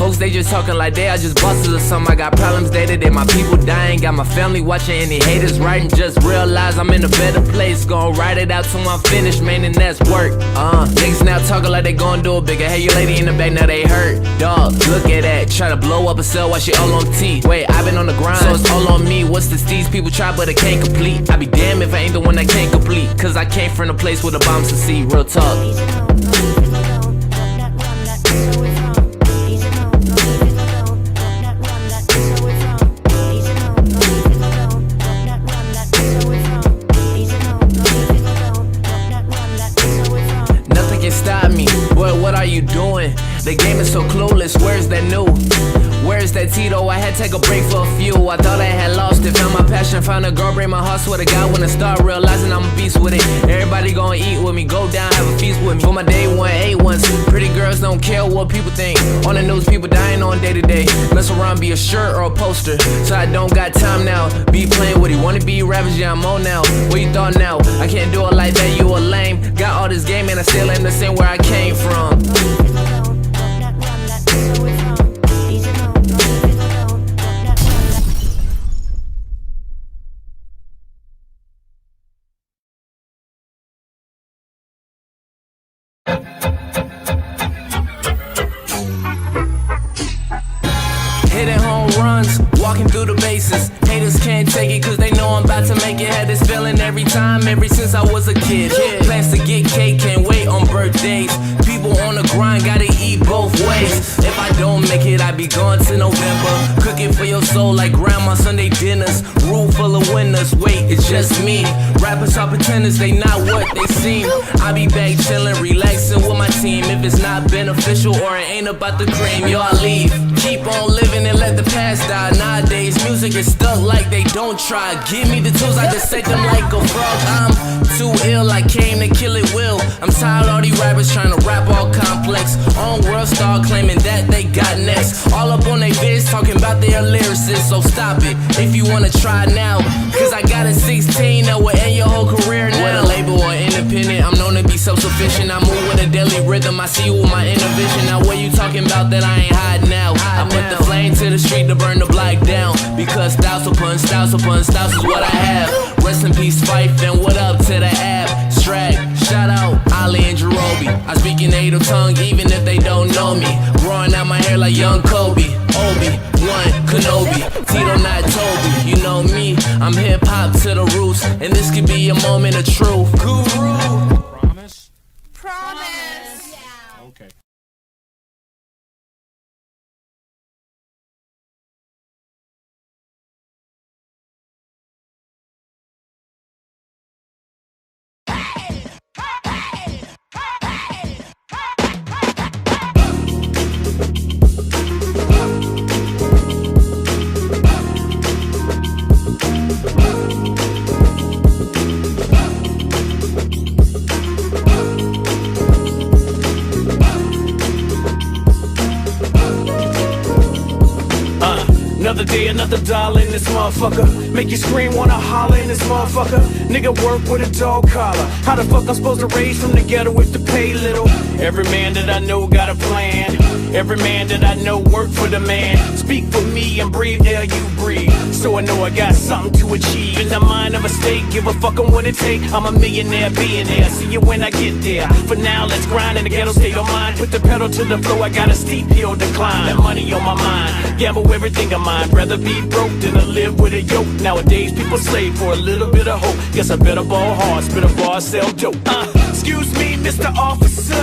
Folks, they just talking like they are just bosses or something. I got problems day to day, my people dying, got my family watching, any haters writing. Just realize I'm in a better place, gonna write it out till I'm finished, man, and that's work. Niggas now talking like they gon' do it bigger. Hey, your lady in the back, now they hurt. Dog, look at that, try to blow up a cell while she all on T. Wait, I been on the grind, so it's all on me. What's the steez? People try but it can't complete. I be damned if I ain't the one that can't complete, cause I came from a place where the bombs succeed. Real talk. Stop me, boy, what are you doing? The game is so clueless, where's that new? Where's that Tito? I had to take a break for a few. I thought I had lost it, found my passion, found a girl, break my heart. Swear to God, when I start realizing I'm a beast with it. Everybody gonna eat with me, go down, have a feast with me. For my day one, 8-1, pretty girls don't care what people think. On the news, people dying on day to day. Mess around, be a shirt or a poster. So I don't got time now. Be playing with it, wanna be ravaged, yeah, I'm on now. What you thought now? I can't do it like that, you a lame. Got all this game and I still ain't the same where I came from. Hitting home runs, walking through the bases. Haters can't take it cause they know I'm about to make it. Had this feeling every time, ever since I was a kid. Plans to get cake, can't wait on birthdays. People on the grind, gotta eat both ways. If I don't make it, I be gone to November. Cooking for your soul like grandma Sunday dinners. Room full of winners, wait, it's just me. Rappers are pretenders, they not what they seem. I be back chillin', relaxing with my team. If it's not beneficial or it ain't about the cream, yo, I leave. Keep on living and let the past die. Nowadays, music is stuck like they don't try. Give me the tools, I dissect them like a frog. I'm too ill, I came to kill it will. I'm tired of all these rappers trying to rap all complex. On world star claiming that they got next. All up on they vids talking about their lyricists. So stop it if you wanna try now, cause I got a 16 that will end your whole career now. Whether label or independent, I'm known to be self-sufficient. I move with a daily rhythm, I see you with my inner vision. Now what you talking about that I ain't hiding now? I put the flame to the street to burn the block down, because styles upon styles upon styles is what I have. Rest in peace, Fife, and what up to the abstract. Shout out Ali and Jerobi. I speak in native tongue even if they don't know me. Growing out my hair like young Kobe, Obi-Wan Kenobi, Tito not Toby. You know me, I'm hip hop to the roots, and this could be a moment of truth. Guru. Promise? Promise. Yeah. Okay. Another day, another dollar in this motherfucker. Make you scream, wanna holler in this motherfucker. Nigga work with a dog collar. How the fuck I'm supposed to raise from the ghetto if to pay little? Every man that I know got a plan. Every man that I know work for the man. Speak for me and breathe, there you breathe. So I know I got something to achieve. In the mind of a state, give a fuck on what it take. I'm a millionaire, billionaire. See you when I get there. For now, let's grind in the ghetto state of mind. Put the pedal to the floor, I got a steep hill to climb. That money on my mind, gamble everything of mine. Rather be broke than to live with a yoke. Nowadays, people slave for a little bit of hope. Guess I better ball hard, spit a bar, sell dope. Excuse me, Mr. Officer.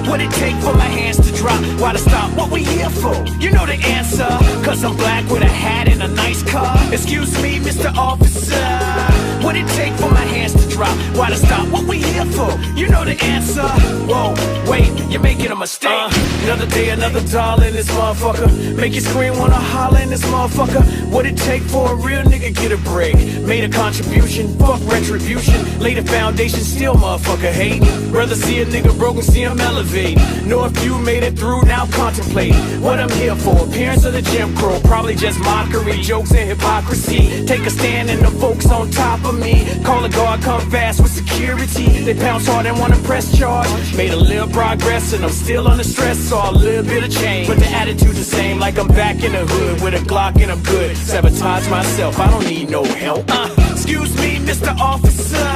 What it take for my hands to drop? Why to stop? What we here for? You know the answer. Cause I'm black with a hat and a nice car. Excuse me, Mr. Officer. What it take for my hands to drop? Why to stop? What we here for? You know the answer. Whoa, wait, you're making a mistake. Another day, another dollar in this motherfucker. Make you scream, wanna holler in this motherfucker. What it take for a real nigga get a break? Made a contribution, fuck retribution. Laid a foundation, still motherfucker hate. Rather see a nigga broken, see him elevate. Know if you made it through, now contemplate what I'm here for. Appearance of the Jim Crow, probably just mockery, jokes and hypocrisy. Take a stand and the folks on top of me. Call a guard, come fast with security. They pounce hard and wanna press charge. Made a little progress and I'm still under stress, saw a little bit of change, but the attitude the like I'm back in the hood with a Glock and I'm good. Sabotage myself, I don't need no help. Excuse me, Mr. Officer,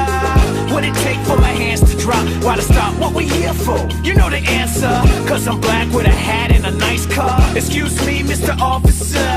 what it take for my hands to drop? Why to stop? What we here for? You know the answer. Cause I'm black with a hat and a nice car. Excuse me, Mr. Officer,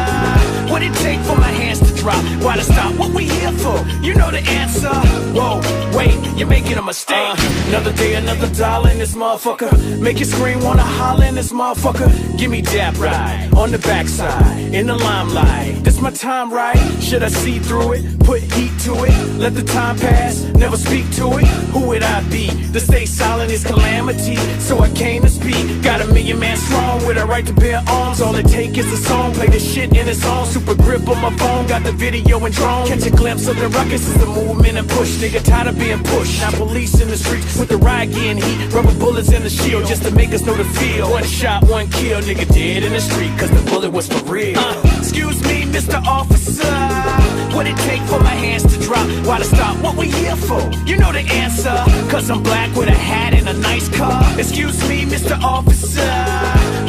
what it take for my hands to drop? Why to stop? What we here for? You know the answer. Whoa, wait, you're making a mistake. Another day, another dollar in this motherfucker. Make you scream, wanna holler in this motherfucker. Give me that right on the backside, in the limelight. This my time, right? Should I see through it? Put heat to it. Let the time pass, never speak to it. Who would I be? To stay silent is calamity, so I came to speak. Got a million man strong with a right to bear arms. All it take is a song, play the shit in a song. Super grip on my phone, got the video and drone. Catch a glimpse of the ruckus is the movement and push. Nigga tired of being pushed. Now police in the streets with the riot getting heat. Rubber bullets in the shield just to make us know the feel. One shot, one kill, nigga dead in the street cause the bullet was for real. Excuse me, Mr. Officer, what it take for my hands to drop? Why to stop? What we here for? You know the answer. Cause I'm black with a hat and a nice car. Excuse me, Mr. Officer,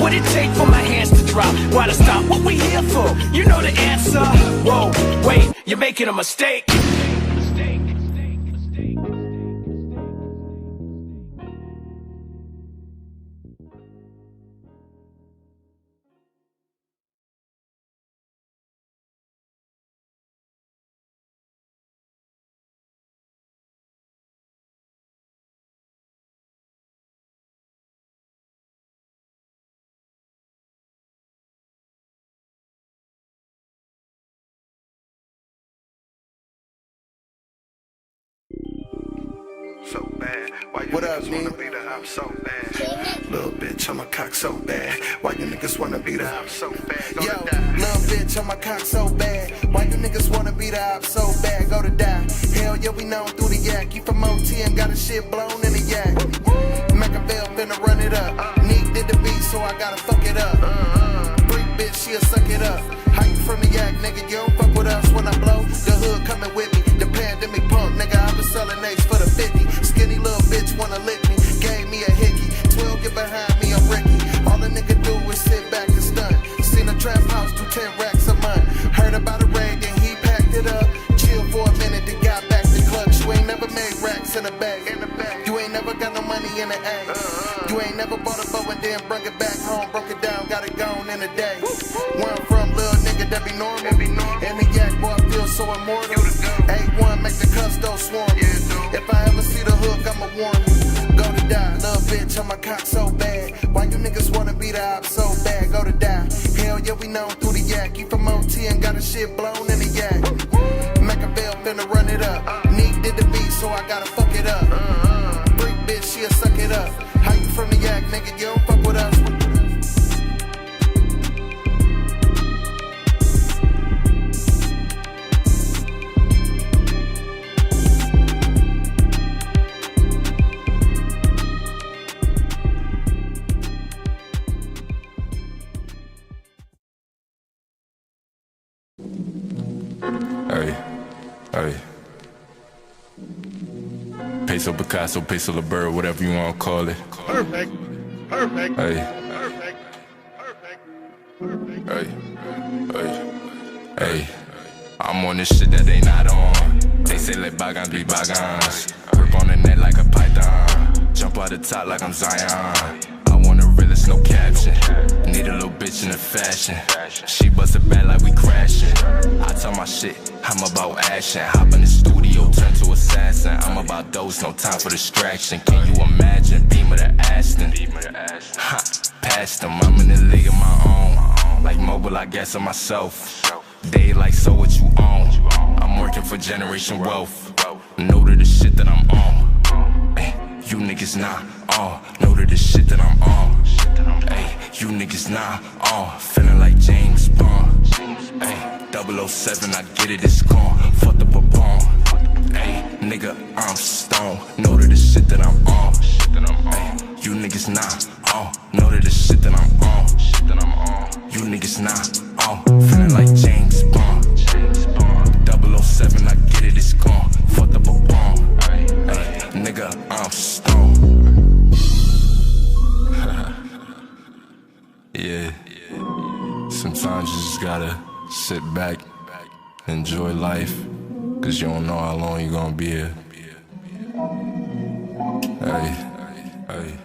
what it take for my hands to drop? Why to stop? What we here for? You know the answer. Whoa, wait, you're making a mistake. So bad. Why you niggas wanna be the I'm so bad. Little bitch, I'm a cock so bad. Why you niggas wanna be the I'm so bad? Yo, little bitch, I'm a cock so bad. Why you niggas wanna be the I'm so bad? Go to die. Hell yeah, we known through the yak. You from OT and got a shit blown in the yak. Machiavelli finna run it up. Nick did the beat, so I gotta fuck it up. Freak bitch, she'll suck it up. How you from the yak, nigga? You don't fuck with us when I blow. The hood coming with me. The pandemic punk, nigga, I was selling eggs for the 50. Skinny little bitch wanna lick me, gave me a hickey. 12 get behind me, I'm Ricky. All the nigga do is sit back and stunt. Seen a trap house do 10 racks a month. Heard about a raid, then he packed it up. Chill for a minute, then got back to clutch. You ain't never made racks in a bag. You ain't never got no money in the A. You ain't never bought a bow and then brought it back home. Broke it down, got it gone in a day. Where I'm from, little nigga, that be normal. And the yak boy feels so immortal. A1 make the custo swarm. If I ever see the hook, I'ma warn you. Go to die, little bitch, I'm a cock so bad. Why you niggas wanna be the op so bad? Go to die. Hell yeah, we known through the yak. You from OT and got a shit blown in the yak. Machiavelli finna run it up. Nick did the beat, so I gotta fuck it up. Freak bitch, she'll suck it up. How you from the yak, nigga? You don't fuck with us. Hey. Peso Picasso, Peso the Bird, whatever you want to call it. Perfect. Hey. Hey. I'm on this shit that they not on. They say let bygones be bygones. Grip on the net like a python. Jump out the top like I'm Zion. I want a realist, no caption. Need a little bitch in the fashion. She bust it back like we crashing. I tell my shit, I'm about action. Hop in the studio, turn to assassin. I'm about those, no time for distraction. Can you imagine? Beam of the Aston. Ha, past them, I'm in the league of my own. Like mobile, I guess of myself. They like, so what you own? I'm working for generation wealth. Know to the shit that I'm on. Ay, you niggas not on. Know to the shit that I'm on. Ay, you niggas not on. Feeling like James Bond. Ay, 007, I get it, it's gone. Fucked up a bone. Ay, nigga, I'm stone. Know to the shit that I'm on. Ay, you niggas not on. Know to the shit that I'm on. You niggas not on. Feeling like James Bond. 007, I get it, it's gone. Fucked up a bone. Ay, nigga, I'm stone. Yeah. Sometimes you just gotta sit back, enjoy life, cause you don't know how long you're gonna be here. Hey,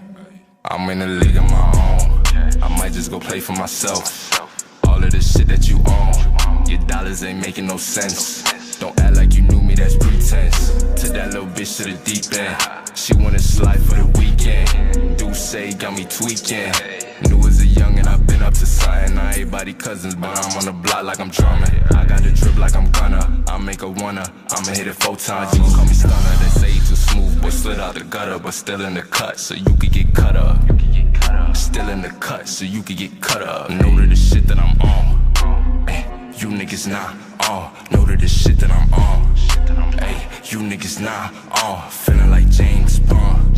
I'm in a league of my own. I might just go play for myself. All of this shit that you own, your dollars ain't making no sense. Don't act like you knew me, that's pretense. Took that little bitch to the deep end. She wanna slide for the weekend. Do say got me tweaking. New as a young and I've been up to something. Not everybody cousins, but I'm on the block like I'm drumming. I got the drip like I'm gonna. I make a winner. I'ma hit it 4 times. You gon' call me stunner. They say you too smooth, boy, slid out the gutter, but still in the cut, so you could get cut up. Still in the cut, so you could get cut up. Know to the shit that I'm on. Ay, you niggas not on. Know to the shit that I'm on. Ay, you niggas not on. Feeling like James Bond.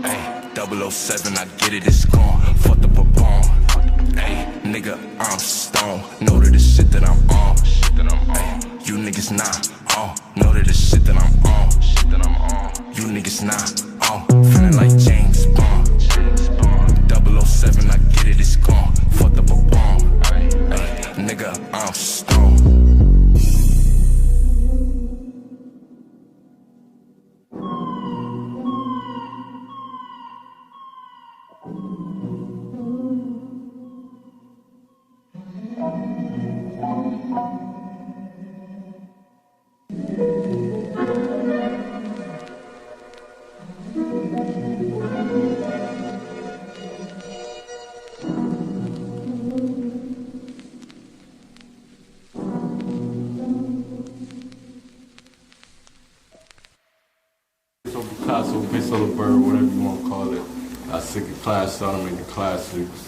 Ay, 007, I get it, it's gone. Fuck the bone. Ay, nigga, I'm stoned. Know to the shit that I'm on. Ay, you niggas not on. Know to the shit that I'm on. You niggas not on. Feeling like James Bond. 007, I get it, it's gone. Fuck the bone. Ay, nigga, I'm stoned. Picasso, Piss of the Bird, whatever you want to call it. I sick of class, started making classics.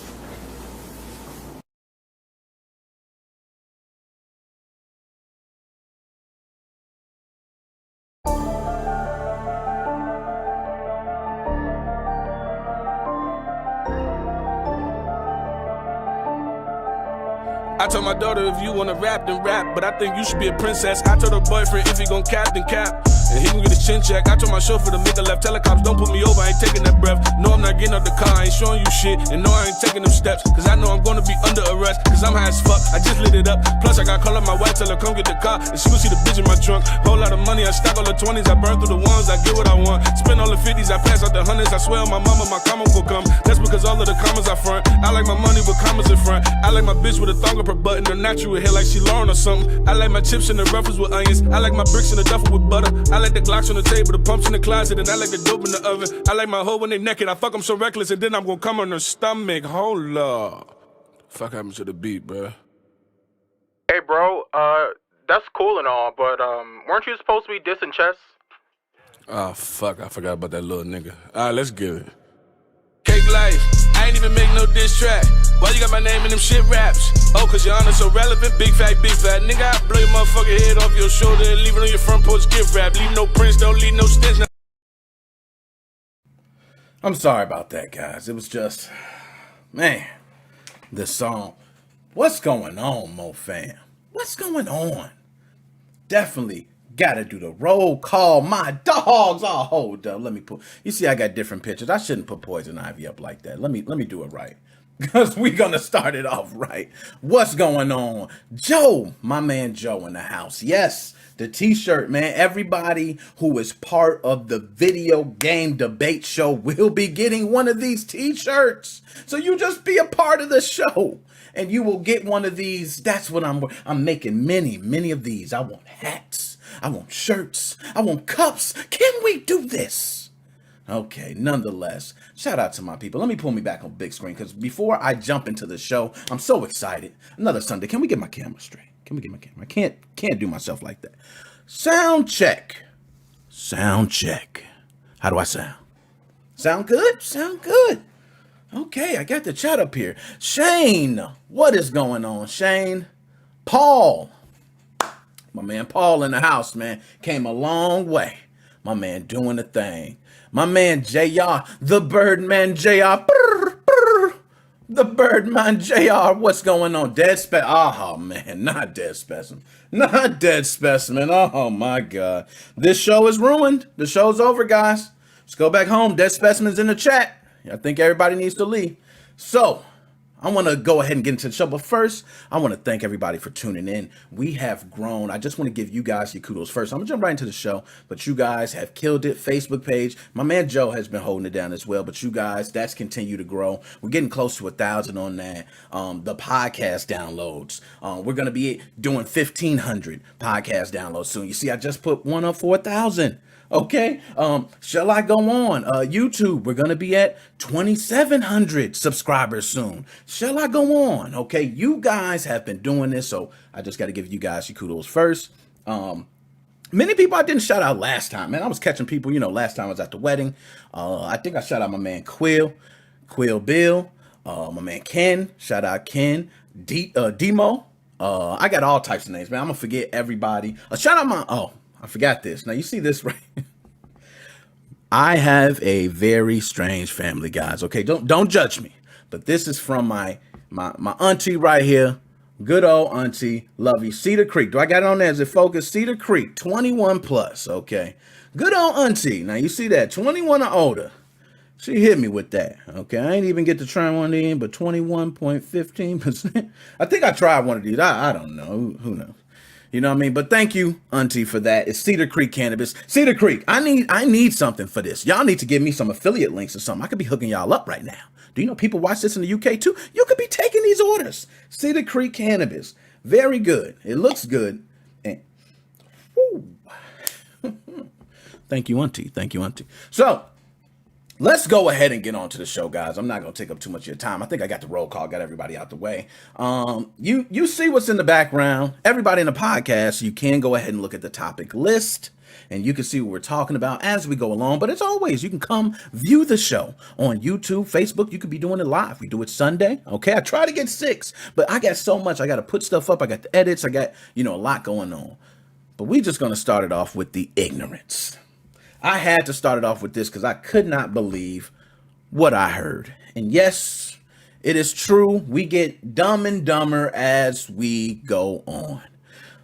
I told my daughter if you wanna rap, then rap. But I think you should be a princess. I told her boyfriend if he gon' cap, then cap. And he gon' get his chin check. I told my chauffeur to make a left. Tell the cops don't put me over, I ain't taking that breath. No, I'm not getting out the car, I ain't showing you shit. And no, I ain't taking them steps. Cause I know I'm gonna be under arrest. Cause I'm high as fuck, I just lit it up. Plus I got call up my wife, tell her come get the car. And she gon' see the bitch in my trunk. Whole lot of money, I stack all the 20s. I burn through the ones, I get what I want. Spend all the 50s, I pass out the hundreds. I swear on my mama, my karma will come. That's because all of the commas I front. I like my money with commas in front. I like my bitch with a thong up her butt and her natural hair like she Lauren or something. I like my chips in the ruffles with onions. I like my bricks in the duffel with butter. I like the Glocks on the table, the pumps in the closet, and I like the dope in the oven. I like my hoe when they naked. I fuck them so reckless, and then I'm gonna come on her stomach. Hold up. Fuck happened to the beat, bruh? Hey, bro, that's cool and all, but, weren't you supposed to be dissing chess? Oh, fuck, I forgot about that little nigga. Alright, let's get it. Cake life, I ain't even make no diss track. Why you got my name in them shit raps? Oh, cause your honor so relevant, big fat nigga, I blow your motherfucking head off your shoulder and leave it on your front porch gift wrap. Leave no prints, don't leave no stench. I'm sorry about that, guys. It was just, man, this song. What's going on, MoFam? What's going on? Definitely gotta do the roll call. My dogs. Oh, hold up. Let me put. You see, I got different pictures. I shouldn't put Poison Ivy up like that. Let me do it right, because we're gonna start it off right. What's going on, Joe? My man Joe in the house. Yes, the T-shirt, man. Everybody who is part of the video game debate show will be getting one of these T-shirts. So you just be a part of the show, and you will get one of these. That's what I'm making. Many of these. I want hats. I want shirts. I want cups. Can we do this? Okay, nonetheless, shout out to my people. Let me pull me back on big screen, because before I jump into the show, I'm so excited. Another Sunday. Can we get my camera straight? Can we get my camera? I can't do myself like that. Sound check. Sound check. How do I sound? Sound good? Sound good. Okay, I got the chat up here. Shane, what is going on, Shane? Paul. My man Paul in the house, man. Came a long way. My man doing the thing. My man JR, the Birdman JR. The Birdman JR. What's going on? Dead Specimen. Oh, man. Not Dead Specimen. Not Dead Specimen. Oh, my God. This show is ruined. The show's over, guys. Let's go back home. Dead Specimen's in the chat. I think everybody needs to leave. So, I want to go ahead and get into the show, but first, I want to thank everybody for tuning in. We have grown. I just want to give you guys your kudos first. I'm going to jump right into the show, but you guys have killed it. Facebook page. My man Joe has been holding it down as well, but you guys, that's continued to grow. We're getting close to 1,000 on that. The podcast downloads. We're going to be doing 1,500 podcast downloads soon. You see, I just put one up for 1,000. Okay, shall I go on? YouTube, we're gonna be at 2,700 subscribers soon. Shall I go on? Okay, you guys have been doing this, so I just got to give you guys your kudos first. Many people I didn't shout out last time, man. I was catching people, last time I was at the wedding. I think I shout out my man Quill Bill, my man Ken, shout out Ken, Demo. I got all types of names, man. I'm gonna forget everybody. Shout out I forgot this. Now you see this, right? I have a very strange family, guys. Okay, don't judge me. But this is from my auntie right here. Good old auntie, love you. Cedar Creek. Do I got it on there? Is it focused? Cedar Creek, 21 plus. Okay. Good old auntie. Now you see that, 21 or older. She hit me with that. Okay, I ain't even get to try one in, but 21.15%. I think I tried one of these. I don't know. Who knows? You know what I mean? But thank you, auntie, for that. It's Cedar Creek Cannabis. Cedar Creek, I need something for this. Y'all need to give me some affiliate links or something. I could be hooking y'all up right now. Do you know people watch this in the UK too? You could be taking these orders. Cedar Creek Cannabis. Very good. It looks good. And thank you, auntie. Thank you, auntie. So, let's go ahead and get on to the show, guys. I'm not going to take up too much of your time. I think I got the roll call, got everybody out the way. You see what's in the background. Everybody in the podcast, you can go ahead and look at the topic list, and you can see what we're talking about as we go along. But as always, you can come view the show on YouTube, Facebook. You could be doing it live. We do it Sunday. Okay, I try to get 6, but I got so much. I got to put stuff up. I got the edits. I got, a lot going on. But we're just going to start it off with the ignorance. I had to start it off with this because I could not believe what I heard. And yes, it is true. We get dumb and dumber as we go on.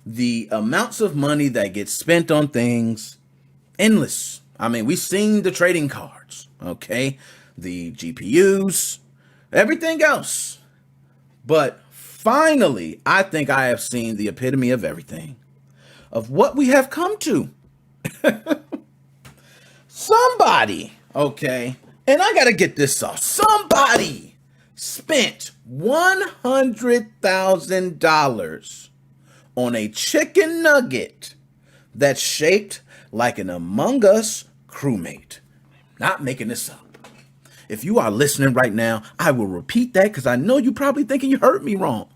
The amounts of money that gets spent on things, endless. I mean, we've seen the trading cards, okay? The GPUs, everything else. But finally, I think I have seen the epitome of everything, of what we have come to. Somebody, okay, and I gotta get this off. Somebody spent $100,000 on a chicken nugget that's shaped like an Among Us crewmate. Not making this up. If you are listening right now, I will repeat that because I know you're probably thinking you heard me wrong.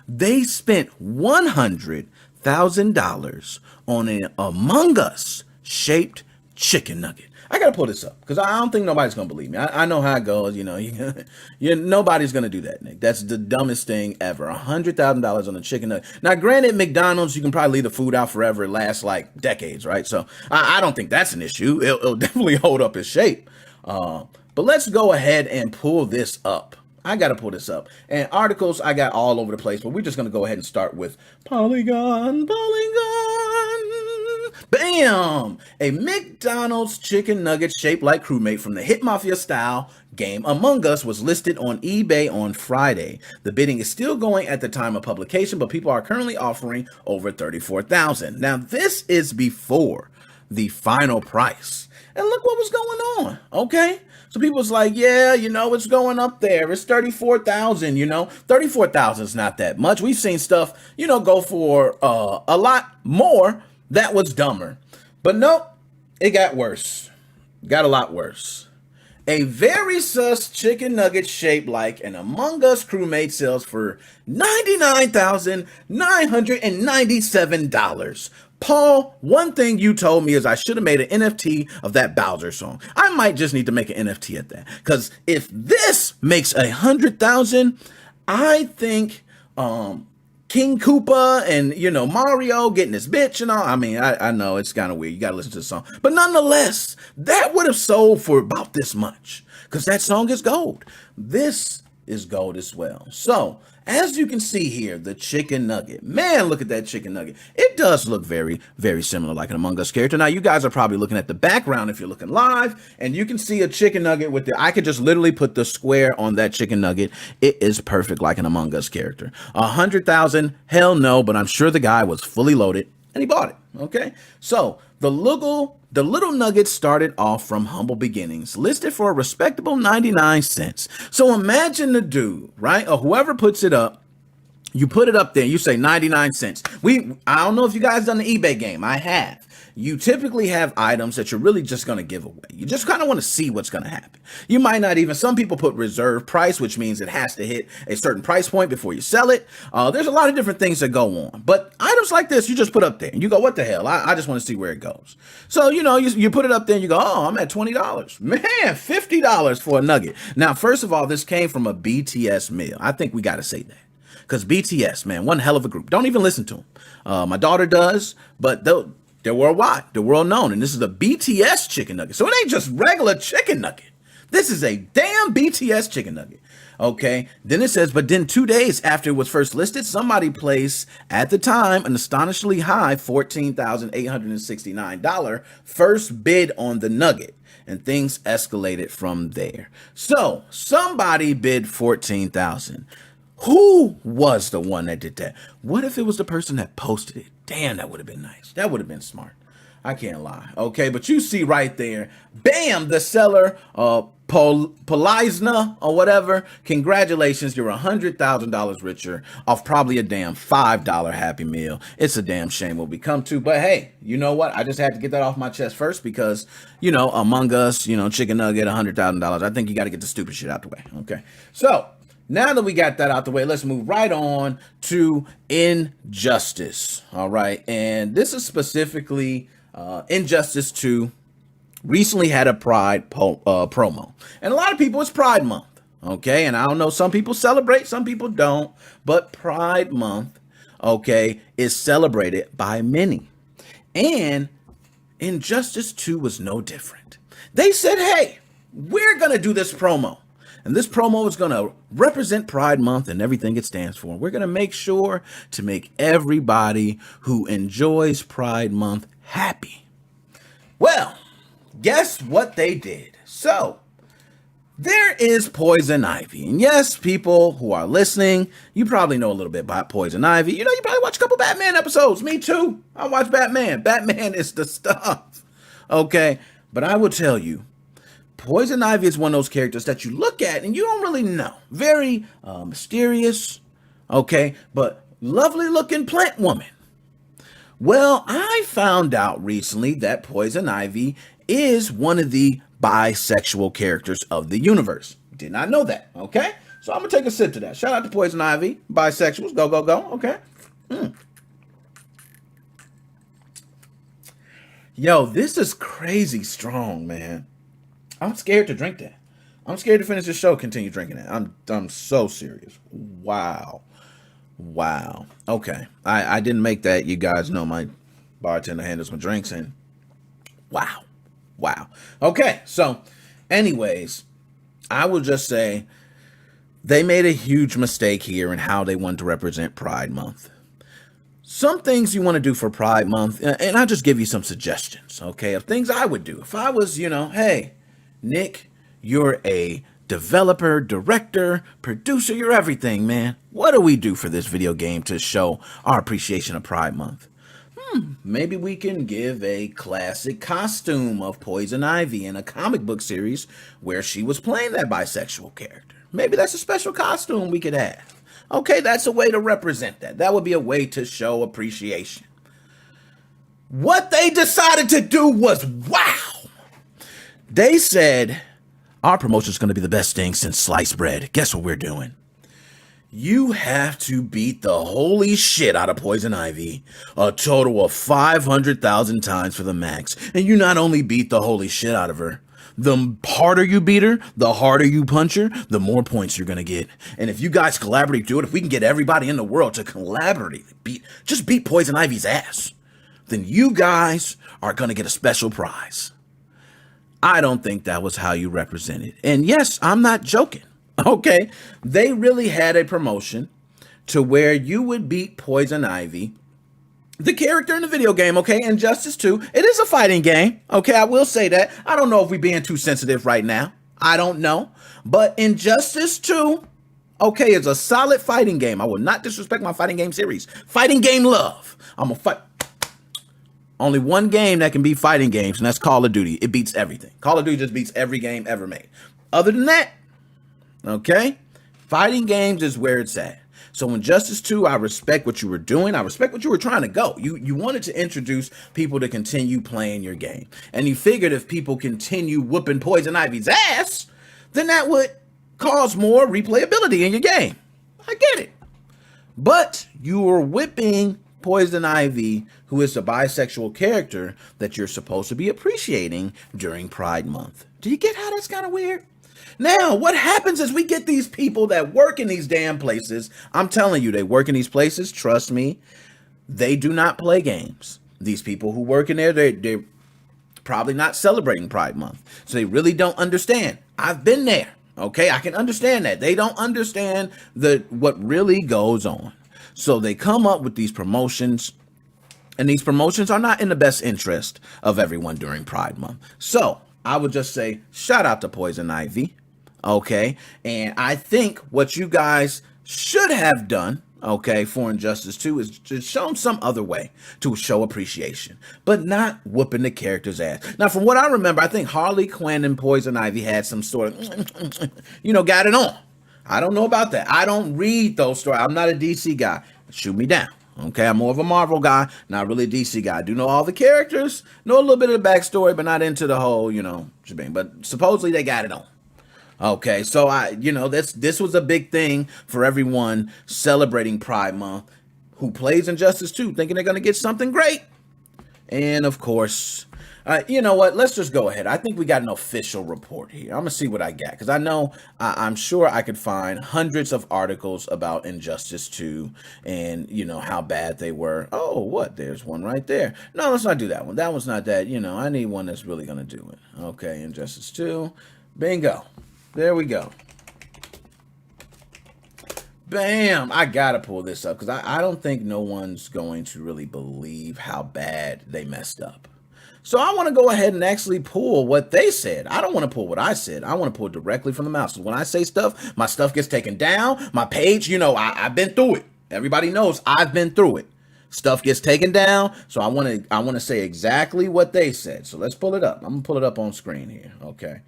They spent $100,000 on an Among Us shaped chicken nugget. I gotta pull this up because I don't think nobody's gonna believe me. I know how it goes. Nobody's gonna do that, Nick. That's the dumbest thing ever. $100,000 on a chicken nugget. Now, granted, McDonald's, you can probably leave the food out forever. It lasts like decades, right? So I don't think that's an issue. It'll definitely hold up its shape. But let's go ahead and pull this up. I gotta pull this up. And articles I got all over the place, but we're just gonna go ahead and start with Polygon. Bam! A McDonald's chicken nugget shaped like crewmate from the hit Mafia style game Among Us was listed on eBay on Friday. The bidding is still going at the time of publication, but people are currently offering over $34,000. Now, this is before the final price. And look what was going on, okay? So people was like, yeah, it's going up there. It's $34,000, $34,000 is not that much. We've seen stuff, go for a lot more. That was dumber. But nope, it got worse. Got a lot worse. A very sus chicken nugget shaped like an Among Us crewmate sells for $99,997. Paul, one thing you told me is I should have made an NFT of that Bowser song. I might just need to make an NFT at that. Because if this makes 100,000, I think King Koopa and, Mario getting his bitch and all. I mean, I know it's kind of weird. You got to listen to the song. But nonetheless, that would have sold for about this much because that song is gold. This is gold as well. So as you can see here, the chicken nugget. Man, look at that chicken nugget. It does look very, very similar like an Among Us character. Now, you guys are probably looking at the background if you're looking live, and you can see a chicken nugget with the, I could just literally put the square on that chicken nugget. It is perfect like an Among Us character. 100,000, hell no, but I'm sure the guy was fully loaded and he bought it, okay? So, the little nugget started off from humble beginnings, listed for a respectable 99 cents. So imagine the dude, right? Or whoever puts it up, you put it up there, you say 99 cents. I don't know if you guys done the eBay game. I have. You typically have items that you're really just going to give away. You just kind of want to see what's going to happen. You might not even, some people put reserve price, which means it has to hit a certain price point before you sell it. There's a lot of different things that go on. But items like this, you just put up there and you go, what the hell? I just want to see where it goes. So, you know, you put it up there and you go, oh, I'm at $20. Man, $50 for a nugget. Now, first of all, this came from a BTS meal. I think we got to say that. Because BTS, man, one hell of a group. Don't even listen to them. My daughter does, but they're worldwide. They're world known. And this is a BTS chicken nugget. So it ain't just regular chicken nugget. This is a damn BTS chicken nugget. Okay. Then it says, but then 2 days after it was first listed, somebody placed at the time an astonishingly high $14,869 first bid on the nugget. And things escalated from there. So somebody bid $14,000. Who was the one that did that? What if it was the person that posted it? Damn, that would have been nice. That would have been smart. I can't lie. Okay, but you see right there, bam, the seller, Polizna or whatever. Congratulations, you're $100,000 richer off probably a damn $5 Happy Meal. It's a damn shame what we come to, but hey, you know what? I just had to get that off my chest first because, you know, Among Us, you know, chicken nugget, $100,000. I think you got to get the stupid shit out the way. Okay, so now that we got that out the way, let's move right on to Injustice. All right. And this is specifically Injustice 2 recently had a Pride promo. And a lot of people, it's Pride Month. Okay. And I don't know, some people celebrate, some people don't. But Pride Month, okay, is celebrated by many. And Injustice 2 was no different. They said, hey, we're going to do this promo. And this promo is going to represent Pride Month and everything it stands for. We're going to make sure to make everybody who enjoys Pride Month happy. Well, guess what they did? So, there is Poison Ivy. And yes, people who are listening, you probably know a little bit about Poison Ivy. You know, you probably watch a couple Batman episodes. Me too. I watch Batman. Batman is the stuff. Okay, but I will tell you, Poison Ivy is one of those characters that you look at and you don't really know. Very mysterious, okay, but lovely looking plant woman. Well, I found out recently that Poison Ivy is one of the bisexual characters of the universe. Did not know that, okay? So I'm going to take a sip to that. Shout out to Poison Ivy, bisexuals, go, go, go, okay? Yo, this is crazy strong, man. I'm scared to drink that. I'm scared to finish the show, continue drinking that. I'm so serious. Wow. Okay. I didn't make that. You guys know my bartender handles my drinks and wow. Okay. So anyways, I will just say they made a huge mistake here in how they want to represent Pride Month. Some things you want to do for Pride Month, and I'll just give you some suggestions, okay, of things I would do. If I was, you know, hey, Nick, you're a developer, director, producer, you're everything, man. What do we do for this video game to show our appreciation of Pride Month? Maybe we can give a classic costume of Poison Ivy in a comic book series where she was playing that bisexual character. Maybe that's a special costume we could have. Okay, that's a way to represent that. That would be a way to show appreciation. What they decided to do was wow. They said, our promotion is going to be the best thing since sliced bread. Guess what we're doing? You have to beat the holy shit out of Poison Ivy a total of 500,000 times for the max. And you not only beat the holy shit out of her, the harder you beat her, the harder you punch her, the more points you're going to get. And if you guys collaborate to it, if we can get everybody in the world to collaborate, just beat Poison Ivy's ass, then you guys are going to get a special prize. I don't think that was how you represented. And yes, I'm not joking. Okay. They really had a promotion to where you would beat Poison Ivy, the character in the video game, okay? Injustice 2, it is a fighting game, okay? I will say that. I don't know if we're being too sensitive right now. I don't know. But Injustice 2, okay, is a solid fighting game. I will not disrespect my fighting game series. Fighting game love. I'm going to fight. Only one game that can beat fighting games, and that's Call of Duty. It beats everything. Call of Duty just beats every game ever made. Other than that, okay, fighting games is where it's at. So Injustice 2, I respect what you were doing. I respect what you were trying to go. You wanted to introduce people to continue playing your game. And you figured if people continue whooping Poison Ivy's ass, then that would cause more replayability in your game. I get it. But you were whipping Poison Ivy, who is a bisexual character that you're supposed to be appreciating during Pride Month. Do you get how that's kind of weird? Now, what happens is we get these people that work in these damn places. I'm telling you, they work in these places. Trust me, they do not play games. These people who work in there, they're probably not celebrating Pride Month. So they really don't understand. I've been there. Okay, I can understand that. They don't understand what really goes on. So they come up with these promotions, and these promotions are not in the best interest of everyone during Pride Month. So I would just say, shout out to Poison Ivy, okay? And I think what you guys should have done, okay, for Injustice 2 is to show them some other way to show appreciation, but not whooping the character's ass. Now, from what I remember, I think Harley Quinn and Poison Ivy had some sort of, got it on. I don't know about that. I don't read those stories. I'm not a DC guy. Shoot me down. Okay, I'm more of a Marvel guy, not really a DC guy. I do know all the characters, know a little bit of the backstory, but not into the whole, shebang. But supposedly they got it on. Okay, so this was a big thing for everyone celebrating Pride Month who plays Injustice 2, thinking they're going to get something great. And of course, you know what? Let's just go ahead. I think we got an official report here. I'm going to see what I got, because I know I'm sure I could find hundreds of articles about Injustice 2 and, how bad they were. Oh, what? There's one right there. No, let's not do that one. That one's not that. I need one that's really going to do it. Okay, Injustice 2. Bingo. There we go. Bam! I got to pull this up, because I don't think no one's going to really believe how bad they messed up. So I want to go ahead and actually pull what they said. I don't want to pull what I said. I want to pull directly from the mouth. So when I say stuff, my stuff gets taken down. My page, I've been through it. Everybody knows I've been through it. Stuff gets taken down. So I want to say exactly what they said. So let's pull it up. I'm going to pull it up on screen here. Okay.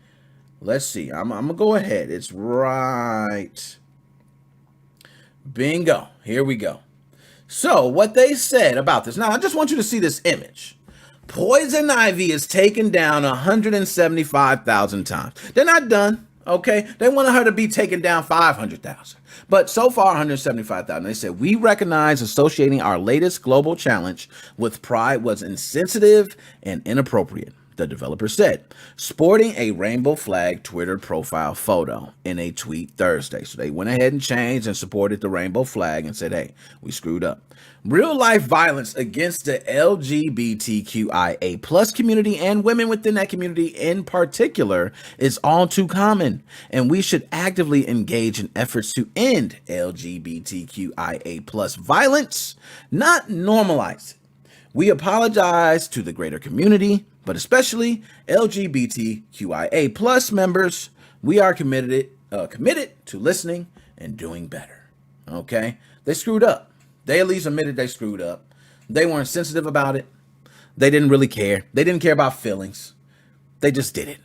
Let's see. I'm going to go ahead. It's right. Bingo. Here we go. So what they said about this. Now, I just want you to see this image. Poison Ivy is taken down 175,000 times. They're not done, okay? They wanted her to be taken down 500,000. But so far, 175,000. They said, we recognize associating our latest global challenge with Pride was insensitive and inappropriate, the developer said, sporting a rainbow flag Twitter profile photo in a tweet Thursday. So they went ahead and changed and supported the rainbow flag and said, hey, we screwed up. Real life violence against the LGBTQIA plus community and women within that community in particular is all too common, and we should actively engage in efforts to end LGBTQIA plus violence, not normalize it. We apologize to the greater community, but especially LGBTQIA plus members. We are committed to listening and doing better. Okay? They screwed up. They at least admitted they screwed up. They weren't sensitive about it. They didn't really care. They didn't care about feelings. They just did it.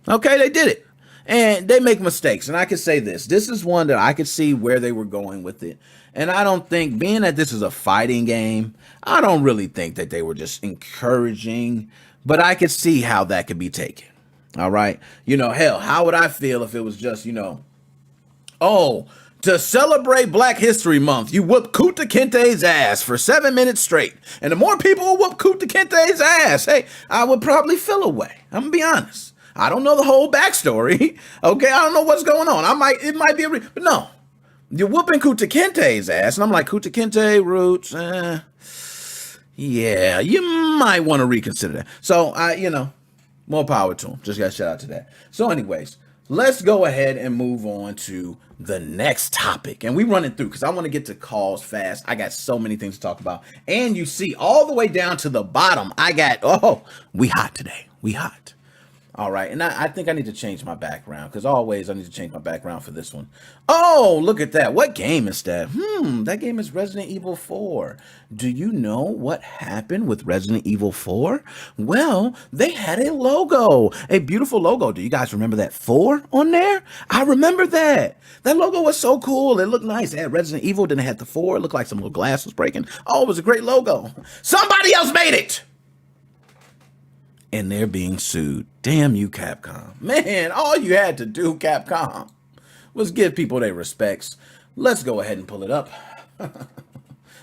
Okay, they did it. And they make mistakes. And I could say this. This is one that I could see where they were going with it. And I don't think, being that this is a fighting game, I don't really think that they were just encouraging. But I could see how that could be taken. All right? Hell, how would I feel if it was just, to celebrate Black History Month, you whoop Kunta Kinte's ass for 7 minutes straight. And the more people who whoop Kunta Kinte's ass, hey, I would probably feel away. I'm going to be honest. I don't know the whole backstory. Okay, I don't know what's going on. It might be but no. You're whooping Kunta Kinte's ass. And I'm like, Kunta Kinte, Roots, yeah, you might want to reconsider that. So, more power to him. Just got a shout out to that. So anyways, let's go ahead and move on to the next topic. And we running through because I want to get to calls fast. I got so many things to talk about. And you see all the way down to the bottom, I got, we hot today. We hot. All right, and I think I need to change my background because always I need to change my background for this one. Oh, look at that. What game is that? That game is Resident Evil 4. Do you know what happened with Resident Evil 4? Well, they had a logo, a beautiful logo. Do you guys remember that 4 on there? I remember that. That logo was so cool. It looked nice. It had Resident Evil, then it had the 4. It looked like some little glass was breaking. Oh, it was a great logo. Somebody else made it. And they're being sued. Damn you, Capcom. Man, all you had to do, Capcom, was give people their respects. Let's go ahead and pull it up.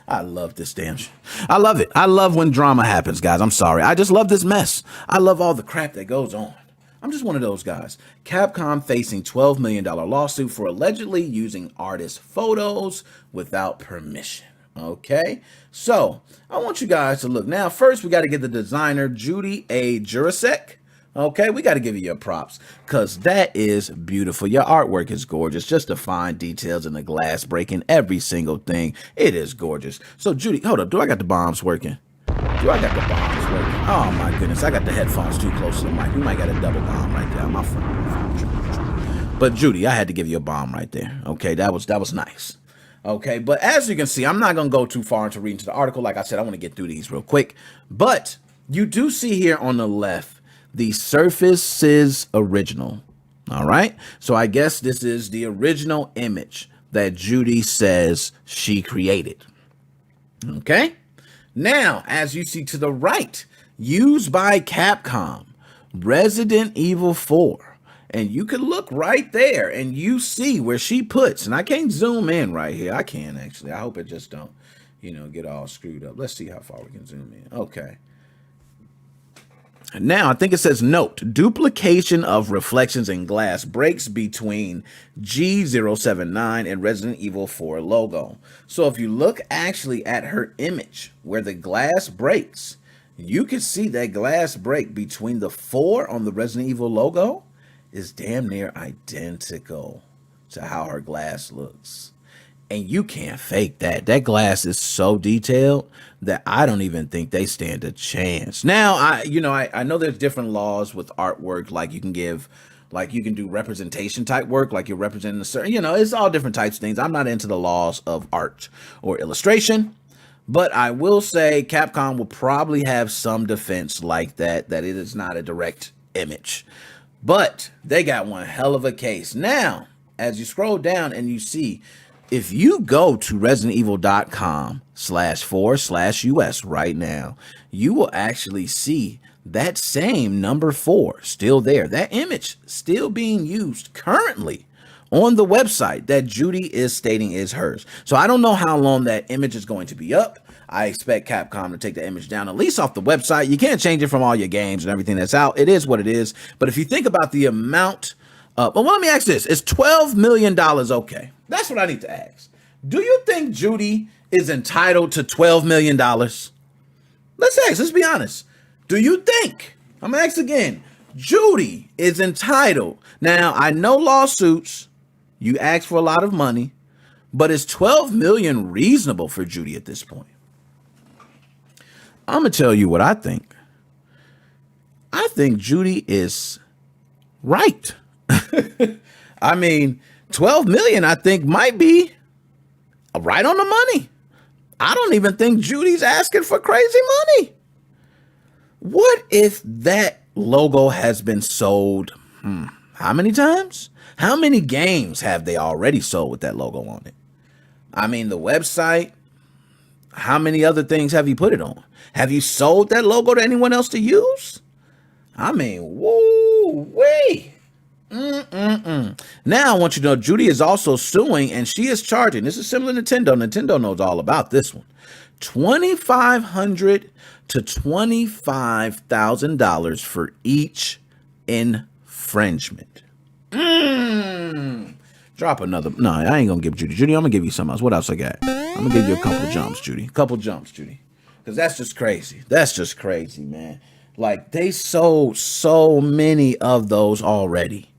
I love this damn shit. I love it. I love when drama happens, guys. I'm sorry. I just love this mess. I love all the crap that goes on. I'm just one of those guys. Capcom facing $12 million lawsuit for allegedly using artist photos without permission. Okay, so I want you guys to look. Now, first, we got to get the designer, Judy A. Jurasek. Okay, we got to give you your props because that is beautiful. Your artwork is gorgeous. Just the fine details in the glass breaking, every single thing. It is gorgeous. So, Judy, hold up. Do I got the bombs working? Do I got the bombs working? Oh, my goodness. I got the headphones too close to the mic. We might got a double bomb right there. My phone. But, Judy, I had to give you a bomb right there. Okay, that was nice. Okay, but as you can see, I'm not going to go too far into reading to the article. Like I said, I want to get through these real quick. But you do see here on the left, the Surface's original. All right, so I guess this is the original image that Judy says she created. Okay, now, as you see to the right, used by Capcom, Resident Evil 4. And you can look right there and you see where she puts, and I can't zoom in right here. I can actually. I hope it just don't, get all screwed up. Let's see how far we can zoom in. Okay. Now, I think it says note, duplication of reflections in glass breaks between G079 and Resident Evil 4 logo. So if you look actually at her image where the glass breaks, you can see that glass break between the 4 on the Resident Evil logo is damn near identical to how her glass looks. And you can't fake that. That glass is so detailed that I don't even think they stand a chance. Now, I know there's different laws with artwork, like you can do representation type work, like you're representing a certain, it's all different types of things. I'm not into the laws of art or illustration, but I will say Capcom will probably have some defense like that it is not a direct image. But they got one hell of a case. Now, as you scroll down and you see, if you go to residentevil.com/4/US right now, you will actually see that same number 4 still there. That image still being used currently on the website that Judy is stating is hers. So I don't know how long that image is going to be up. I expect Capcom to take the image down, at least off the website. You can't change it from all your games and everything that's out. It is what it is. But if you think about the amount, let me ask this. Is $12 million okay? That's what I need to ask. Do you think Judy is entitled to $12 million? Let's be honest. Do you think, I'm going to ask again, Judy is entitled? Now, I know lawsuits, you ask for a lot of money, but is $12 million reasonable for Judy at this point? I'm going to tell you what I think. I think Judy is right. I mean, 12 million, I think, might be right on the money. I don't even think Judy's asking for crazy money. What if that logo has been sold? How many times? How many games have they already sold with that logo on it? I mean, the website. How many other things have you put it on? Have you sold that logo to anyone else to use? I mean, woo-wee. Now, I want you to know Judy is also suing, and she is charging. This is similar to Nintendo. Nintendo knows all about this one. $2,500 to $25,000 for each infringement. Drop another. No, I ain't gonna give Judy. Judy, I'm gonna give you something else. What else I got? I'm gonna give you a couple of jumps, Judy. Because that's just crazy. That's just crazy, man. Like, they sold so many of those already.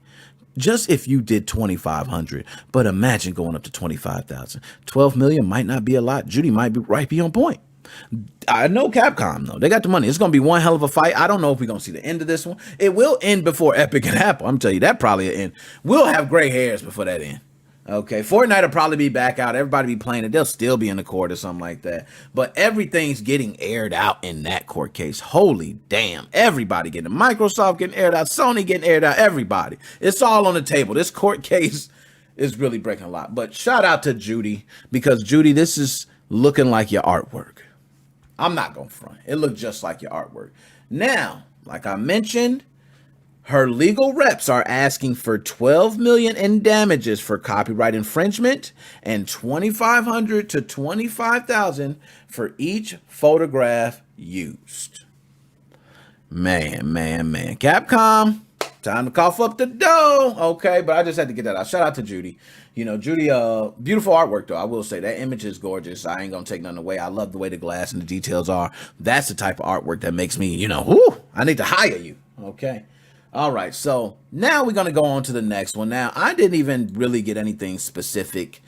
Just if you did 2,500, but imagine going up to 25,000. 12 million might not be a lot. Judy might be on point. I know Capcom though. They got the money. It's going to be one hell of a fight. I don't know if we're going to see the end of this one. It will end before Epic and Apple. I'm telling you, that probably will end. We'll have gray hairs before that end. Okay, Fortnite will probably be back out. Everybody be playing it. They'll still be in the court or something like that. But everything's getting aired out in that court case. Holy damn. Everybody getting Microsoft getting aired out. Sony getting aired out. Everybody. It's all on the table. This court case is really breaking a lot. But shout out to Judy, because Judy, this is looking like your artwork. I'm not going to front. It looked just like your artwork. Now, like I mentioned, her legal reps are asking for $12 million in damages for copyright infringement and $2,500 to $25,000 for each photograph used. Man. Capcom, time to cough up the dough. Okay, but I just had to get that out. Shout out to Judy. You know, Judy, beautiful artwork, though. I will say that image is gorgeous. I ain't going to take nothing away. I love the way the glass and the details are. That's the type of artwork that makes me, you know, whoo, I need to hire you. Okay. All right, so now we're going to go on to the next one. Now, I didn't even really get anything specific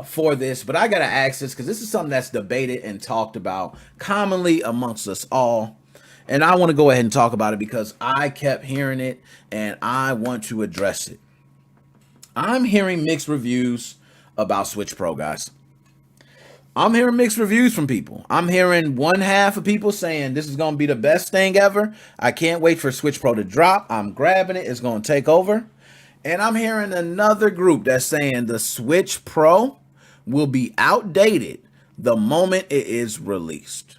for this, but I got to ask this because this is something that's debated and talked about commonly amongst us all. And I want to go ahead and talk about it because I kept hearing it and I want to address it. I'm hearing mixed reviews about Switch Pro, guys. I'm hearing mixed reviews from people. I'm hearing one half of people saying this is going to be the best thing ever. I can't wait for Switch Pro to drop. I'm grabbing it. It's going to take over. And I'm hearing another group that's saying the Switch Pro will be outdated the moment it is released.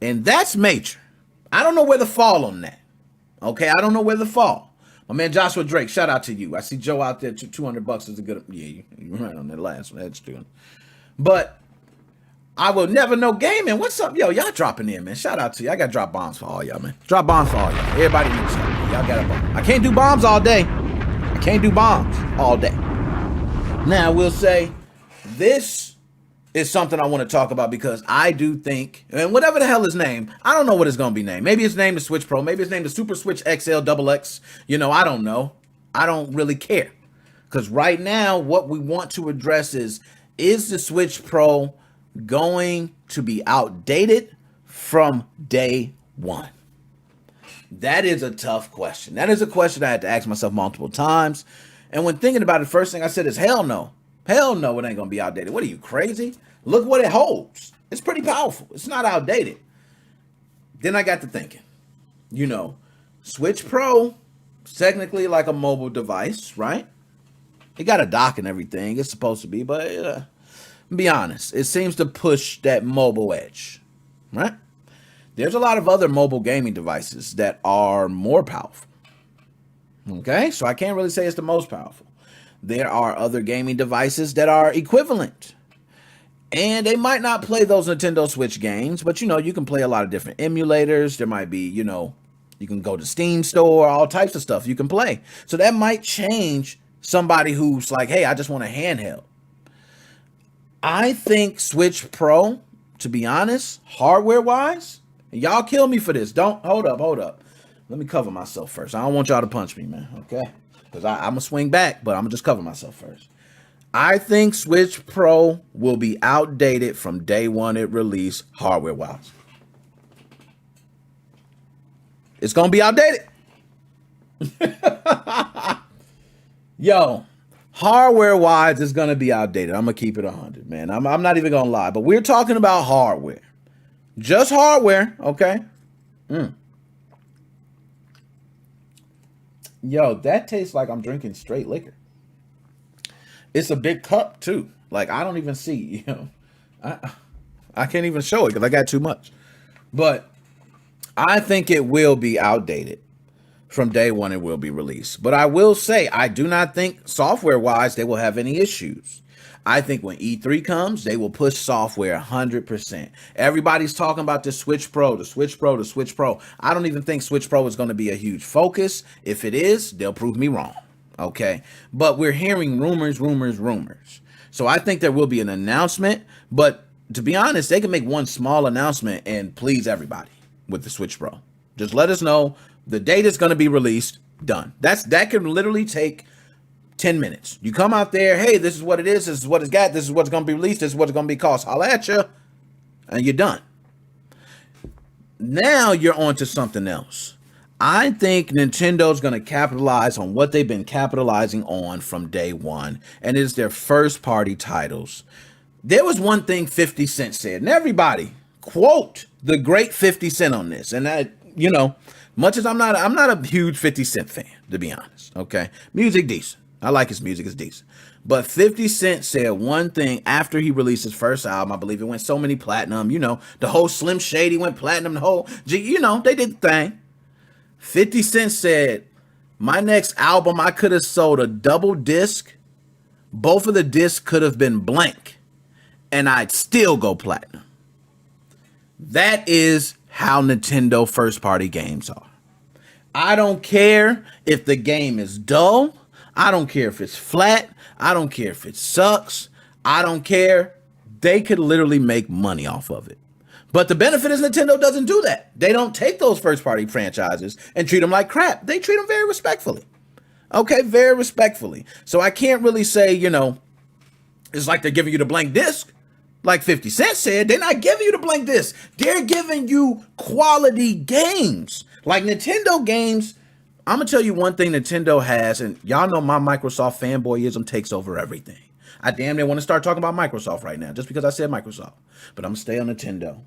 And that's major. I don't know where to fall on that. Okay, I don't know where to fall. My man Joshua Drake, shout out to you. I see Joe out there. $200 is a good. Yeah, you right on that last one. That's true. But I will never know gaming. What's up, yo? Y'all dropping in, man. Shout out to you. I got drop bombs for all y'all, man. Drop bombs for all y'all. Everybody needs something. Y'all got a bomb. I can't do bombs all day. I can't do bombs all day. Now, I will say this is something I want to talk about because I do think, and whatever the hell is named, I don't know what it's going to be named. Maybe it's named the Switch Pro. Maybe it's named the Super Switch XL XX. You know, I don't know. I don't really care. Because right now, what we want to address is the Switch Pro going to be outdated from day one? That is a tough question. That is a question I had to ask myself multiple times. And when thinking about it, first thing I said is, hell no. Hell no, it ain't going to be outdated. What are you, crazy? Look what it holds. It's pretty powerful. It's not outdated. Then I got to thinking, you know, Switch Pro is technically like a mobile device, right? It got a dock and everything. It's supposed to be, but be honest, it seems to push that mobile edge, right? There's a lot of other mobile gaming devices that are more powerful. Okay, so I can't really say it's the most powerful. There are other gaming devices that are equivalent. And they might not play those Nintendo Switch games, but, you know, you can play a lot of different emulators. There might be, you know, you can go to Steam store, all types of stuff you can play. So that might change somebody who's like, hey, I just want a handheld. I think Switch Pro, to be honest, hardware-wise, and y'all kill me for this. Hold up. Let me cover myself first. I don't want y'all to punch me, man, okay? Because I'm going to swing back, but I'm going to just cover myself first. I think Switch Pro will be outdated from day one it released, hardware-wise. It's going to be outdated. Yo, hardware-wise, it's going to be outdated. I'm going to keep it 100, man. I'm not even going to lie. But we're talking about hardware. Just hardware, okay? Yo, that tastes like I'm drinking straight liquor. It's a big cup, too. Like, I don't even see, you know. I can't even show it because I got too much. But I think it will be outdated. From day one, it will be released. But I will say, I do not think software-wise they will have any issues. I think when E3 comes, they will push software 100%. Everybody's talking about the Switch Pro, the Switch Pro, the Switch Pro. I don't even think Switch Pro is going to be a huge focus. If it is, they'll prove me wrong. Okay? But we're hearing rumors. So I think there will be an announcement. But to be honest, they can make one small announcement and please everybody with the Switch Pro. Just let us know the date is going to be released Done. That can literally take 10 minutes. You come out there, hey, this is what it is, this is what it's got, this is what's going to be released, this is what's going to be cost. Holla at you, and you're done. Now you're on to something else. I think Nintendo's going to capitalize on what they've been capitalizing on from day one, and it's their first party titles. There was one thing 50 Cent said, and everybody quote the great 50 Cent on this. And I, you know, much as I'm not a huge 50 Cent fan, to be honest. Okay. Music decent. I like his music, it's decent. But 50 Cent said one thing after he released his first album. I believe it went so many platinum, you know, the whole Slim Shady went platinum, the whole, you know, they did the thing. 50 Cent said, my next album, I could have sold a double disc. Both of the discs could have been blank, and I'd still go platinum. That is how Nintendo first party games are. I don't care if the game is dull. I don't care if it's flat. I don't care if it sucks. I don't care. They could literally make money off of it. But the benefit is Nintendo doesn't do that. They don't take those first party franchises and treat them like crap. They treat them very respectfully. Okay, very respectfully. So I can't really say, you know, it's like they're giving you the blank disc. Like 50 Cent said, they're not giving you the blank disc. They're giving you quality games. Like Nintendo games, I'm going to tell you one thing Nintendo has, and y'all know my Microsoft fanboyism takes over everything. I damn near want to start talking about Microsoft right now, just because I said Microsoft. But I'm going to stay on Nintendo.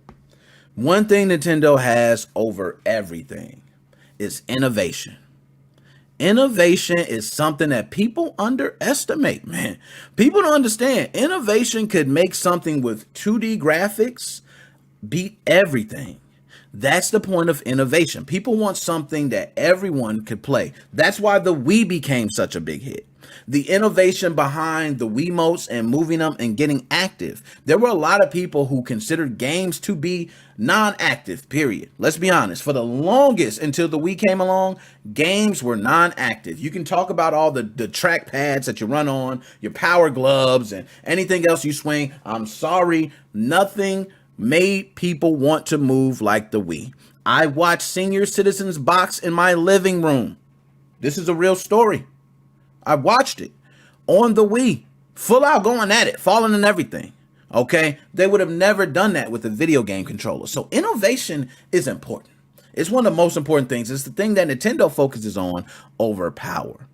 One thing Nintendo has over everything is innovation. Innovation is something that people underestimate, man. People don't understand. Innovation could make something with 2D graphics beat everything. That's the point of innovation. People want something that everyone could play. That's why the Wii became such a big hit. The innovation behind the Wiimotes and moving them and getting active. There were a lot of people who considered games to be non-active, period. Let's be honest. For the longest, until the Wii came along, games were non-active. You can talk about all the track pads that you run on, your power gloves, and anything else you swing. I'm sorry, nothing made people want to move like the Wii. I watched senior citizens box in my living room. This is a real story. I watched it on the Wii, full out going at it, falling and everything. Okay, they would have never done that with a video game controller. So innovation is important. It's one of the most important things. It's the thing that Nintendo focuses on over power.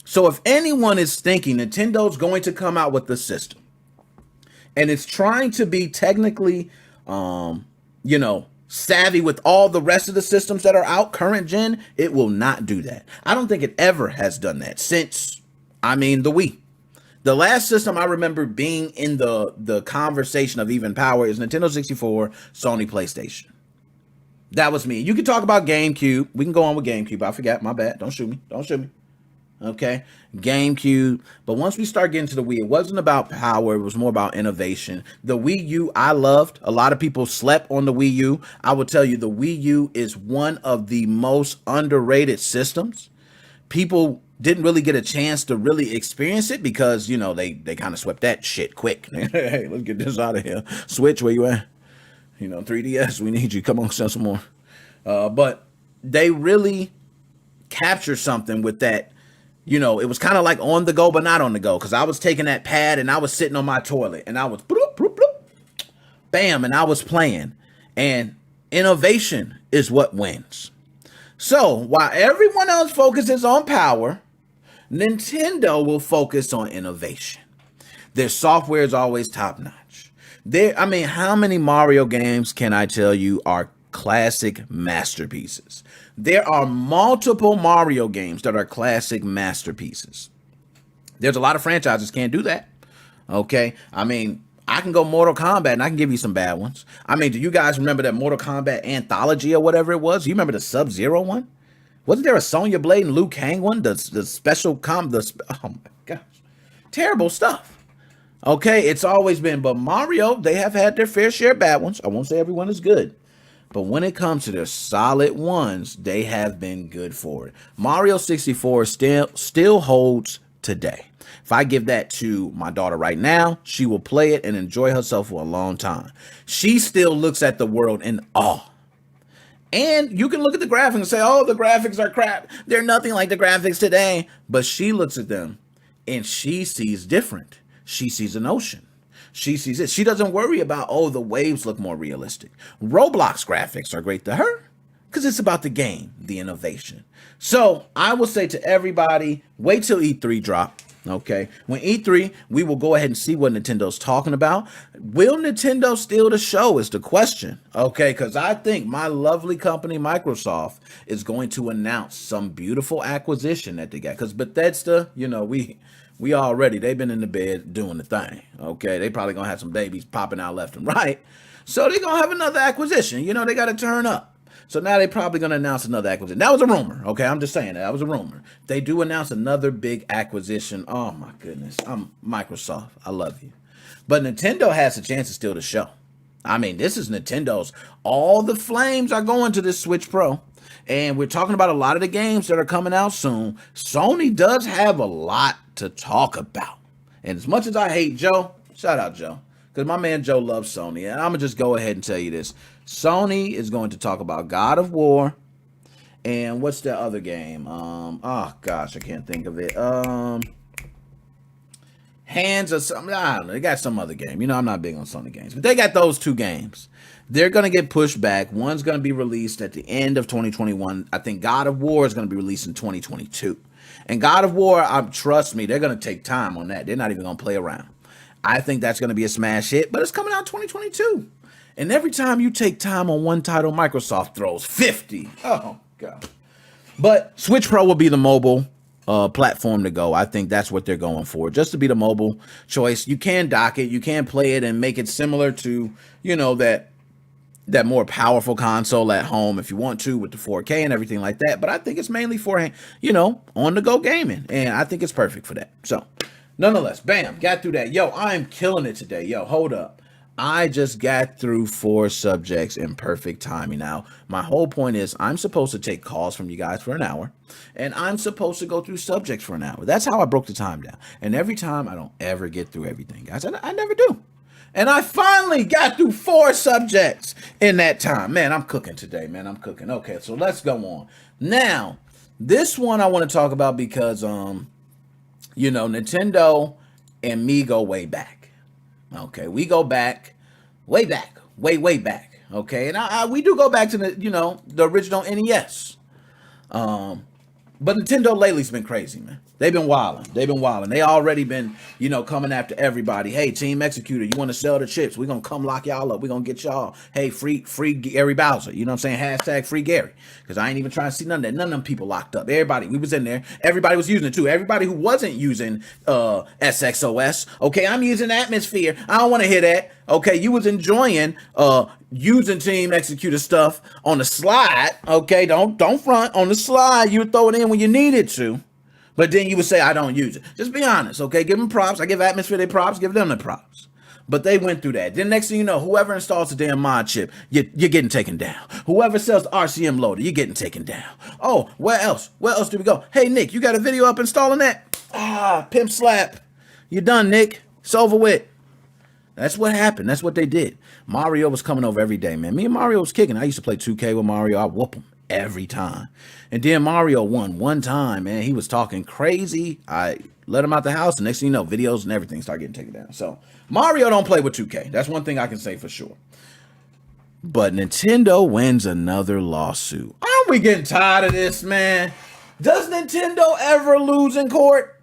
So if anyone is thinking Nintendo's going to come out with the system and it's trying to be technically, you know, savvy with all the rest of the systems that are out current gen, it will not do that. I don't think it ever has done that since, the Wii. The last system I remember being in the conversation of even power is Nintendo 64, Sony PlayStation. That was me. You can talk about GameCube. We can go on with GameCube. I forgot. My bad. Don't shoot me. Don't shoot me. Okay, GameCube. But once we start getting to the Wii, it wasn't about power. It was more about innovation. The Wii U, I loved. A lot of people slept on the Wii U. I will tell you, the Wii U is one of the most underrated systems. People didn't really get a chance to really experience it because, you know, they kind of swept that shit quick. Hey, let's get this out of here. Switch, where you at? You know, 3DS, we need you. Come on, send some more. But they really captured something with that. You know, it was kind of like on the go, but not on the go. Because I was taking that pad and I was sitting on my toilet and I was bloop, bloop, bloop, bam, and I was playing. And innovation is what wins. So while everyone else focuses on power, Nintendo will focus on innovation. Their software is always top notch. How many Mario games can I tell you are classic masterpieces? There are multiple Mario games that are classic masterpieces. There's a lot of franchises can't do that. Okay. I can go Mortal Kombat and I can give you some bad ones. Do you guys remember that Mortal Kombat anthology or whatever it was? You remember the Sub-Zero one? Wasn't there a Sonya Blade and Liu Kang one? The special oh my gosh. Terrible stuff. Okay. It's always been, but Mario, they have had their fair share of bad ones. I won't say everyone is good. But when it comes to the solid ones, they have been good for it. Mario 64 still holds today. If I give that to my daughter right now, she will play it and enjoy herself for a long time. She still looks at the world in awe. And you can look at the graphics and say, oh, the graphics are crap. They're nothing like the graphics today. But she looks at them and she sees different. She sees an ocean. She sees it. She doesn't worry about, oh, the waves look more realistic. Roblox graphics are great to her because it's about the game, the innovation. So I will say to everybody, wait till E3 drop. Okay, when E3, we will go ahead and see what Nintendo's talking about. Will Nintendo steal the show is the question. Okay, because I think my lovely company, Microsoft, is going to announce some beautiful acquisition that they got. Because Bethesda, you know, we already, they've been in the bed doing the thing. Okay, they probably going to have some babies popping out left and right. So they're going to have another acquisition. You know, they got to turn up. So now they're probably going to announce another acquisition. That was a rumor, okay? I'm just saying that was a rumor. They do announce another big acquisition. Oh, my goodness. Microsoft, I love you. But Nintendo has a chance to steal the show. I mean, this is Nintendo's. All the flames are going to this Switch Pro. And we're talking about a lot of the games that are coming out soon. Sony does have a lot to talk about. And as much as I hate Joe, shout out Joe, because my man Joe loves Sony. And I'm going to just go ahead and tell you this. Sony is going to talk about God of War. And what's the other game? Oh, gosh, I can't think of it. Hands or something. I don't know. They got some other game. You know, I'm not big on Sony games. But they got those two games. They're going to get pushed back. One's going to be released at the end of 2021. I think God of War is going to be released in 2022. And God of War, trust me, they're going to take time on that. They're not even going to play around. I think that's going to be a smash hit. But it's coming out in 2022. And every time you take time on one title, Microsoft throws 50. Oh, God. But Switch Pro will be the mobile platform to go. I think that's what they're going for. Just to be the mobile choice. You can dock it. You can play it and make it similar to, you know, that more powerful console at home if you want to with the 4K and everything like that. But I think it's mainly for, you know, on-the-go gaming. And I think it's perfect for that. So, nonetheless, bam, got through that. Yo, I'm killing it today. Yo, hold up. I just got through 4 subjects in perfect timing. Now, my whole point is I'm supposed to take calls from you guys for an hour, and I'm supposed to go through subjects for an hour. That's how I broke the time down. And every time, I don't ever get through everything, guys. I never do. And I finally got through 4 subjects in that time. Man, I'm cooking today, man. I'm cooking. Okay, so let's go on. Now, this one I want to talk about because, you know, Nintendo and me go way back. Okay, we go back, way back, way back. Okay, and we do go back to the, you know, the original NES. But Nintendo lately's been crazy, man. They've been wilding. They already been, you know, coming after everybody. Hey, Team Executor, you want to sell the chips? We're going to come lock y'all up. We're going to get y'all. Hey, free Gary Bowser. You know what I'm saying? Hashtag free Gary. Because I ain't even trying to see none of that. None of them people locked up. Everybody, we was in there. Everybody was using it too. Everybody who wasn't using SXOS. Okay, I'm using Atmosphere. I don't want to hear that. Okay, you was enjoying using Team Executor stuff on the slide. Okay, don't front on the slide. You throw it in when you needed to. But then you would say, I don't use it. Just be honest, okay? Give them props. I give Atmosphere their props. Give them the props. But they went through that. Then next thing you know, whoever installs the damn mod chip, you're getting taken down. Whoever sells the RCM loader, you're getting taken down. Oh, where else? Where else do we go? Hey, Nick, you got a video up installing that? Pimp slap. You're done, Nick. It's over with. That's what happened. That's what they did. Mario was coming over every day, man. Me and Mario was kicking. I used to play 2K with Mario. I whoop him every time. And then Mario won one time, man. He was talking crazy. I let him out the house. The next thing you know, videos and everything start getting taken down. So Mario don't play with 2K. That's one thing I can say for sure. But Nintendo wins another lawsuit. Aren't we getting tired of this, man? Does Nintendo ever lose in court?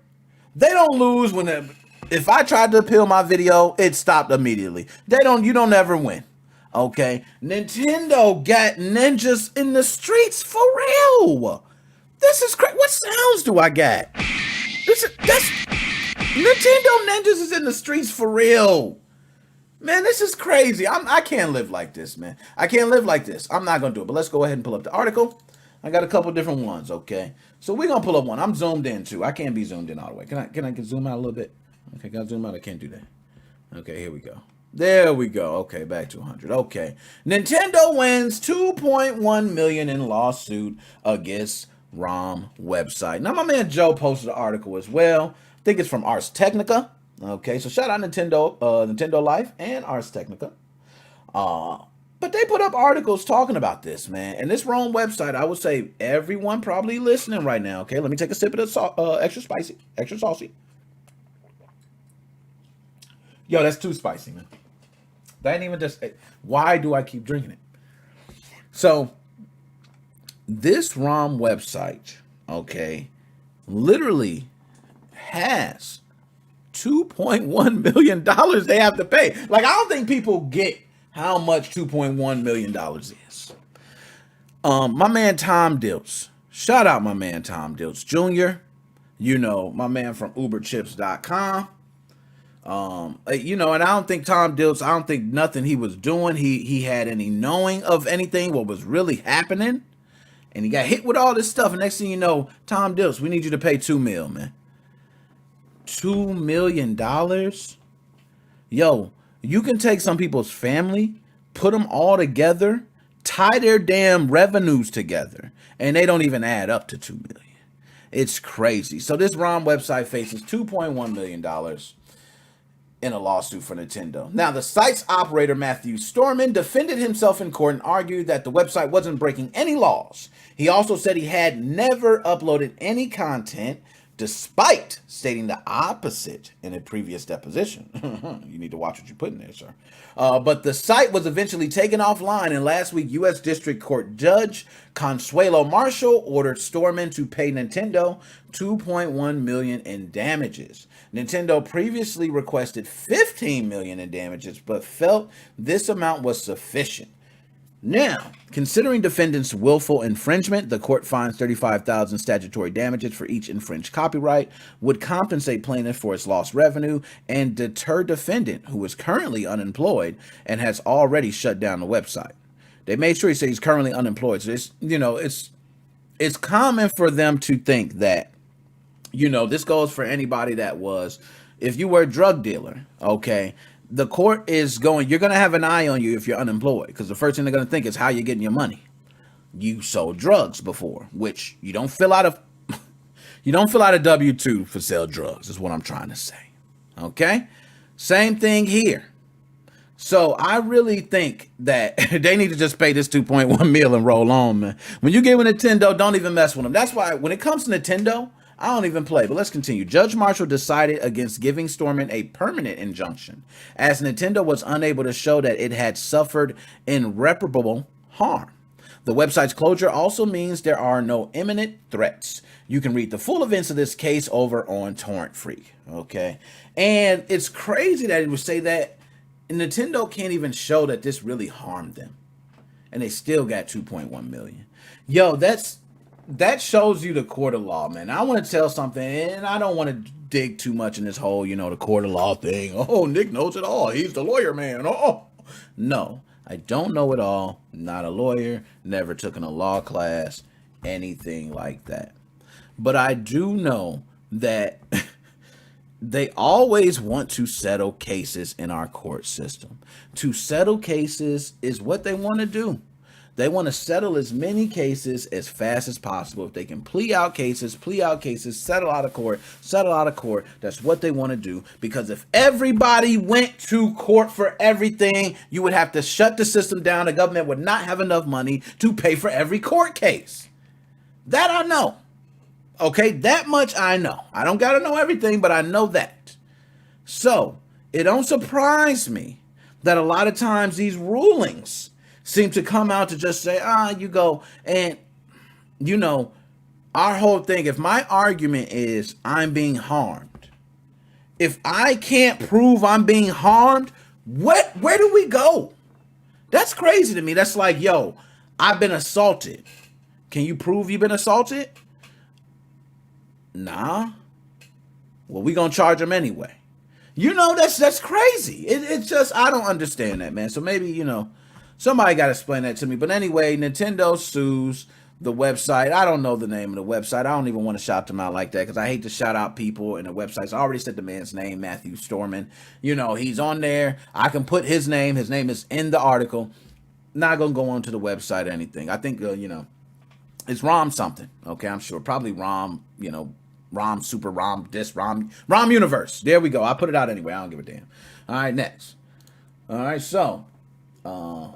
They don't lose when if I tried to appeal my video, it stopped immediately. You don't ever win. Okay, Nintendo got ninjas in the streets for real. This is crazy. What sounds do I got? That's Nintendo ninjas is in the streets for real. Man, this is crazy. I can't live like this, man. I can't live like this. I'm not gonna do it. But let's go ahead and pull up the article. I got a couple different ones. Okay, so we're gonna pull up one. I'm zoomed in too. I can't be zoomed in all the way. Can I zoom out a little bit? Okay, can I zoom out? I can't do that. Okay, here we go. There we go. Okay, back to 100. Okay. Nintendo wins $2.1 million in lawsuit against ROM website. Now, my man Joe posted an article as well. I think it's from Ars Technica. Okay, so shout out Nintendo Life and Ars Technica. But they put up articles talking about this, man. And this Rome website, I would say everyone probably listening right now. Okay, let me take a sip of the extra spicy, extra saucy. Yo, that's too spicy, man. That ain't even just. Why do I keep drinking it? So, this ROM website, okay, literally has $2.1 million they have to pay. Like, I don't think people get how much $2.1 million is. My man Tom Dilts. Shout out my man Tom Dilts Jr. You know, my man from uberchips.com. You know, and I don't think Tom Dilts, I don't think nothing he was doing, he had any knowing of anything, what was really happening. And he got hit with all this stuff. And next thing you know, Tom Dilts, we need you to pay $2 million, man. $2 million? Yo, you can take some people's family, put them all together, tie their damn revenues together, and they don't even add up to $2 million. It's crazy. So this ROM website faces $2.1 million in a lawsuit for Nintendo. Now, the site's operator, Matthew Storman, defended himself in court and argued that the website wasn't breaking any laws. He also said he had never uploaded any content, despite stating the opposite in a previous deposition. You need to watch what you put in there, sir. But the site was eventually taken offline, and last week, U.S. District Court Judge Consuelo Marshall ordered Storman to pay Nintendo $2.1 million in damages. Nintendo previously requested $15 million in damages, but felt this amount was sufficient. Now, considering defendants' willful infringement, the court finds $35,000 statutory damages for each infringed copyright, would compensate plaintiff for its lost revenue, and deter defendant, who is currently unemployed and has already shut down the website. They made sure he said he's currently unemployed. So it's, you know, it's common for them to think that, you know, this goes for anybody that was, if you were a drug dealer, okay, the court is going, you're going to have an eye on you if you're unemployed, because the first thing they're going to think is how you're getting your money. You sold drugs before, which you don't fill out a W-2 for sell drugs, is what I'm trying to say. Okay? Same thing here. So I really think that they need to just pay this $2.1 million and roll on, man. When you get with Nintendo, don't even mess with them. That's why when it comes to Nintendo, I don't even play, but let's continue. Judge Marshall decided against giving Storman a permanent injunction, as Nintendo was unable to show that it had suffered irreparable harm. The website's closure also means there are no imminent threats. You can read the full events of this case over on Torrent Freak, okay? And it's crazy that it would say that Nintendo can't even show that this really harmed them, and they still got $2.1 million. Yo, that shows you the court of law, man. I want to tell something, and I don't want to dig too much in this whole, you know, the court of law thing. Oh, Nick knows it all. He's the lawyer, man. Oh, no, I don't know it all. Not a lawyer. Never took in a law class, anything like that. But I do know that they always want to settle cases in our court system. To settle cases is what they want to do. They want to settle as many cases as fast as possible. If they can plea out cases, settle out of court. That's what they want to do. Because if everybody went to court for everything, you would have to shut the system down. The government would not have enough money to pay for every court case. That I know. Okay, that much I know. I don't got to know everything, but I know that. So, it don't surprise me that a lot of times these rulings seem to come out to just say, you go, and, you know, our whole thing, if my argument is I'm being harmed, if I can't prove I'm being harmed, where do we go? That's crazy to me. That's like, yo, I've been assaulted. Can you prove you've been assaulted? Nah. Well, we gonna charge them anyway. You know, that's crazy. It's just, I don't understand that, man. So maybe, you know, somebody got to explain that to me. But anyway, Nintendo sues the website. I don't know the name of the website. I don't even want to shout them out like that because I hate to shout out people in the websites. I already said the man's name, Matthew Storman. You know, he's on there. I can put his name. His name is in the article. Not going to go on to the website or anything. I think, you know, it's ROM something. Okay, I'm sure. Probably ROM, you know, ROM Super ROM Disc ROM Universe. There we go. I put it out anyway. I don't give a damn. All right, next. All right, so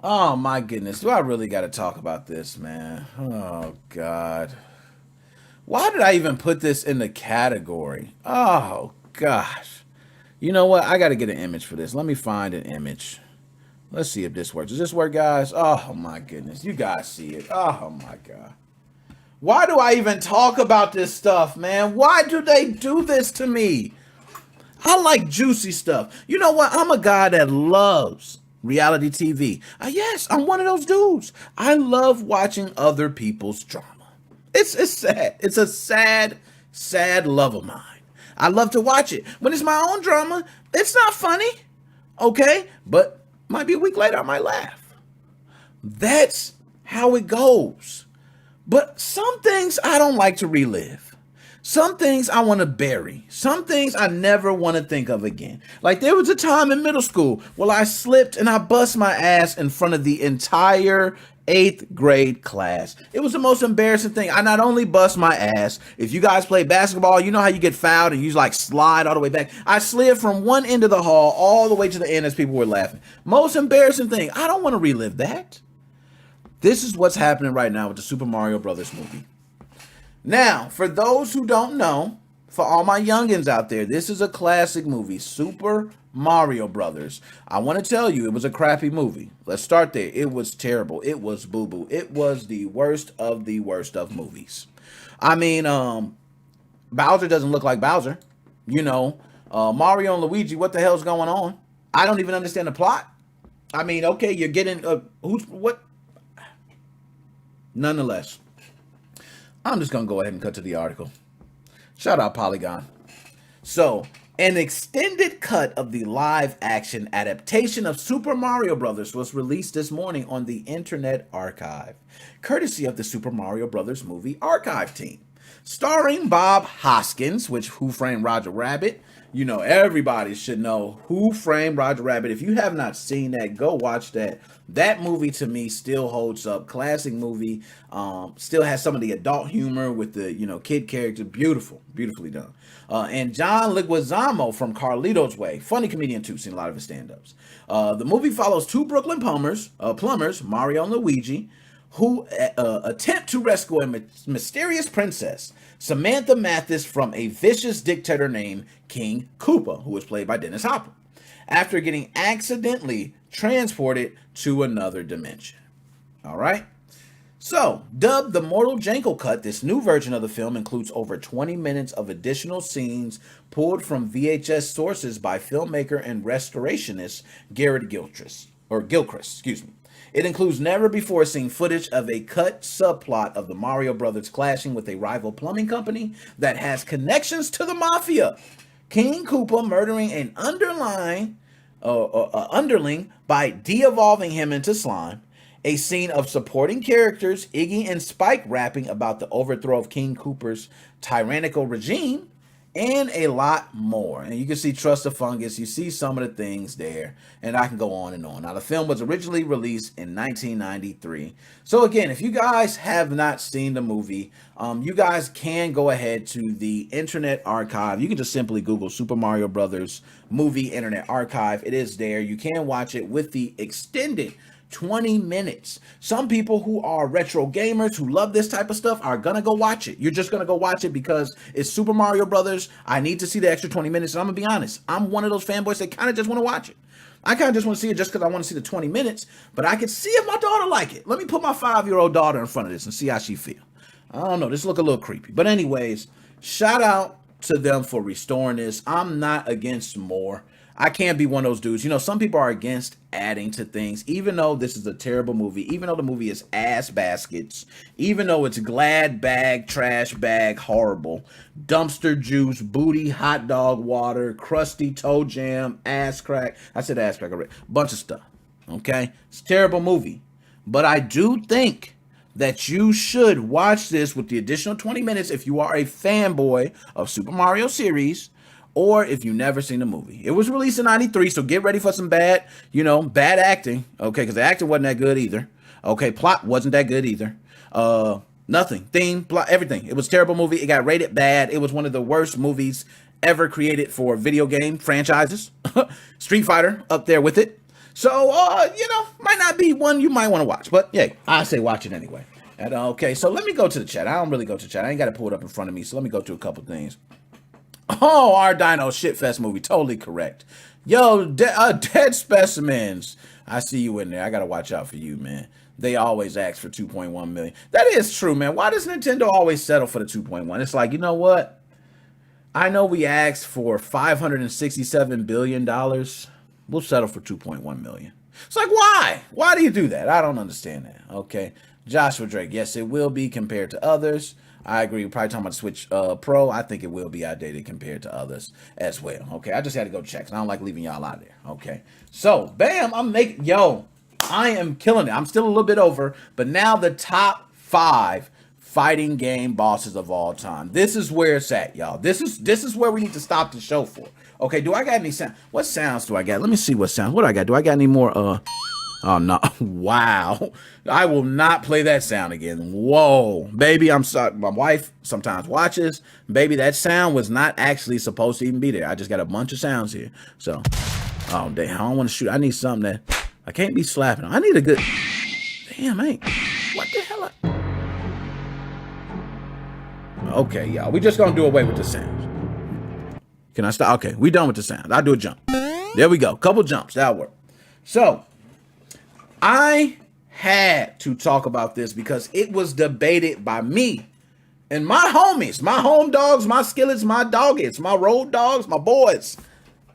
Oh my goodness. Do I really got to talk about this, man? Oh God. Why did I even put this in the category? Oh gosh. You know what? I got to get an image for this. Let me find an image. Let's see if this works. Does this work, guys? Oh my goodness. You guys see it. Oh my God. Why do I even talk about this stuff, man? Why do they do this to me? I like juicy stuff. You know what? I'm a guy that loves reality TV. Yes, I'm one of those dudes. I love watching other people's drama. It's sad. It's a sad, sad love of mine. I love to watch it. When it's my own drama, it's not funny. Okay? But might be a week later, I might laugh. That's how it goes. But some things I don't like to relive. Some things I want to bury. Some things I never want to think of again. Like there was a time in middle school where I slipped and I bust my ass in front of the entire 8th grade class. It was the most embarrassing thing. I not only bust my ass, if you guys play basketball, you know how you get fouled and you like slide all the way back. I slid from one end of the hall all the way to the end as people were laughing. Most embarrassing thing. I don't want to relive that. This is what's happening right now with the Super Mario Brothers movie. Now, for those who don't know, for all my youngins out there, this is a classic movie, Super Mario Brothers. I want to tell you, it was a crappy movie. Let's start there. It was terrible. It was boo-boo. It was the worst of movies. I mean, Bowser doesn't look like Bowser. You know, Mario and Luigi, what the hell's going on? I don't even understand the plot. I mean, okay, you're getting, what? Nonetheless, I'm just going to go ahead and cut to the article. Shout out Polygon. So, an extended cut of the live-action adaptation of Super Mario Bros. Was released this morning on the Internet Archive, courtesy of the Super Mario Bros. Movie Archive team. Starring Bob Hoskins, which Who Framed Roger Rabbit. You know, everybody should know Who Framed Roger Rabbit. If you have not seen that, go watch that. That movie to me still holds up. Classic movie. Still has some of the adult humor with the, kid character. Beautiful. Beautifully done. And John Leguizamo from Carlito's Way. Funny comedian too. Seen a lot of his stand-ups. The movie follows two Brooklyn plumbers, Mario and Luigi, who attempt to rescue a mysterious princess, Samantha Mathis, from a vicious dictator named King Koopa, who was played by Dennis Hopper, after getting accidentally transported to another dimension. All right? So, dubbed the Mortal Janko Cut, this new version of the film includes over 20 minutes of additional scenes pulled from VHS sources by filmmaker and restorationist Garrett Gilchrist. It includes never-before-seen footage of a cut subplot of the Mario Brothers clashing with a rival plumbing company that has connections to the Mafia. King Koopa murdering an underling by de-evolving him into slime. A scene of supporting characters, Iggy and Spike rapping about the overthrow of King Koopa's tyrannical regime, and a lot more. And you can see Trust the Fungus. You see some of the things there. And I can go on and on. Now, the film was originally released in 1993. So, again, if you guys have not seen the movie, you guys can go ahead to the Internet Archive. You can just simply Google Super Mario Brothers Movie Internet Archive. It is there. You can watch it with the extended 20 minutes. Some people who are retro gamers who love this type of stuff are gonna go watch it. You're just gonna go watch it because it's Super Mario Brothers. I need to see the extra 20 minutes. And I'm gonna be honest, I'm one of those fanboys that kind of just want to watch it. I kind of just want to see it just because I want to see the 20 minutes, but I can see if my daughter like it. Let me put my 5-year-old daughter in front of this and see how she feel. I don't know, this look a little creepy. But anyways, shout out to them for restoring this. I'm not against more. I can't be one of those dudes. Some people are against adding to things, even though this is a terrible movie, even though the movie is ass baskets, even though it's glad bag, trash bag, horrible, dumpster juice, booty, hot dog water, crusty toe jam, ass crack. I said ass crack already. Bunch of stuff. Okay? It's a terrible movie. But I do think that you should watch this with the additional 20 minutes if you are a fanboy of Super Mario series, or if you've never seen the movie. It was released in 93, so get ready for some bad acting, okay, because the acting wasn't that good either. Okay, plot wasn't that good either. Nothing, theme, plot, everything. It was a terrible movie. It got rated bad. It was one of the worst movies ever created for video game franchises. Street Fighter up there with it. So, you know, might not be one you might want to watch, but yeah, I say watch it anyway. And, okay, so let me go to the chat. I don't really go to chat. I ain't got to pull it up in front of me, so let me go to a couple things. Oh, our Dino Shitfest movie, totally correct. Yo, Dead Specimens. I see you in there. I got to watch out for you, man. They always ask for 2.1 million. That is true, man. Why does Nintendo always settle for the 2.1? It's like, you know what? I know we asked for $567 billion. We'll settle for 2.1 million. It's like, why? Why do you do that? I don't understand that. Okay. Joshua Drake, yes, it will be compared to others. I agree. We're probably talking about Switch Pro. I think it will be outdated compared to others as well. Okay. I just had to go check. I don't like leaving y'all out there. Okay. So, bam, I am killing it. I'm still a little bit over, but now the top 5 fighting game bosses of all time. This is where it's at, y'all. This is where we need to stop the show for. Okay, do I got any sound? What sounds do I got? Let me see what sounds. What do I got? Do I got any more? Oh no! Wow, I will not play that sound again. Whoa, baby, I'm sorry. My wife sometimes watches. Baby, that sound was not actually supposed to even be there. I just got a bunch of sounds here. So, oh damn, I don't want to shoot. I need something that I can't be slapping. I need a good. Damn, ain't. What the hell? Okay, y'all. We just gonna do away with the sounds. Can I stop? Okay, we done with the sounds. I'll do a jump. There we go. Couple jumps. That'll work. So, I had to talk about this because it was debated by me and my homies, my home dogs, my skillets, my doggies, my road dogs, my boys.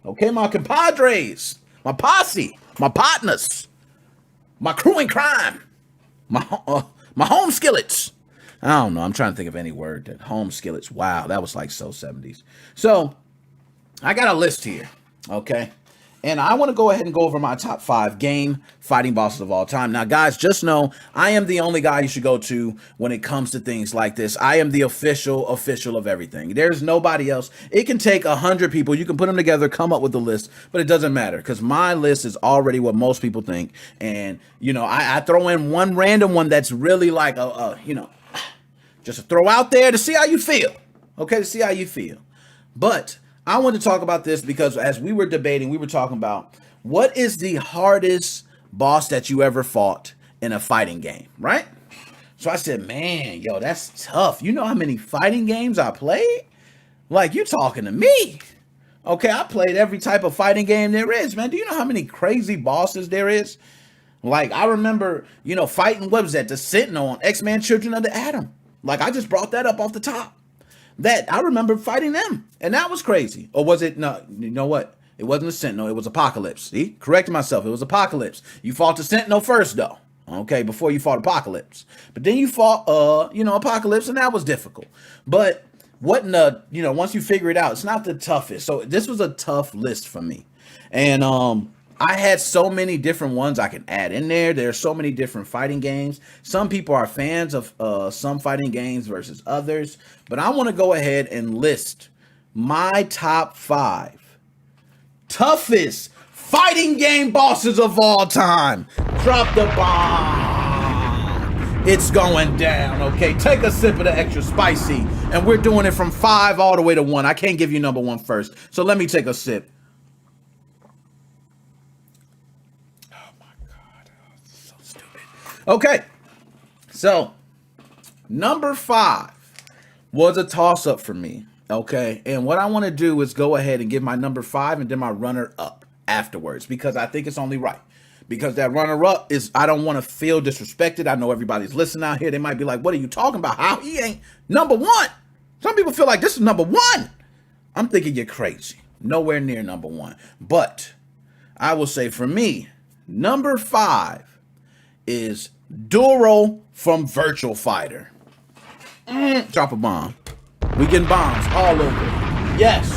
Okay, my compadres, my posse, my partners, my crew in crime, my home skillets. I don't know. I'm trying to think of any word that home skillets. Wow, that was like so 70s. So I got a list here. Okay. And I want to go ahead and go over my top 5 game fighting bosses of all time. Now, guys, just know I am the only guy you should go to when it comes to things like this. I am the official of everything. There's nobody else. It can take 100 people. You can put them together, come up with a list, but it doesn't matter because my list is already what most people think. And, you know, I throw in one random one that's really like, you know, just to throw out there to see how you feel. Okay, to see how you feel. But I want to talk about this because as we were debating, we were talking about what is the hardest boss that you ever fought in a fighting game, right? So I said, man, yo, that's tough. You know how many fighting games I played? Like, you talking to me. Okay, I played every type of fighting game there is, man. Do you know how many crazy bosses there is? Like, I remember, you know, fighting, what was that? The Sentinel on X-Men Children of the Atom. Like, I just brought that up off the top. That I remember fighting them, and that was crazy. Or was it? No, you know what? It wasn't a Sentinel. It was Apocalypse. See, corrected myself. It was Apocalypse. You fought the Sentinel first, though. Okay, before you fought Apocalypse. But then you fought, you know, Apocalypse, and that was difficult. But what in the, you know, once you figure it out, it's not the toughest. So this was a tough list for me, and I had so many different ones I can add in there. There are so many different fighting games. Some people are fans of some fighting games versus others. But I want to go ahead and list my top 5 toughest fighting game bosses of all time. Drop the bomb. It's going down, okay? Take a sip of the extra spicy. And we're doing it from 5 all the way to 1. I can't give you number 1 first. So let me take a sip. Okay, so number 5 was a toss-up for me, okay? And what I want to do is go ahead and give my number 5 and then my runner-up afterwards because I think it's only right. Because that runner-up is, I don't want to feel disrespected. I know everybody's listening out here. They might be like, what are you talking about? How he ain't number 1? Some people feel like this is number 1. I'm thinking you're crazy. Nowhere near number 1. But I will say for me, number 5 is Duro from Virtual Fighter. Drop a bomb. We getting bombs all over. Yes.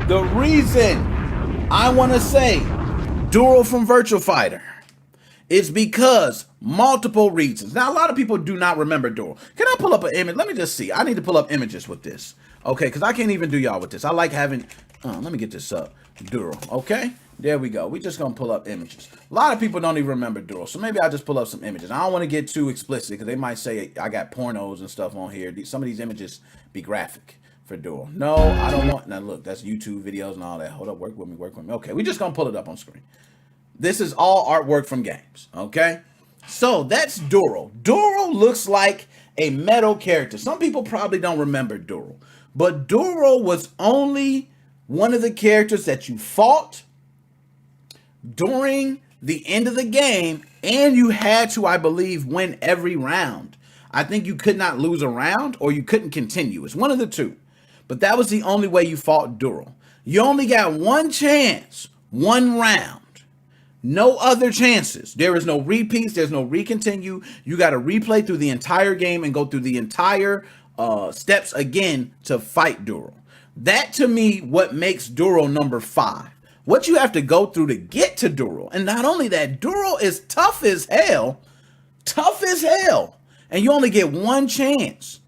The reason I want to say Duro from Virtual Fighter is because multiple reasons. Now, a lot of people do not remember Duro. Can I pull up an image? Let me just see. I need to pull up images with this. Okay, because I can't even do y'all with this. I like having... let me get this up. Duro. Okay? There we go. We just gonna pull up images. A lot of people don't even remember Duro, so maybe I'll just pull up some images. I don't want to get too explicit because they might say I got pornos and stuff on here. Some of these images be graphic for Duro. No, I don't want. Now look, that's YouTube videos and all that. Hold up, work with me. Okay, we just gonna pull it up on screen. This is all artwork from games, okay? So that's Duro. Duro looks like a metal character. Some people probably don't remember Duro, but Duro was only one of the characters that you fought during the end of the game, and you had to, I believe, win every round. I think you could not lose a round or you couldn't continue. It's one of the two. But that was the only way you fought Duro. You only got one chance, one round. No other chances. There is no repeats. There's no recontinue. You got to replay through the entire game and go through the entire steps again to fight Duro. That, to me, what makes Duro number 5. What you have to go through to get to Duro. And not only that, Duro is tough as hell. Tough as hell. And you only get one chance.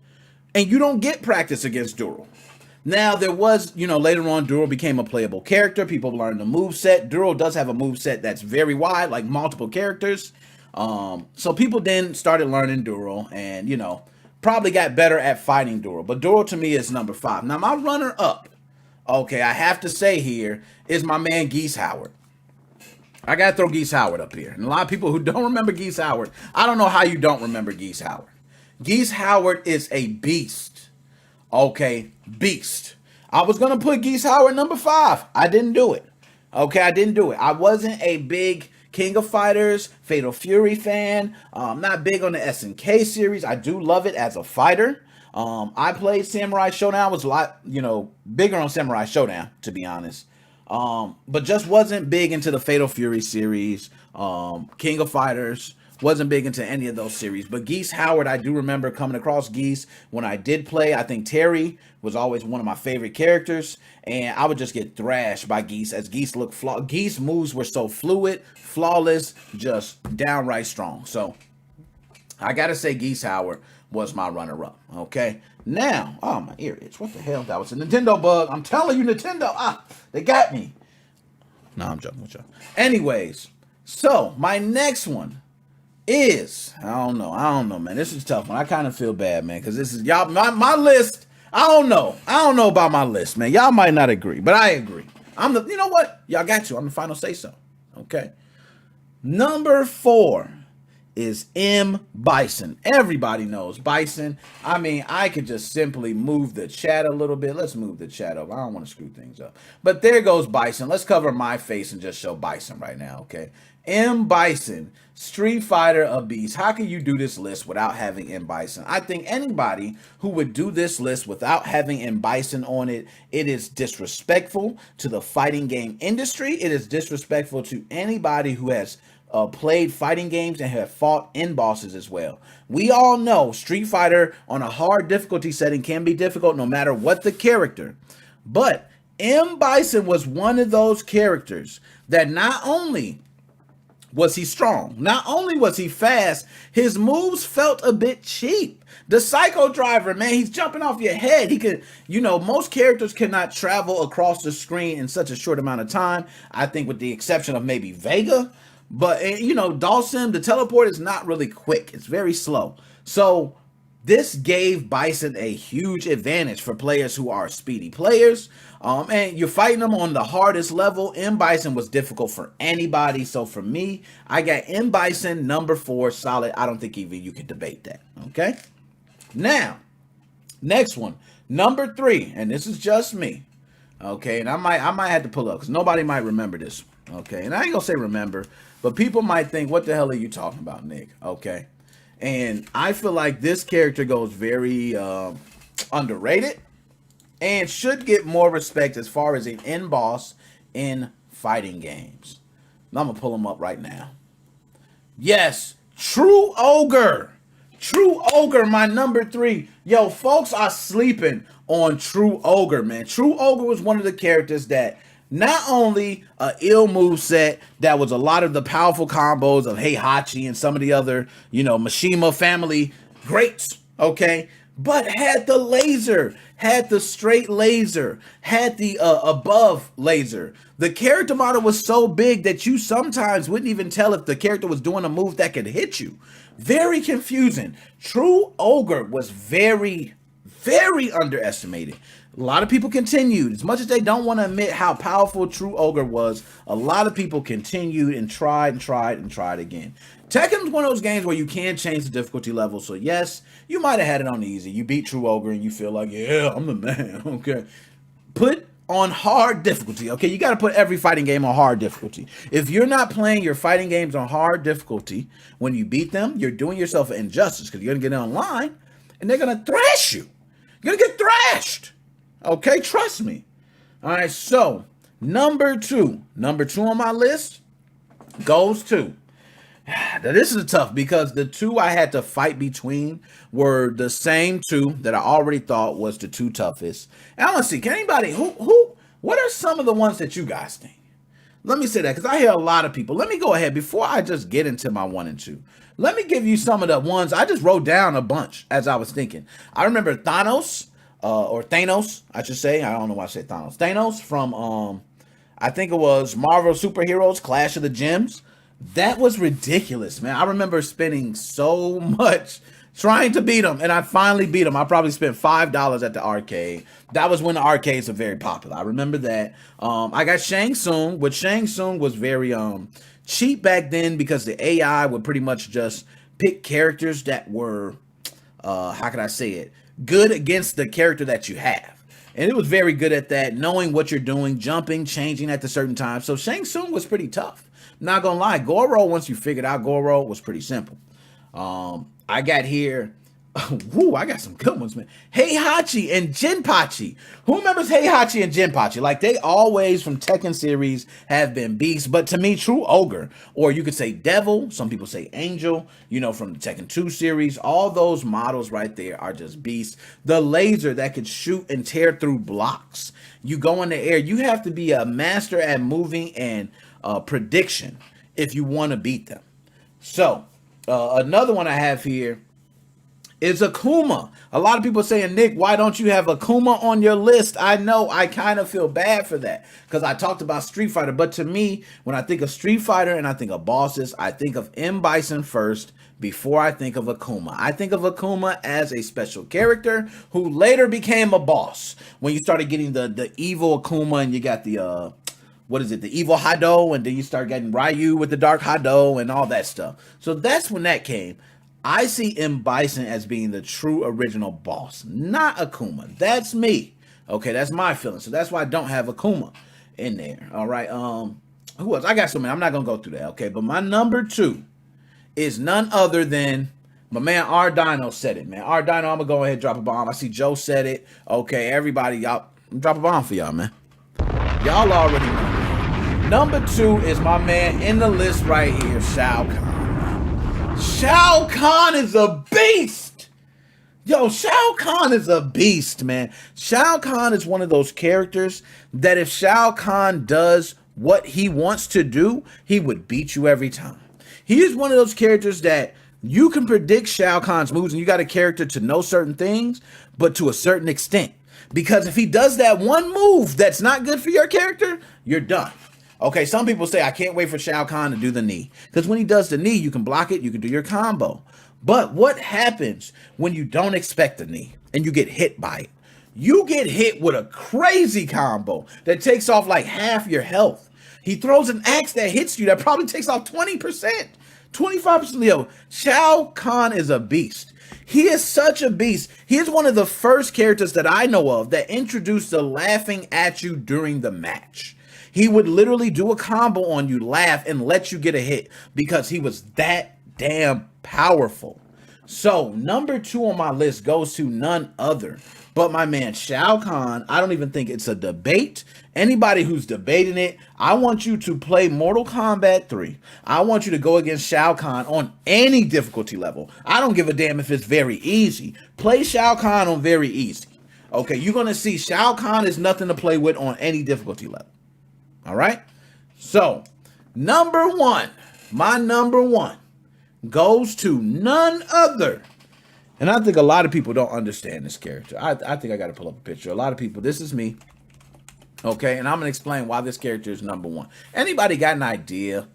And you don't get practice against Duro. Now, there was, later on, Duro became a playable character. People learned the moveset. Duro does have a moveset that's very wide, like multiple characters. So people then started learning Duro and, probably got better at fighting Duro. But Duro, to me, is number 5. Now, my runner-up, okay, I have to say here, is my man Geese Howard. I got to throw Geese Howard up here. And a lot of people who don't remember Geese Howard, I don't know how you don't remember Geese Howard. Geese Howard is a beast. Okay, beast. I was going to put Geese Howard number 5. I didn't do it. Okay, I didn't do it. I wasn't a big King of Fighters, Fatal Fury fan. I'm not big on the SNK series. I do love it as a fighter. I played Samurai Showdown. Was a lot, bigger on Samurai Showdown, to be honest. But just wasn't big into the Fatal Fury series. King of Fighters. Wasn't big into any of those series. But Geese Howard, I do remember coming across Geese when I did play. I think Terry was always one of my favorite characters. And I would just get thrashed by Geese as Geese looked flawed. Geese moves were so fluid, flawless, just downright strong. So I got to say Geese Howard was my runner-up. Okay. Now, oh, my ear itch. What the hell? That was a Nintendo bug. I'm telling you, Nintendo. They got me. No, I'm joking with y'all. Anyways, so my next one is, I don't know, man. This is a tough one. I kind of feel bad, man, because this is y'all my list. I don't know about my list, man. Y'all might not agree, but I agree. You know what? Y'all got you. I'm the final say so. Okay. Number 4 is M. Bison. Everybody knows Bison. I mean, I could just simply move the chat a little bit. Let's move the chat up. I don't want to screw things up. But there goes Bison. Let's cover my face and just show Bison right now, okay? M. Bison, Street Fighter, a beast. How can you do this list without having M. Bison? I think anybody who would do this list without having M. Bison on it, it is disrespectful to the fighting game industry. It is disrespectful to anybody who has played fighting games and have fought end bosses as well. We all know Street Fighter on a hard difficulty setting can be difficult no matter what the character. But M. Bison was one of those characters that not only was he strong, not only was he fast, his moves felt a bit cheap. The Psycho Driver, man, he's jumping off your head. He could, most characters cannot travel across the screen in such a short amount of time. I think with the exception of maybe Vega. But, Dawson, the teleport is not really quick. It's very slow. So this gave Bison a huge advantage for players who are speedy players. And you're fighting them on the hardest level. M. Bison was difficult for anybody. So for me, I got M. Bison number 4 solid. I don't think even you can debate that. Okay. Now, next one, number 3. And this is just me. Okay. And I might have to pull up because nobody might remember this. Okay. And I ain't gonna say remember, but people might think, what the hell are you talking about, Nick? Okay. And I feel like this character goes very underrated and should get more respect as far as an end boss in fighting games. I'm going to pull him up right now. Yes, True Ogre. True Ogre, my number 3. Yo, folks are sleeping on True Ogre, man. True Ogre was one of the characters that not only a ill moveset that was a lot of the powerful combos of Heihachi and some of the other, Mishima family greats, okay, but had the laser, had the straight laser, had the above laser. The character model was so big that you sometimes wouldn't even tell if the character was doing a move that could hit you. Very confusing. True Ogre was very, very underestimated. A lot of people continued. As much as they don't want to admit how powerful True Ogre was, a lot of people continued and tried again. Tekken's one of those games where you can change the difficulty level. So yes, you might have had it on easy. You beat True Ogre and you feel like, yeah, I'm the man. Okay. Put on hard difficulty. Okay, you got to put every fighting game on hard difficulty. If you're not playing your fighting games on hard difficulty, when you beat them, you're doing yourself an injustice because you're going to get online and they're going to thrash you. You're going to get thrashed. Okay, trust me. All right, so number two on my list goes to. Now, this is tough because the two I had to fight between were the same two that I already thought was the two toughest. And I want to see, can anybody, what are some of the ones that you guys think? Let me say that because I hear a lot of people. Let me go ahead before I just get into my 1 and 2. Let me give you some of the ones. I just wrote down a bunch as I was thinking. I remember Thanos, I should say. I don't know why I said Thanos. Thanos from, I think it was Marvel Superheroes Clash of the Gems. That was ridiculous, man. I remember spending so much trying to beat him, and I finally beat him. I probably spent $5 at the arcade. That was when the arcades were very popular. I remember that. I got Shang Tsung, which Shang Tsung was very cheap back then because the AI would pretty much just pick characters that were, how can I say it, good against the character that you have. And it was very good at that, knowing what you're doing, jumping, changing at the certain time. So Shang Tsung was pretty tough. Not gonna lie, Goro, once you figured out Goro, was pretty simple. I got here, I got some good ones, man. Heihachi and Jinpachi. Who remembers Heihachi and Jinpachi? Like, they always, from Tekken series, have been beasts. But to me, True Ogre, or you could say Devil, some people say Angel, from the Tekken 2 series, all those models right there are just beasts. The laser that could shoot and tear through blocks. You go in the air, you have to be a master at moving and prediction if you want to beat them. So another one I have here is Akuma. A lot of people saying, Nick, why don't you have Akuma on your list? I know, I kind of feel bad for that because I talked about Street Fighter, but to me, when I think of Street Fighter and I think of bosses, I think of M. Bison first before I think of Akuma. I think of Akuma as a special character who later became a boss. When you started getting the evil Akuma and you got the the evil Hado, and then you start getting Ryu with the dark Hado and all that stuff. So that's when that came. I see M. Bison as being the true original boss, not Akuma. That's me. Okay, that's my feeling. So that's why I don't have Akuma in there. All right. Who else? I got so many. I'm not gonna go through that. Okay, but my number 2 is none other than my man R Dino said it, man. R Dino, I'm gonna go ahead and drop a bomb. I see Joe said it. Okay, everybody, y'all, drop a bomb for y'all, man. Y'all already know. Number 2 is my man in the list right here, Shao Khan. Shao Khan is a beast. Yo, Shao Khan is a beast, man. Shao Khan is one of those characters that if Shao Khan does what he wants to do, he would beat you every time. He is one of those characters that you can predict Shao Kahn's moves, and you got a character to know certain things, but to a certain extent. Because if he does that one move that's not good for your character, you're done. Okay, some people say, I can't wait for Shao Kahn to do the knee. Because when he does the knee, you can block it, you can do your combo. But what happens when you don't expect the knee and you get hit by it? You get hit with a crazy combo that takes off like half your health. He throws an axe that hits you that probably takes off 20%, 25%. Yo, Shao Kahn is a beast. He is such a beast. He is one of the first characters that I know of that introduced the laughing at you during the match. He would literally do a combo on you, laugh, and let you get a hit because he was that damn powerful. So, number 2 on my list goes to none other but my man Shao Kahn. I don't even think it's a debate. Anybody who's debating it, I want you to play Mortal Kombat 3. I want you to go against Shao Kahn on any difficulty level. I don't give a damn if it's very easy. Play Shao Kahn on very easy. Okay, you're going to see Shao Kahn is nothing to play with on any difficulty level. All right? So, number 1, my number 1 goes to none other. And I think a lot of people don't understand this character. I think I got to pull up a picture. A lot of people, this is me. Okay, and I'm going to explain why this character is number 1. Anybody got an idea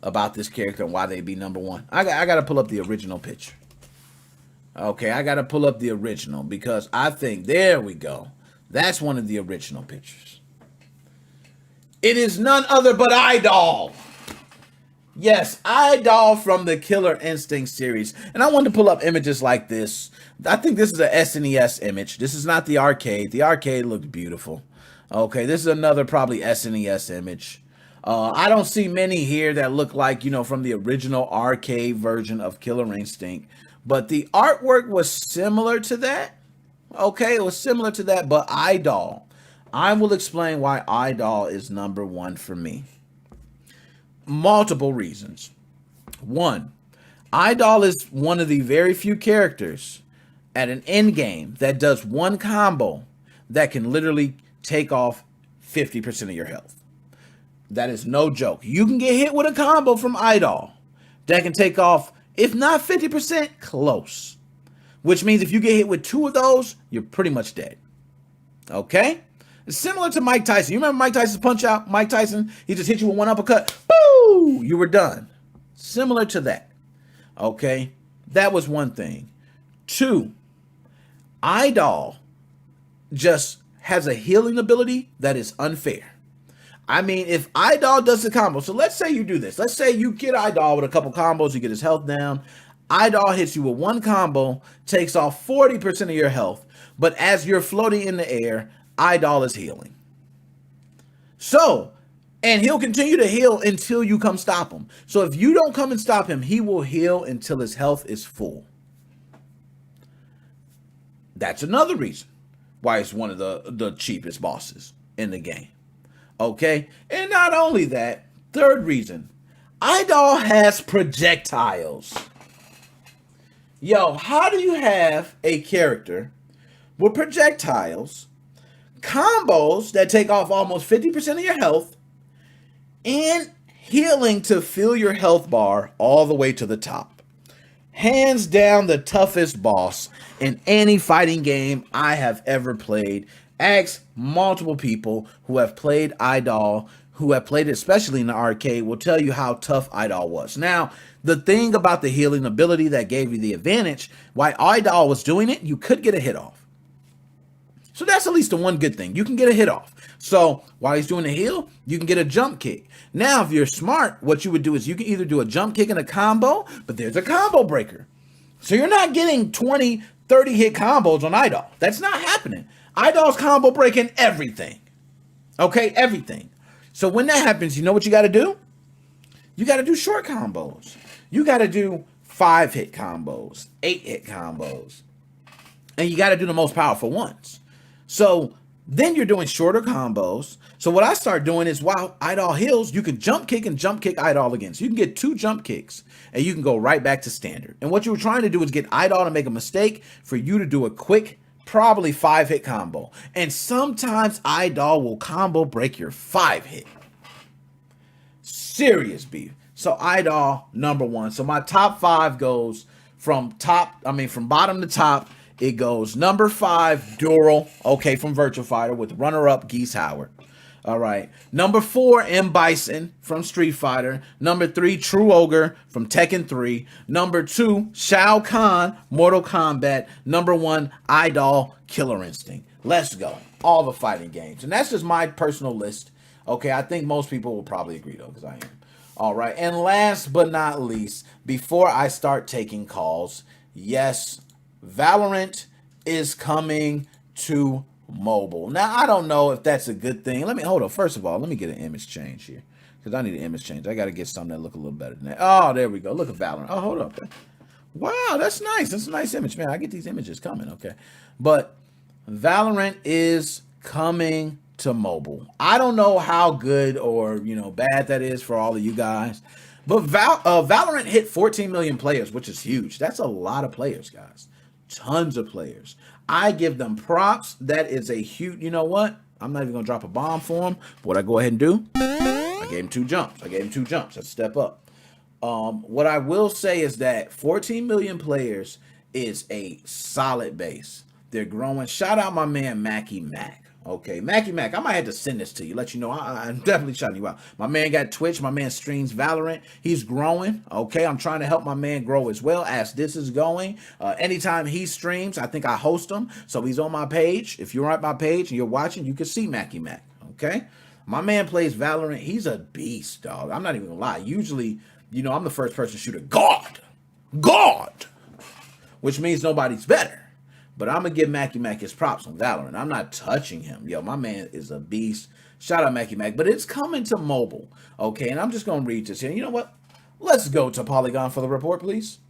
about this character and why they be number 1? I got to pull up the original picture. Okay, I got to pull up the original because I think, there we go. That's one of the original pictures. It is none other but Idol. Yes, Idol from the Killer Instinct series. And I wanted to pull up images like this. I think this is a SNES image. This is not the arcade. The arcade looked beautiful. Okay, this is another probably SNES image. I don't see many here that look like, from the original arcade version of Killer Instinct. But the artwork was similar to that. Okay, it was similar to that, but Idol. I will explain why Idol is number one for me. Multiple reasons. One, Idol is one of the very few characters at an end game that does one combo that can literally take off 50% of your health. That is no joke. You can get hit with a combo from Idol that can take off, if not 50%, close. Which means if you get hit with two of those, you're pretty much dead. Okay? It's similar to Mike Tyson. You remember Mike Tyson's punch out? Mike Tyson, he just hit you with one uppercut. Boo! You were done. Similar to that. Okay? That was one thing. Two, Idol just has a healing ability that is unfair. I mean, if Idol does the combo, so let's say you do this. Let's say you get Idol with a couple combos, you get his health down. Idol hits you with one combo, takes off 40% of your health, but as you're floating in the air, Idol is healing. So, and he'll continue to heal until you come stop him. So if you don't come and stop him, he will heal until his health is full. That's another reason why it's one of the cheapest bosses in the game. Okay? And not only that, third reason, Idol has projectiles. Yo, how do you have a character with projectiles, combos that take off almost 50% of your health, and healing to fill your health bar all the way to the top? Hands down the toughest boss in any fighting game I have ever played. Ask multiple people who have played Idol, who have played it, especially in the arcade, will tell you how tough Idol was. Now, the thing about the healing ability that gave you the advantage, why Idol was doing it, you could get a hit off. So that's at least the one good thing. You can get a hit off. So while he's doing the heal, you can get a jump kick. Now, if you're smart, what you would do is you can either do a jump kick and a combo, but there's a combo breaker. So you're not getting 20, 30 hit combos on Idol. That's not happening. Idol's combo breaking everything. Okay, everything. So when that happens, you know what you got to do? You got to do short combos. You got to do 5-hit combos, 8-hit combos. And you got to do the most powerful ones. So then you're doing shorter combos. So what I start doing is while Idol heals, you can jump kick and jump kick Idol again. So you can get 2 jump kicks and you can go right back to standard. And what you were trying to do is get Idol to make a mistake for you to do a quick, probably 5-hit combo. And sometimes Idol will combo break your 5-hit. Serious beef. So Idol, number one. So my top 5 goes from bottom to top. It goes number 5, Dural, okay, from Virtua Fighter, with runner-up Geese Howard. All right. Number 4, M. Bison from Street Fighter. Number 3, True Ogre from Tekken 3. Number 2, Shao Khan, Mortal Kombat. Number 1, Idol, Killer Instinct. Let's go. All the fighting games. And that's just my personal list. Okay, I think most people will probably agree, though, because I am. All right. And last but not least, before I start taking calls, yes, Valorant is coming to mobile. Now, I don't know if that's a good thing. Hold on. First of all, let me get an image change here, because I need an image change. I got to get something that look a little better than that. Oh, there we go. Look at Valorant. Oh, hold up. Wow, that's nice. That's a nice image, man. I get these images coming. Okay. But Valorant is coming to mobile. I don't know how good or, bad that is for all of you guys. But Valorant hit 14 million players, which is huge. That's a lot of players, guys. Tons of players. I give them props. That is a huge, you know what? I'm not even going to drop a bomb for them. What I go ahead and do? I gave him 2 jumps. That's a step up. What I will say is that 14 million players is a solid base. They're growing. Shout out my man, Mackie Mac. Okay, Mackie Mac, I might have to send this to you, let you know I'm definitely shouting you out. My man got Twitch. My man streams Valorant. He's growing. Okay, I'm trying to help my man grow as well as this is going. Anytime he streams, I think I host him, so he's on my page. If you're on my page and you're watching, you can see Mackie Mac. Okay, my man plays Valorant. He's a beast, dog. I'm not even gonna lie. Usually, I'm the first person shooter. God, which means nobody's better. But I'm going to give Mackie Mac his props on Valorant. I'm not touching him. Yo, my man is a beast. Shout out Mackie Mac. But it's coming to mobile. Okay, and I'm just going to read this here. You know what? Let's go to Polygon for the report, please.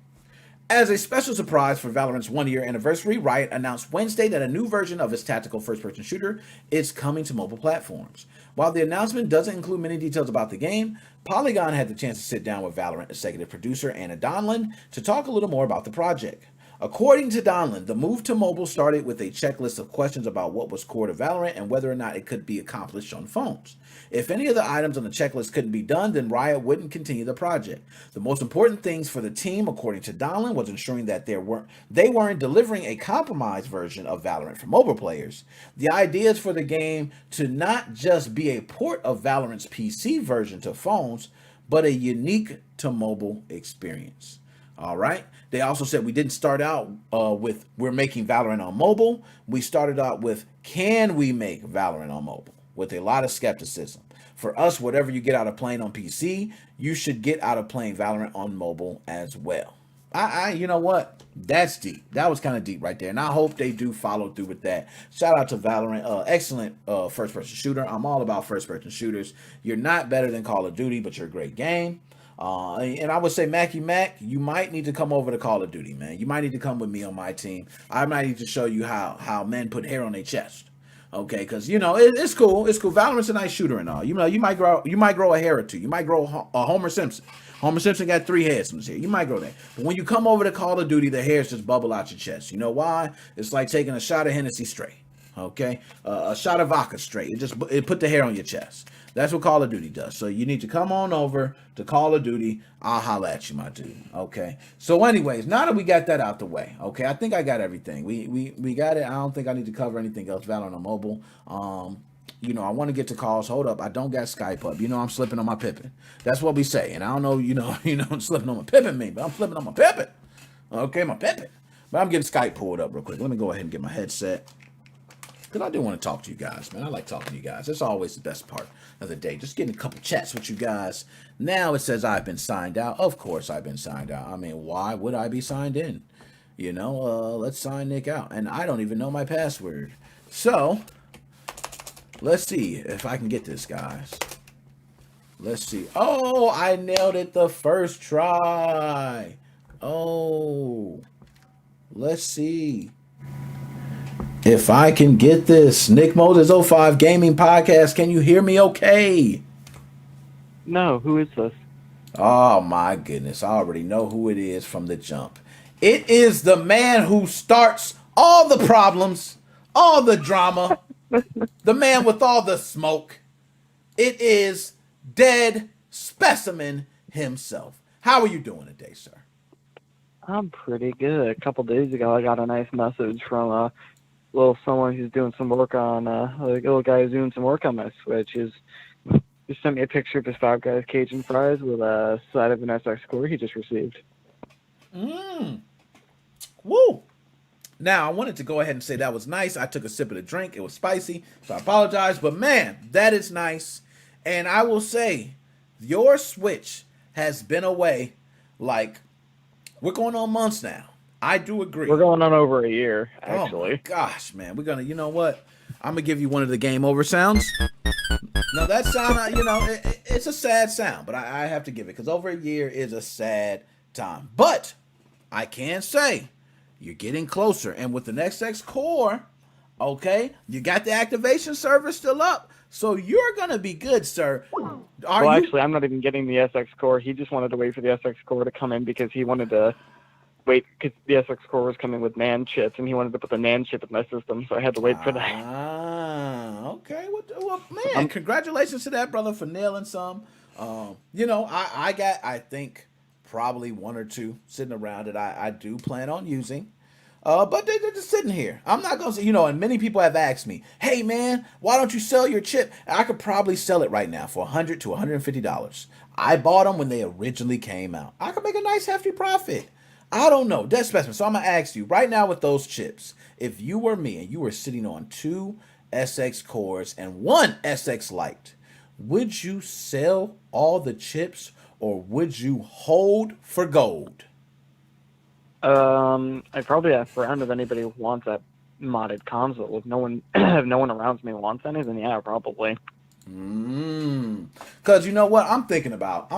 As a special surprise for Valorant's 1-year anniversary, Riot announced Wednesday that a new version of its tactical first-person shooter is coming to mobile platforms. While the announcement doesn't include many details about the game, Polygon had the chance to sit down with Valorant executive producer Anna Donlin to talk a little more about the project. According to Donlin, the move to mobile started with a checklist of questions about what was core to Valorant and whether or not it could be accomplished on phones. If any of the items on the checklist couldn't be done, then Riot wouldn't continue the project. The most important things for the team, according to Donlin, was ensuring that they weren't delivering a compromised version of Valorant for mobile players. The idea is for the game to not just be a port of Valorant's PC version to phones, but a unique to mobile experience. All right. They also said we didn't start out with we're making Valorant on mobile. We started out with can we make Valorant on mobile, with a lot of skepticism. For us, whatever you get out of playing on PC, you should get out of playing Valorant on mobile as well. You know what? That's deep. That was kind of deep right there. And I hope they do follow through with that. Shout out to Valorant. Excellent first-person shooter. I'm all about first-person shooters. You're not better than Call of Duty, but you're a great game. And I would say, Mackie Mac, you might need to come over to Call of Duty, man. You might need to come with me on my team. I might need to show you how men put hair on their chest. Okay, because it's cool. It's cool. Valorant's a nice shooter and all. You might grow a hair or two. You might grow a Homer Simpson. Homer Simpson got 3 hairs from his hair. You might grow that. But when you come over to Call of Duty, the hairs just bubble out your chest. You know why? It's like taking a shot of Hennessy straight. Okay, a shot of vodka straight. It put the hair on your chest. That's what Call of Duty does. So you need to come on over to Call of Duty. I'll holla at you, my dude. Okay. So anyways, now that we got that out the way, okay, I think I got everything. We got it. I don't think I need to cover anything else. Valorant on mobile. I want to get to calls. Hold up. I don't got Skype up. I'm slipping on my Pippin. That's what we say. And I don't know, I'm slipping on my Pippin, but I'm flipping on my Pippin. Okay, my Pippin. But I'm getting Skype pulled up real quick. Let me go ahead and get my headset. Because I do want to talk to you guys, man. I like talking to you guys. That's always the best part of the day. Just getting a couple chats with you guys. Now it says I've been signed out. Of course I've been signed out. I mean, why would I be signed in? Let's sign Nick out. And I don't even know my password. So, let's see if I can get this, guys. Let's see. Oh, I nailed it the first try. Oh, let's see if I can get this. NickMoses05 Gaming Podcast. Can you hear me okay? No, who is this? Oh my goodness. I already know who it is from the jump. It is the man who starts all the problems, all the drama, the man with all the smoke. It is Dead Specimen himself. How are you doing today, sir? I'm pretty good. A couple days ago, I got a nice message from someone who's doing some work on a little guy who's doing some work on my Switch. He sent me a picture of his Five Guys Cajun fries with a side of an SX core he just received. Woo! Now, I wanted to go ahead and say that was nice. I took a sip of the drink. It was spicy, so I apologize. But man, that is nice. And I will say, your Switch has been away we're going on months now. I do agree. We're going on over a year, actually. Oh my gosh, man. We're gonna, you know what? I'm gonna give you one of the game over sounds. Now that sound, it's a sad sound, but I have to give it because over a year is a sad time. But I can say you're getting closer, and with the next X core, okay, you got the activation server still up, so you're gonna be good, sir. Actually, I'm not even getting the SX core. He just wanted to wait for the SX core to come in because he wanted to wait because the SX core was coming with NAND chips, and he wanted to put the NAND chip in my system, so I had to wait for that. Okay. Well, man, congratulations to that brother for nailing some. I got, I think, probably one or two sitting around that I do plan on using. But they're just sitting here. I'm not going to say, and many people have asked me, hey, man, why don't you sell your chip? I could probably sell it right now for $100 to $150. I bought them when they originally came out. I could make a nice hefty profit. I don't know. Dead specimen. So I'm going to ask you right now with those chips, if you were me and you were sitting on 2 SX cores and 1 SX Lite, would you sell all the chips or would you hold for gold? I'd probably ask around if anybody wants that modded console. If no one around me wants any, then yeah, probably. Because you know what I'm thinking about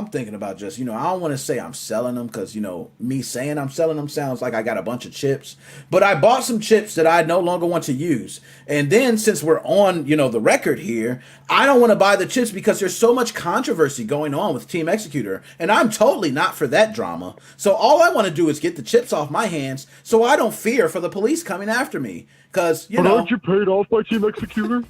just, I don't want to say I'm selling them because, me saying I'm selling them sounds like I got a bunch of chips, but I bought some chips that I no longer want to use. And then since we're on, the record here, I don't want to buy the chips because there's so much controversy going on with Team Executor, and I'm totally not for that drama. So all I want to do is get the chips off my hands so I don't fear for the police coming after me. Because, aren't you paid off by Team Executor?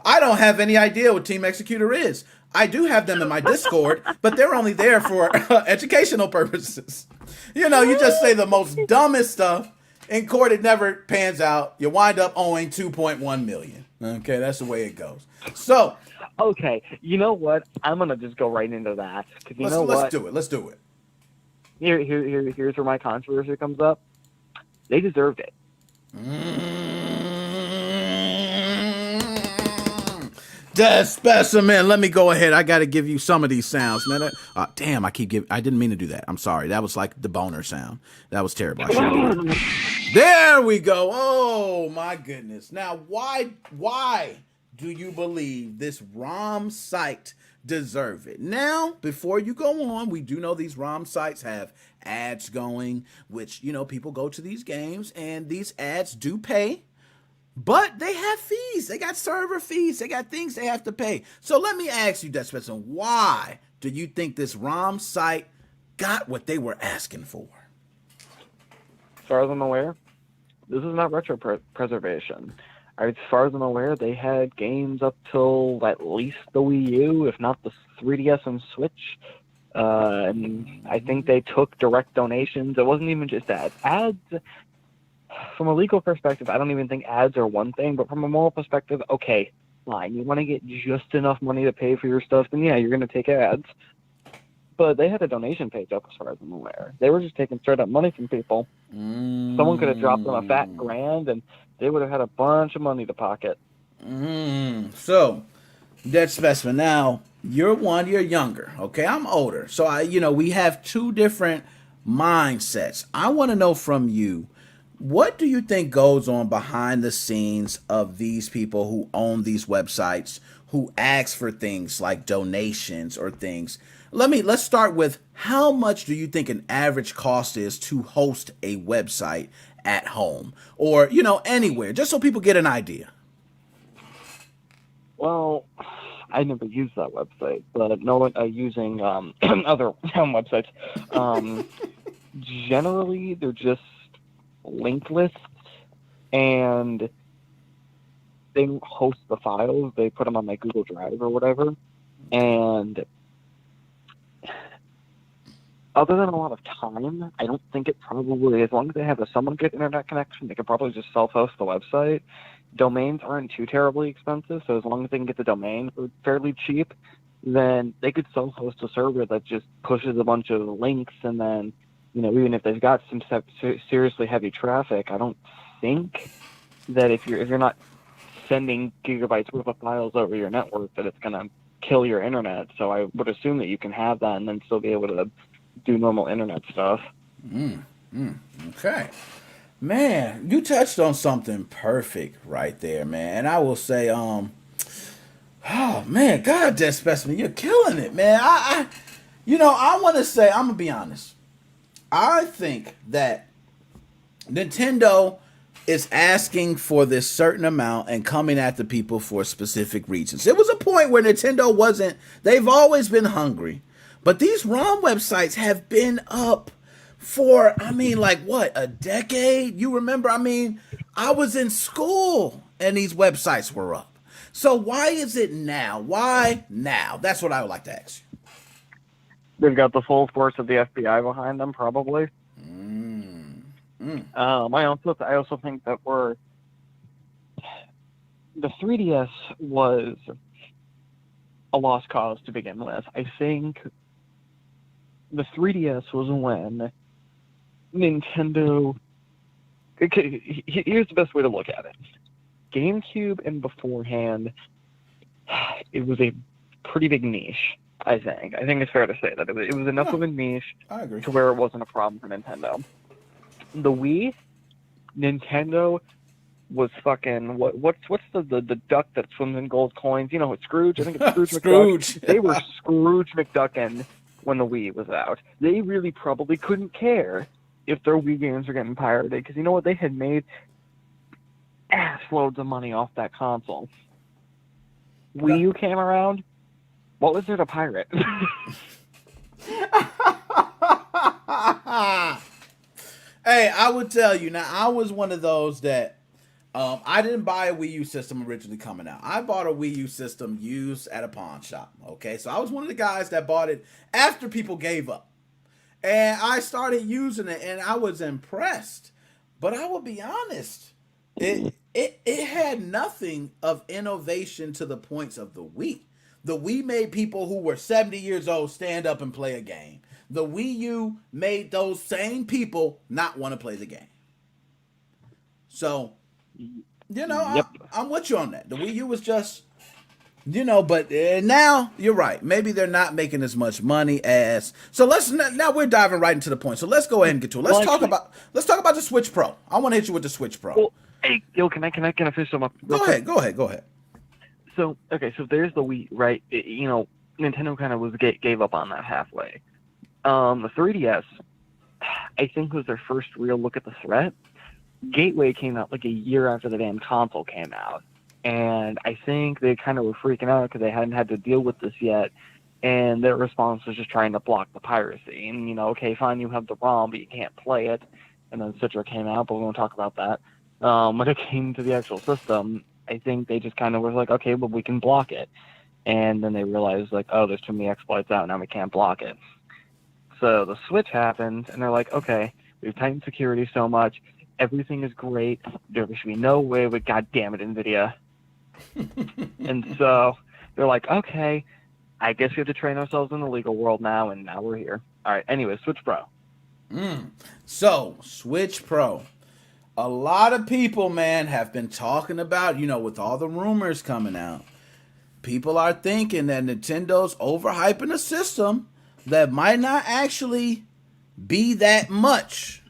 I don't have any idea what Team Executor is. I do have them in my Discord, but they're only there for educational purposes. You just say the most dumbest stuff. In court, it never pans out. You wind up owing $2.1 million. Okay, that's the way it goes. So, okay, you know what? I'm gonna just go right into that. Let's do it. Let's do it. Here's where my controversy comes up. They deserved it. Dead specimen. Let me go ahead. I got to give you some of these sounds, man. Damn, I didn't mean to do that. I'm sorry. That was like the boner sound. That was terrible. There we go. Oh my goodness. Now, why do you believe this ROM site deserve it? Now, before you go on, we do know these ROM sites have ads going, which, people go to these games and these ads do pay. But they have fees. They got server fees. They got things they have to pay. So let me ask you, Desperation, why do you think this ROM site got what they were asking for? As far as I'm aware, this is not retro preservation. As far as I'm aware, they had games up till at least the Wii U, if not the 3DS and Switch. And I think they took direct donations. It wasn't even just ads. Ads... From a legal perspective, I don't even think ads are one thing, but from a moral perspective, okay, fine. You want to get just enough money to pay for your stuff, then yeah, you're going to take ads. But they had a donation page up as far as I'm aware. They were just taking straight up money from people. Someone could have dropped them a fat grand, and they would have had a bunch of money to pocket. So, Dead Specimen, now, you're younger, okay? I'm older. So, we have two different mindsets. I want to know from you, what do you think goes on behind the scenes of these people who own these websites, who ask for things like donations or things? Let's start with, how much do you think an average cost is to host a website at home or, anywhere, just so people get an idea? Well, I never used that website, but using other websites. Generally, they're just link lists, and they host the files. They put them on like Google Drive or whatever. And other than a lot of time, I don't think it probably, as long as they have a somewhat good internet connection, they could probably just self-host the website. Domains aren't too terribly expensive, so as long as they can get the domain for fairly cheap, then they could self-host a server that just pushes a bunch of links, and then, even if they've got some seriously heavy traffic, I don't think that if you're not sending gigabytes worth of files over your network, that it's going to kill your internet. So I would assume that you can have that and then still be able to do normal internet stuff. Okay. Man, you touched on something perfect right there, man. And I will say, oh man, God, Dead Specimen, you're killing it, man. I want to say, I'm going to be honest. I think that Nintendo is asking for this certain amount and coming at the people for specific reasons. There was a point where Nintendo wasn't, they've always been hungry, but these ROM websites have been up for, a decade? You remember, I was in school and these websites were up. So why is it now? Why now? That's what I would like to ask you. They've got the full force of the FBI behind them, probably. I also think that the 3DS was a lost cause to begin with. I think the 3DS was when Nintendo. Okay, here's the best way to look at it. GameCube and beforehand, it was a pretty big niche. I think it's fair to say that it was enough of a niche to where it wasn't a problem for Nintendo. The Wii, Nintendo was fucking what's the duck that swims in gold coins? You know, it's Scrooge. I think it's Scrooge. Scrooge. McDuck. They were Scrooge McDuckin' when the Wii was out. They really probably couldn't care if their Wii games were getting pirated, because you know what? They had made ass loads of money off that console. Wii U came around. What was there to pirate? Hey, I would tell you now. I was one of those that I didn't buy a Wii U system originally coming out. I bought a Wii U system used at a pawn shop. Okay, so I was one of the guys that bought it after people gave up, and I started using it, and I was impressed. But I will be honest, it had nothing of innovation to the points of the Wii. The Wii made people who were 70 years old stand up and play a game. The Wii U made those same people not want to play the game. So, you know, Yep. I'm with you on that. The Wii U was just, you know, but now you're right. Maybe they're not making as much money as. So now we're diving right into the point. So let's go ahead and get to it. Let's talk about the Switch Pro. I want to hit you with the Switch Pro. Well, hey, can I finish them up? Go ahead. So there's the Wii, right? Nintendo kind of gave up on that halfway. The 3DS, I think, was their first real look at the threat. Gateway came out like a year after the damn console came out, and I think they kind of were freaking out because they hadn't had to deal with this yet, and their response was just trying to block the piracy. And okay, fine, you have the ROM, but you can't play it. And then Citra came out, but we won't talk about that. When it came to the actual system, I think they just kind of was like, okay, but we can block it. And then they realized, like, oh, there's too many exploits out, now we can't block it. So the Switch happened, and they're like, okay, we've tightened security so much, everything is great, there should be no way with, God damn it, NVIDIA. And so they're like, okay, I guess we have to train ourselves in the legal world now, and now we're here. All right, anyway, Switch Pro. So, Switch Pro. A lot of people, man, have been talking about, with all the rumors coming out, people are thinking that Nintendo's overhyping a system that might not actually be that much.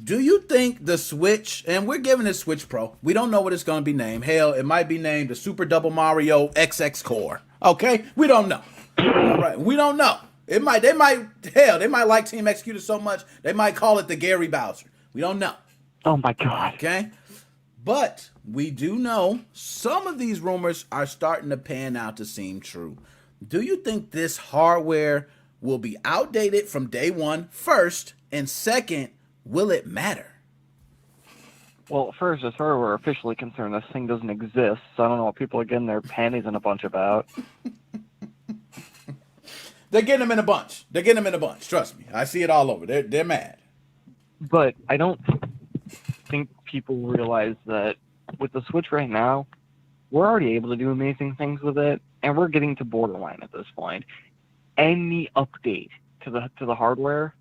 Do you think the Switch, and we're giving it Switch Pro, we don't know what it's going to be named. Hell, it might be named the Super Double Mario XX Core. Okay? We don't know. All right, we don't know. They might like Team Executor so much, they might call it the Gary Bowser. We don't know. Oh my God. Okay? But we do know some of these rumors are starting to pan out to seem true. Do you think this hardware will be outdated from day one, first, and second, will it matter? Well, first, as far as we're officially concerned, this thing doesn't exist, so I don't know what people are getting their panties in a bunch about. They're getting them in a bunch. Trust me. I see it all over. They're mad. But I don't think people realize that with the Switch right now, we're already able to do amazing things with it, and we're getting to borderline at this point. Any update to the hardware,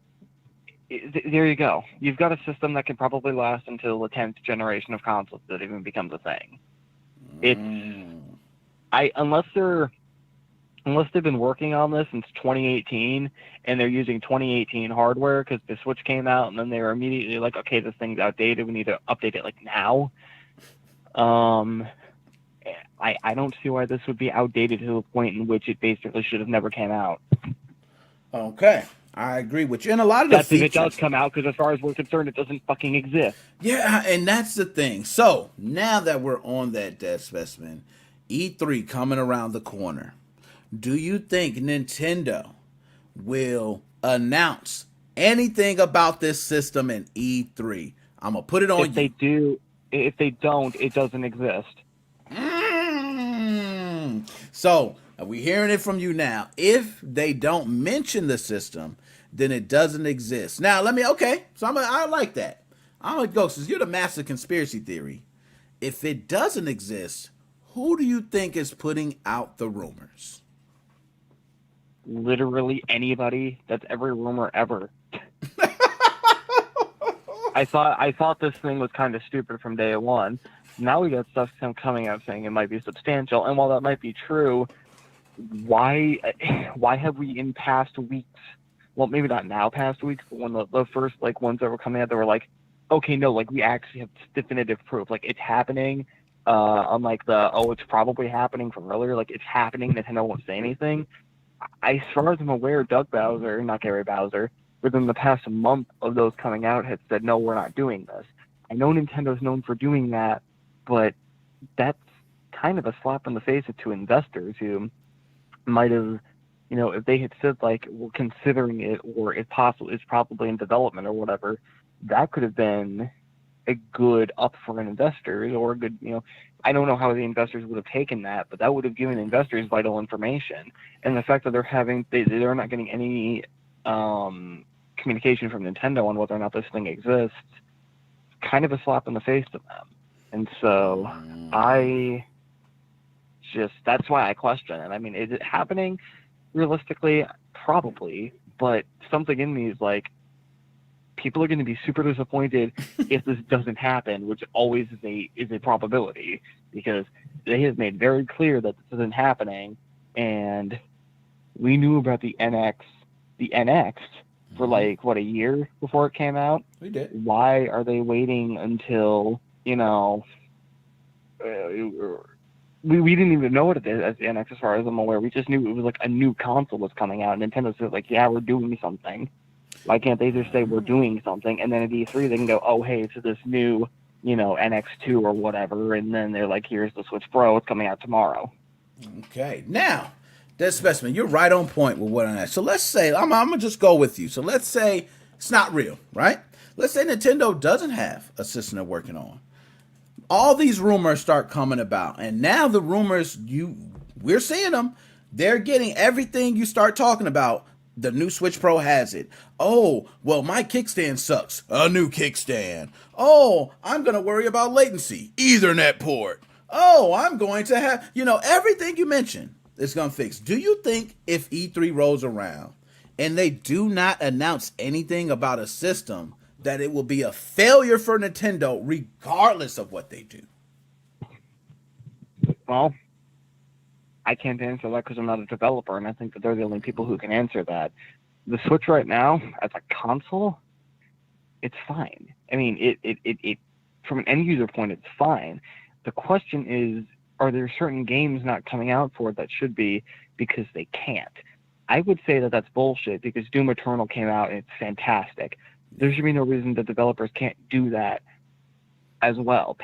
there you go. You've got a system that can probably last until the 10th generation of consoles that even becomes a thing. Unless they've been working on this since 2018 and they're using 2018 hardware because the Switch came out and then they were immediately like, okay, this thing's outdated, we need to update it like now. I don't see why this would be outdated to the point in which it basically should have never came out. Okay, I agree with you. And a lot of the features, if it does come out, because as far as we're concerned, it doesn't fucking exist. Yeah, and that's the thing. So now that we're on that dead specimen, E3 coming around the corner, do you think Nintendo will announce anything about this system in E3? I'm gonna put it on you. If they don't, it doesn't exist. So, are we hearing it from you now? If they don't mention the system, then it doesn't exist. Now, I like that. I'm gonna go, since you're the master conspiracy theory. If it doesn't exist, who do you think is putting out the rumors? Literally anybody. That's every rumor ever. I thought this thing was kind of stupid from day one. Now we got stuff coming out saying it might be substantial, and while that might be true, why have we in past weeks? Well, maybe not now, past weeks, but when the first like ones that were coming out, they were like, okay, no, like we actually have definitive proof, like it's happening. Unlike it's probably happening from earlier, like it's happening. Nintendo won't say anything. As far as I'm aware, Doug Bowser, not Gary Bowser, within the past month of those coming out, had said, no, we're not doing this. I know Nintendo's known for doing that, but that's kind of a slap in the face to investors who might have, if they had said, like, we're considering it, or if possible, it's probably in development or whatever, that could have been a good up for investors, or a good, I don't know how the investors would have taken that, but that would have given investors vital information. And the fact that they're not getting any communication from Nintendo on whether or not this thing exists, kind of a slap in the face to them. And so that's why I question it. I mean, is it happening? Realistically, probably, but something in me is like, people are going to be super disappointed if this doesn't happen, which always is a probability, because they have made very clear that this isn't happening, and we knew about the NX for like a year before it came out. We did. Why are they waiting until we didn't even know what it is as the NX, as far as I'm aware. We just knew it was like a new console was coming out, and Nintendo said like, yeah, we're doing something. Why can't they just say we're doing something, and then at E3 they can go, oh, hey, it's this new, NX2 or whatever, and then they're like, here's the Switch Pro, it's coming out tomorrow. Okay, now, Dead Specimen, you're right on point with what I'm at. So let's say, I'm going to just go with you. So let's say it's not real, right? Let's say Nintendo doesn't have a system they're working on. All these rumors start coming about, and now the rumors, we're seeing them. They're getting everything you start talking about. The new Switch Pro has it. Oh, well, my kickstand sucks. A new kickstand. Oh, I'm going to worry about latency. Ethernet port. Oh, I'm going to have, everything you mentioned is going to fix. Do you think if E3 rolls around and they do not announce anything about a system, that it will be a failure for Nintendo regardless of what they do? Well, I can't answer that because I'm not a developer, and I think that they're the only people who can answer that. The Switch right now, as a console, it's fine. I mean, it from an end user point, it's fine. The question is, are there certain games not coming out for it that should be because they can't? I would say that that's bullshit, because Doom Eternal came out and it's fantastic. There should be no reason that developers can't do that as well.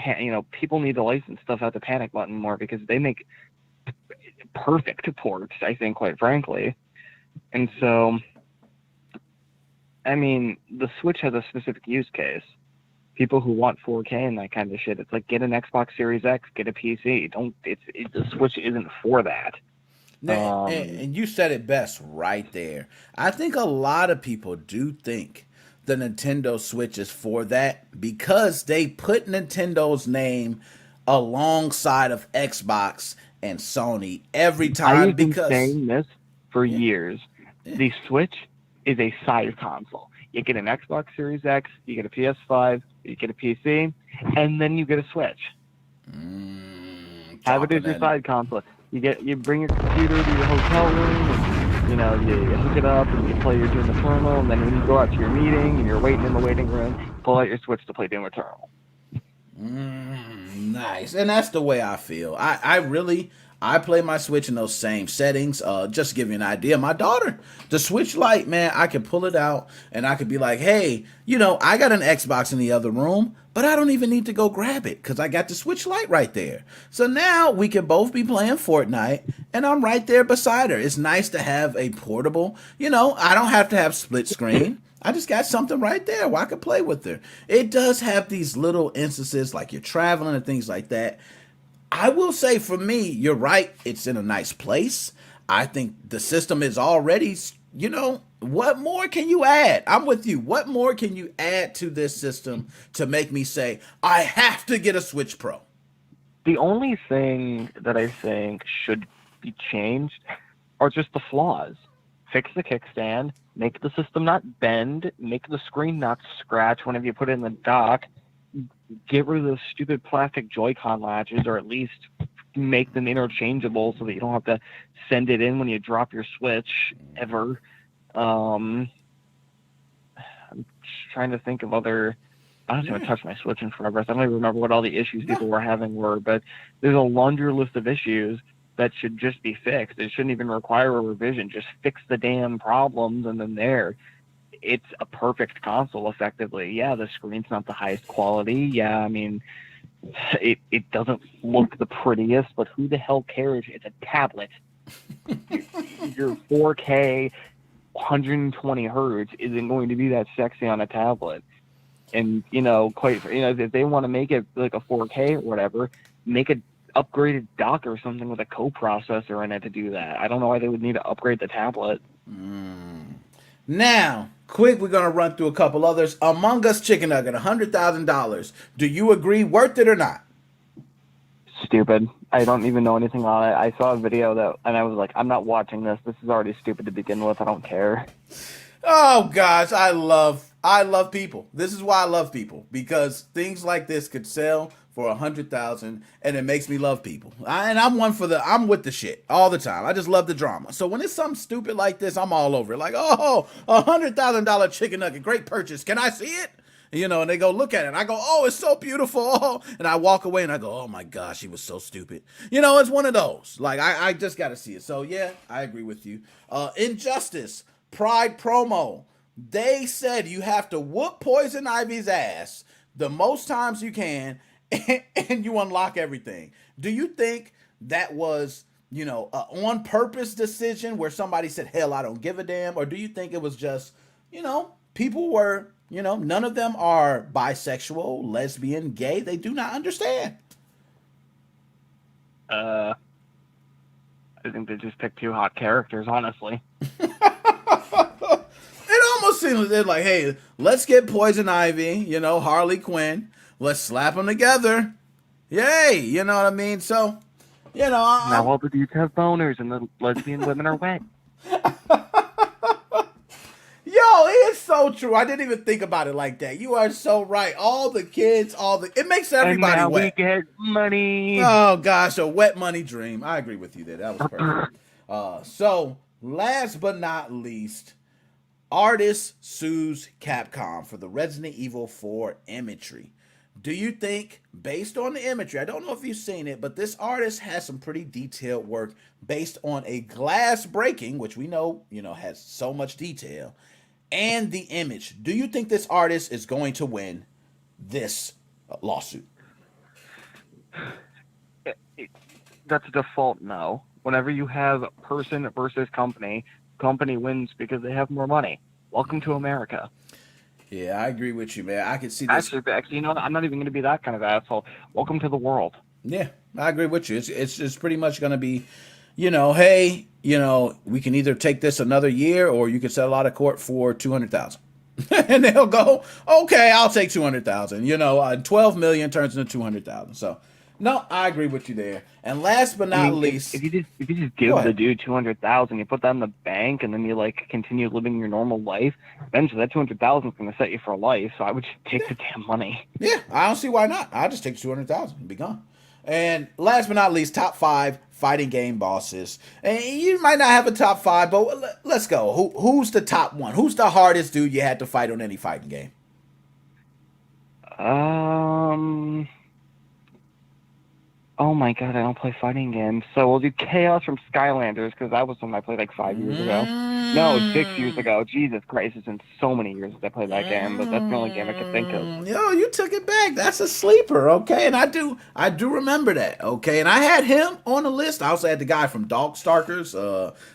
People need to license stuff out the panic button more, because they make perfect ports, I think, quite frankly. And so, I mean, the Switch has a specific use case. People who want 4K and that kind of shit, it's like, get an Xbox Series X, get a PC. The Switch isn't for that. And you said it best right there. I think a lot of people do think the Nintendo Switch is for that, because they put Nintendo's name alongside of Xbox and Sony every time. I've been saying this for years. Yeah. The Switch is a side console. You get an Xbox Series X, you get a PS5, you get a PC, and then you get a Switch. Have it as your side console. You bring your computer to your hotel room, and you hook it up and you play your Doom Eternal, and then when you go out to your meeting and you're waiting in the waiting room, pull out your Switch to play Doom Eternal. Nice. And that's the way I feel. I play my Switch in those same settings. Just to give you an idea, my daughter, the Switch Lite, man, I can pull it out and I could be like, hey, I got an Xbox in the other room, but I don't even need to go grab it because I got the Switch Lite right there. So now we can both be playing Fortnite and I'm right there beside her. It's nice to have a portable, I don't have to have split screen. I just got something right there where I can play with her. It does have these little instances like you're traveling and things like that. I will say, for me, you're right. It's in a nice place. I think the system is already you know, what more can you add? I'm with you. What more can you add to this system to make me say, I have to get a Switch Pro? The only thing that I think should be changed are just the flaws. Fix the kickstand, make the system not bend, make the screen not scratch whenever you put it in the dock, get rid of those stupid plastic Joy-Con latches, or at least make them interchangeable so that you don't have to send it in when you drop your Switch ever. I'm trying to think of other... I don't even touch my Switch in forever. I don't even remember what all the issues people were having were, but there's a laundry list of issues that should just be fixed. It shouldn't even require a revision. Just fix the damn problems, and then it's a perfect console, effectively. Yeah, the screen's not the highest quality. Yeah, I mean, it doesn't look the prettiest, but who the hell cares? It's a tablet. Your 4K 120 hertz isn't going to be that sexy on a tablet. And, if they want to make it like a 4K or whatever, make an upgraded dock or something with a co-processor in it to do that. I don't know why they would need to upgrade the tablet. Now, quick, we're going to run through a couple others. Among Us Chicken Nugget, $100,000. Do you agree, worth it or not? Stupid. I don't even know anything on it. I saw a video and I was like, I'm not watching this. This is already stupid to begin with. I don't care. Oh gosh, I love people. This is why I love people, because things like this could sell for 100,000, and it makes me love people. I'm with the shit all the time. I just love the drama. So when it's something stupid like this, I'm all over it. Like, oh, $100,000 chicken nugget, great purchase. Can I see it? And they go look at it, and I go, oh, it's so beautiful. Oh, and I walk away, and I go, oh my gosh, he was so stupid. It's one of those. Like, I just got to see it. So yeah, I agree with you. Injustice. Pride promo. They said you have to whoop Poison Ivy's ass the most times you can, and you unlock everything. Do you think that was, a on purpose decision where somebody said, hell, I don't give a damn? Or do you think it was just, people were, none of them are bisexual, lesbian, gay. They do not understand. I think they just picked two hot characters, honestly. It almost seems like they're like, hey, let's get Poison Ivy, Harley Quinn. Let's slap them together. Yay, you know what I mean? So, now all the dudes have boners and the lesbian women are wet. Yo, it's so true. I didn't even think about it like that. You are so right. All the kids, it makes everybody and now wet. We get money. Oh gosh, a wet money dream. I agree with you there. That was perfect. So, last but not least, artist sues Capcom for the Resident Evil 4 imagery. Do you think, based on the imagery, I don't know if you've seen it, but this artist has some pretty detailed work based on a glass breaking, which we know, has so much detail, and the image. Do you think this artist is going to win this lawsuit? That's a default no. Whenever you have person versus company wins because they have more money. Welcome to America. Yeah, I agree with you, man. I can see this. Actually, I'm not even going to be that kind of asshole. Welcome to the world. Yeah, I agree with you. It's pretty much going to be, hey, we can either take this another year or you can settle out of court for $200,000. And they'll go, okay, I'll take $200,000. 12 million turns into 200,000. So, no, I agree with you there. And last but not least, if you just give the dude 200,000, you put that in the bank, and then you continue living your normal life. Eventually, that 200,000 is going to set you for life. So I would just take the damn money. Yeah, I don't see why not. I'll just take 200,000 and be gone. And last but not least, top 5 fighting game bosses. And you might not have a top 5, but let's go. Who's the top one? Who's the hardest dude you had to fight on any fighting game? Oh my god, I don't play fighting games. So we'll do Chaos from Skylanders, because that was something I played 5 years ago. No, 6 years ago. Jesus Christ, it's been so many years since I played that game, but that's the only game I can think of. Yo, you took it back. That's a sleeper, okay? And I do remember that, okay? And I had him on the list. I also had the guy from Darkstalkers,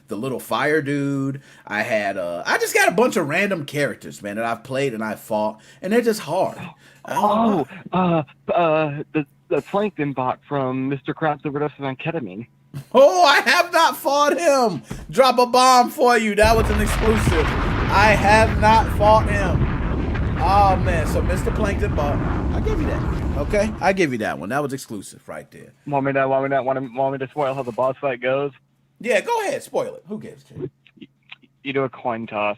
the little fire dude. I just got a bunch of random characters, man, that I've played and I've fought, and they're just hard. The Plankton bot from Mr. Krabs Overdoses on Ketamine. Oh, I have not fought him. Drop a bomb for you. That was an exclusive. I have not fought him. Oh, man. So, Mr. Plankton Buck, I give you that. Okay? I give you that one. That was exclusive right there. Want me to spoil how the boss fight goes? Yeah, go ahead. Spoil it. Who gives a shit? You do a coin toss.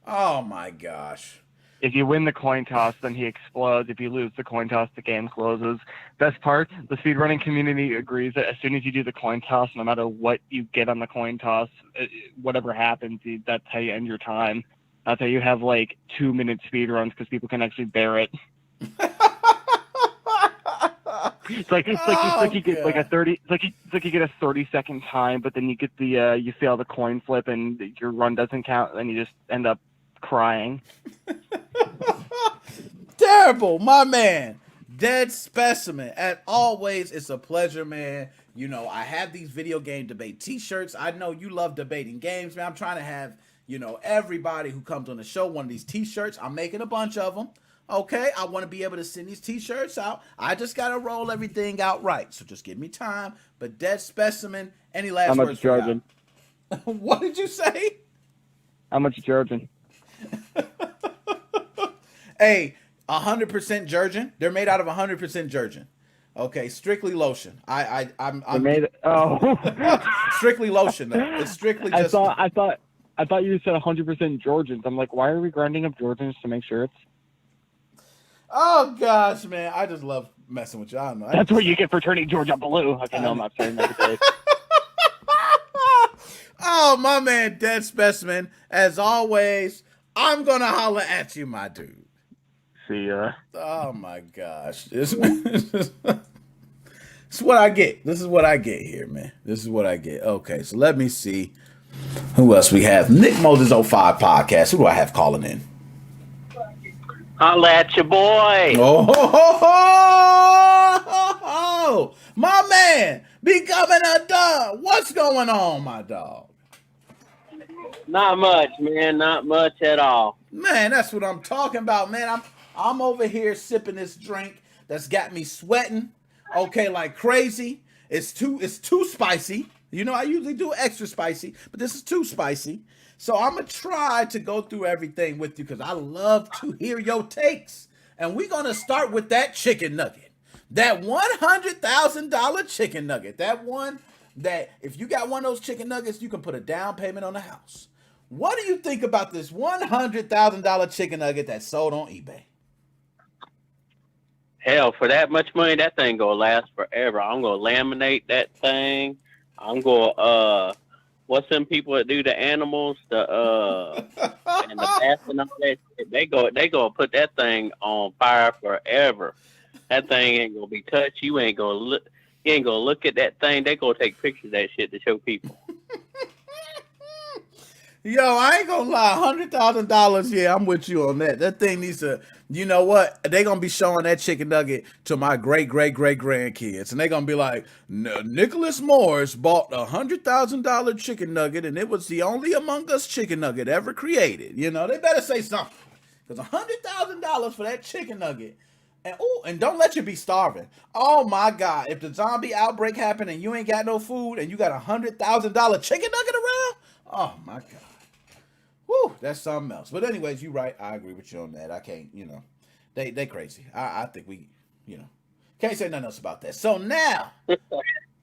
Oh, my gosh. If you win the coin toss, then he explodes. If you lose the coin toss, the game closes. Best part, the speedrunning community agrees that as soon as you do the coin toss, no matter what you get on the coin toss, whatever happens, that's how you end your time. That's how you have like 2-minute speedruns because people can actually bear it. It's like you get like a 30. It's like you get a 30-second time, but then you get the you see all the coin flip and your run doesn't count, and you just end up crying. Terrible, my man. Dead Specimen. As always, it's a pleasure, man. You know, I have these video game debate t-shirts. I know you love debating games, man. I'm trying to have, you know, everybody who comes on the show one of these t-shirts. I'm making a bunch of them. Okay, I want to be able to send these t-shirts out. I just got to roll everything out right. So just give me time. But Dead Specimen, any last words? How much charging? What did you say? How much charging? Hey, 100% Jergen. They're made out of 100% Jergen. Okay, strictly lotion. I'm made it. Oh, strictly lotion. Though. It's strictly just. I thought you said 100% Georgians. I'm like, why are we grinding up Georgians to make shirts? Oh gosh, man, I just love messing with you. I don't know. That's what you get for turning Georgia blue. Okay, no, I'm not saying that today. Oh, my man, Dead Specimen. As always, I'm gonna holler at you, my dude. See ya. Oh my gosh, this is what I get. This is what I get here, man. This is what I get. Okay, so let me see who else we have. NickMoses05 podcast. Who do I have calling in? Holla at your boy. Oh, my man, becoming a dog. What's going on, my dog? Not much, man. Not much at all. Man, that's what I'm talking about, man. I'm over here sipping this drink that's got me sweating, okay, like crazy. It's too spicy. You know, I usually do extra spicy, but this is too spicy. So I'm going to try to go through everything with you because I love to hear your takes. And we're going to start with that chicken nugget. That $100,000 chicken nugget. That one that if you got one of those chicken nuggets, you can put a down payment on the house. What do you think about this $100,000 chicken nugget that's sold on eBay? Hell, for that much money, that thing gonna last forever. I'm gonna laminate that thing. I'm gonna what's them people that do the animals, and the bats and all that shit, they gonna put that thing on fire forever. That thing ain't gonna be touched. You ain't gonna look at that thing. They gonna take pictures of that shit to show people. Yo, I ain't gonna lie, $100,000. Yeah, I'm with you on that. That thing needs to, you know what? They gonna be showing that chicken nugget to my great grandkids, and they gonna be like, Nicholas Morris bought $100,000 chicken nugget, and it was the only Among Us chicken nugget ever created. You know, they better say something, because $100,000 for that chicken nugget, and don't let you be starving. Oh my God, if the zombie outbreak happened and you ain't got no food, and you got $100,000 chicken nugget around, oh my God. Woo, that's something else. But anyways, you're right. I agree with you on that. I can't, you know, they crazy. I think we, you know, can't say nothing else about that. So now,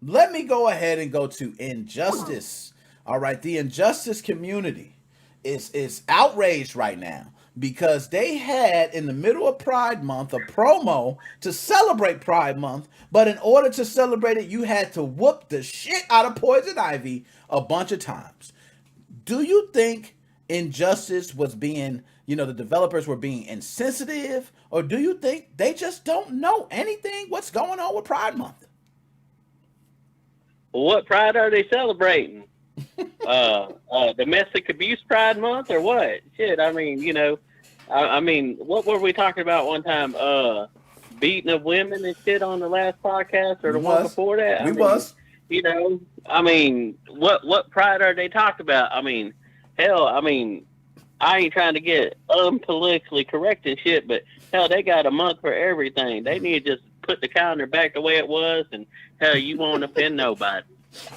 let me go ahead and go to Injustice. All right, the Injustice community is outraged right now because they had, in the middle of Pride Month, a promo to celebrate Pride Month, but in order to celebrate it, you had to whoop the shit out of Poison Ivy a bunch of times. Do you think Injustice was being, you know, the developers were being insensitive, or do you think they just don't know anything what's going on with Pride Month? What pride are they celebrating? Domestic abuse Pride Month or what? Shit, I mean, you know, I mean, what were we talking about one time? Beating of women and shit on the last podcast or the one before that? You know, I mean, what pride are they talking about? I mean, hell, I mean, I ain't trying to get unpolitically correct and shit, but hell, they got a month for everything. They need to just put the calendar back the way it was, and hell, you won't offend nobody.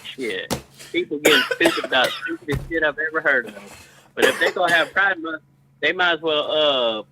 Shit. People getting stupid about stupidest shit I've ever heard of. But if they're going to have Pride Month, they might as well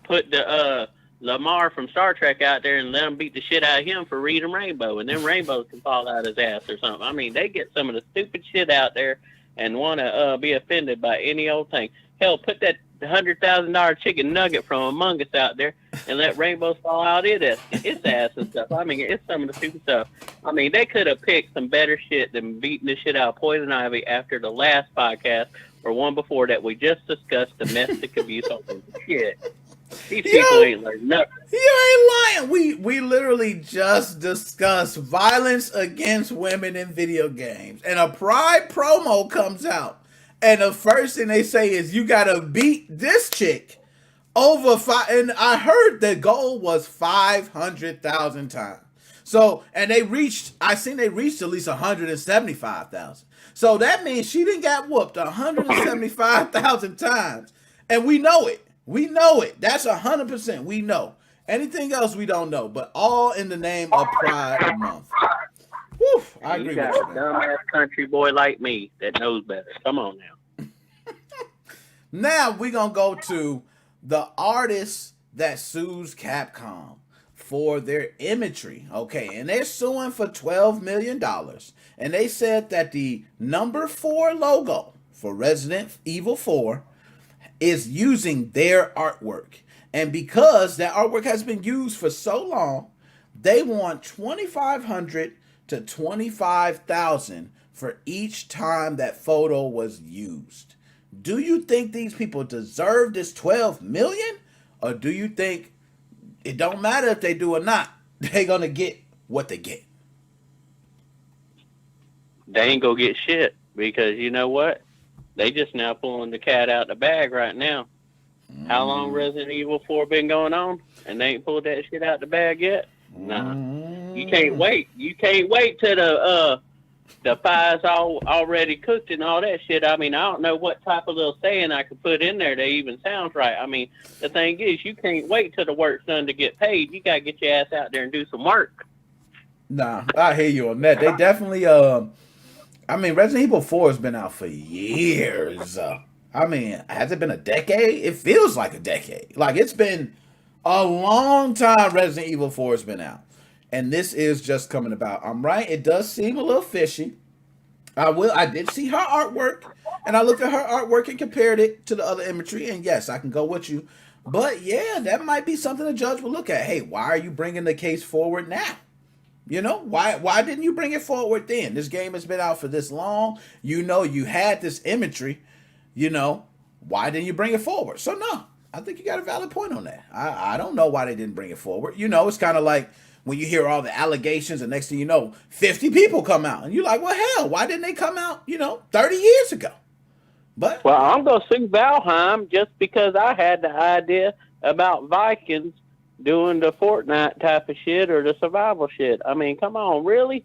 put the Lamar from Star Trek out there and let him beat the shit out of him for reading Rainbow, and then Rainbow can fall out his ass or something. I mean, they get some of the stupid shit out there and want to be offended by any old thing. Hell, put that $100,000 chicken nugget from Among Us out there and let Rainbow fall out its ass and stuff. I mean, it's some of the stupid stuff. I mean, they could have picked some better shit than beating the shit out of Poison Ivy after the last podcast or one before that we just discussed domestic abuse on shit. These people ain't learned nothing. You ain't lying. We literally just discussed violence against women in video games, and a Pride promo comes out. And the first thing they say is you gotta beat this chick over 5. And I heard the goal was 500,000 times. So, and I seen they reached at least 175,000. So that means she didn't got whooped 175,000 times. And we know it. We know it. That's 100%. We know. Anything else we don't know, but all in the name of Pride Month. Woo, I agree with you. You got a dumbass country boy like me that knows better. Come on now. Now we're going to go to the artist that sues Capcom for their imagery. Okay, and they're suing for $12 million. And they said that the number 4 logo for Resident Evil 4 is using their artwork. And because that artwork has been used for so long, they want $2,500 to $25,000 for each time that photo was used. Do you think these people deserve this $12 million? Or do you think it don't matter if they do or not, they're going to get what they get? They ain't going to get shit because you know what? They just now pulling the cat out the bag right now. How long Resident Evil 4 been going on? And they ain't pulled that shit out the bag yet? Nah. You can't wait. You can't wait till the pie's already cooked and all that shit. I mean, I don't know what type of little saying I could put in there that even sounds right. I mean, the thing is, you can't wait till the work's done to get paid. You got to get your ass out there and do some work. Nah, I hear you on that. They definitely, I mean, Resident Evil 4 has been out for years. I mean, has it been a decade? It feels like a decade. Like, it's been a long time Resident Evil 4 has been out. And this is just coming about. I'm right. It does seem a little fishy. I did see her artwork. And I looked at her artwork and compared it to the other imagery. And yes, I can go with you. But yeah, that might be something the judge will look at. Hey, why are you bringing the case forward now? You know, why didn't you bring it forward then? This game has been out for this long. You know, you had this imagery. You know, why didn't you bring it forward? So no, I think you got a valid point on that. I don't know why they didn't bring it forward. You know, it's kind of like when you hear all the allegations and next thing you know, 50 people come out. And you're like, well, hell, why didn't they come out, 30 years ago? But well, I'm going to sue Valheim just because I had the idea about Vikings doing the Fortnite type of shit or the survival shit. I mean, come on, really?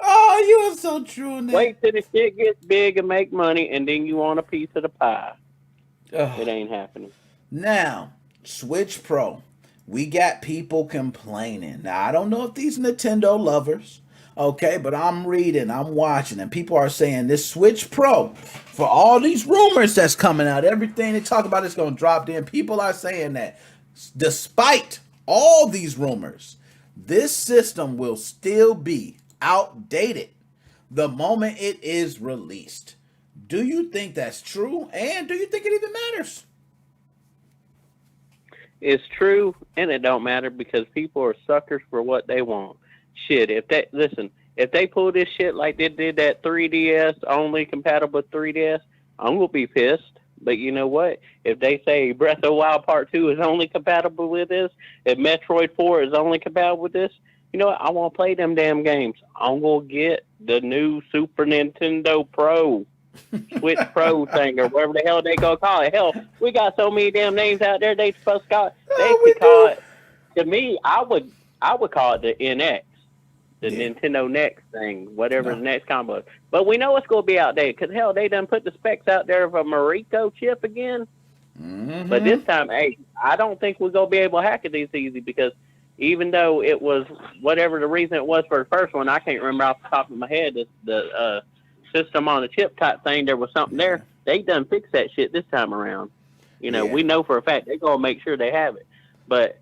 Oh, you are so true. Nick. Wait till the shit gets big and make money, and then you want a piece of the pie. It ain't happening. Now, Switch Pro. We got people complaining. Now, I don't know if these Nintendo lovers, okay, but I'm reading, I'm watching, and people are saying this Switch Pro, for all these rumors that's coming out, everything they talk about is going to drop in. People are saying that despite all these rumors, this system will still be outdated the moment it is released. Do you think that's true? And do you think it even matters? It's true, and it don't matter because people are suckers for what they want. Shit, if they pull this shit like they did that 3DS only compatible with 3DS, I'm gonna be pissed. But you know what? If they say Breath of the Wild Part 2 is only compatible with this, if Metroid 4 is only compatible with this, you know what? I want to play them damn games. I'm going to get the new Super Nintendo Pro, Switch Pro thing, or whatever the hell they going to call it. Hell, we got so many damn names out there they supposed to call it. They could call it, to me, I would call it the NX, the Nintendo Next thing, whatever the next combo is. But we know it's going to be outdated because, hell, they done put the specs out there of a Mariko chip again. Mm-hmm. But this time, hey, I don't think we're going to be able to hack it this easy because even though it was whatever the reason it was for the first one, I can't remember off the top of my head. The system on the chip type thing, there was something there. They done fixed that shit this time around. You know, we know for a fact they're gonna make sure they have it, but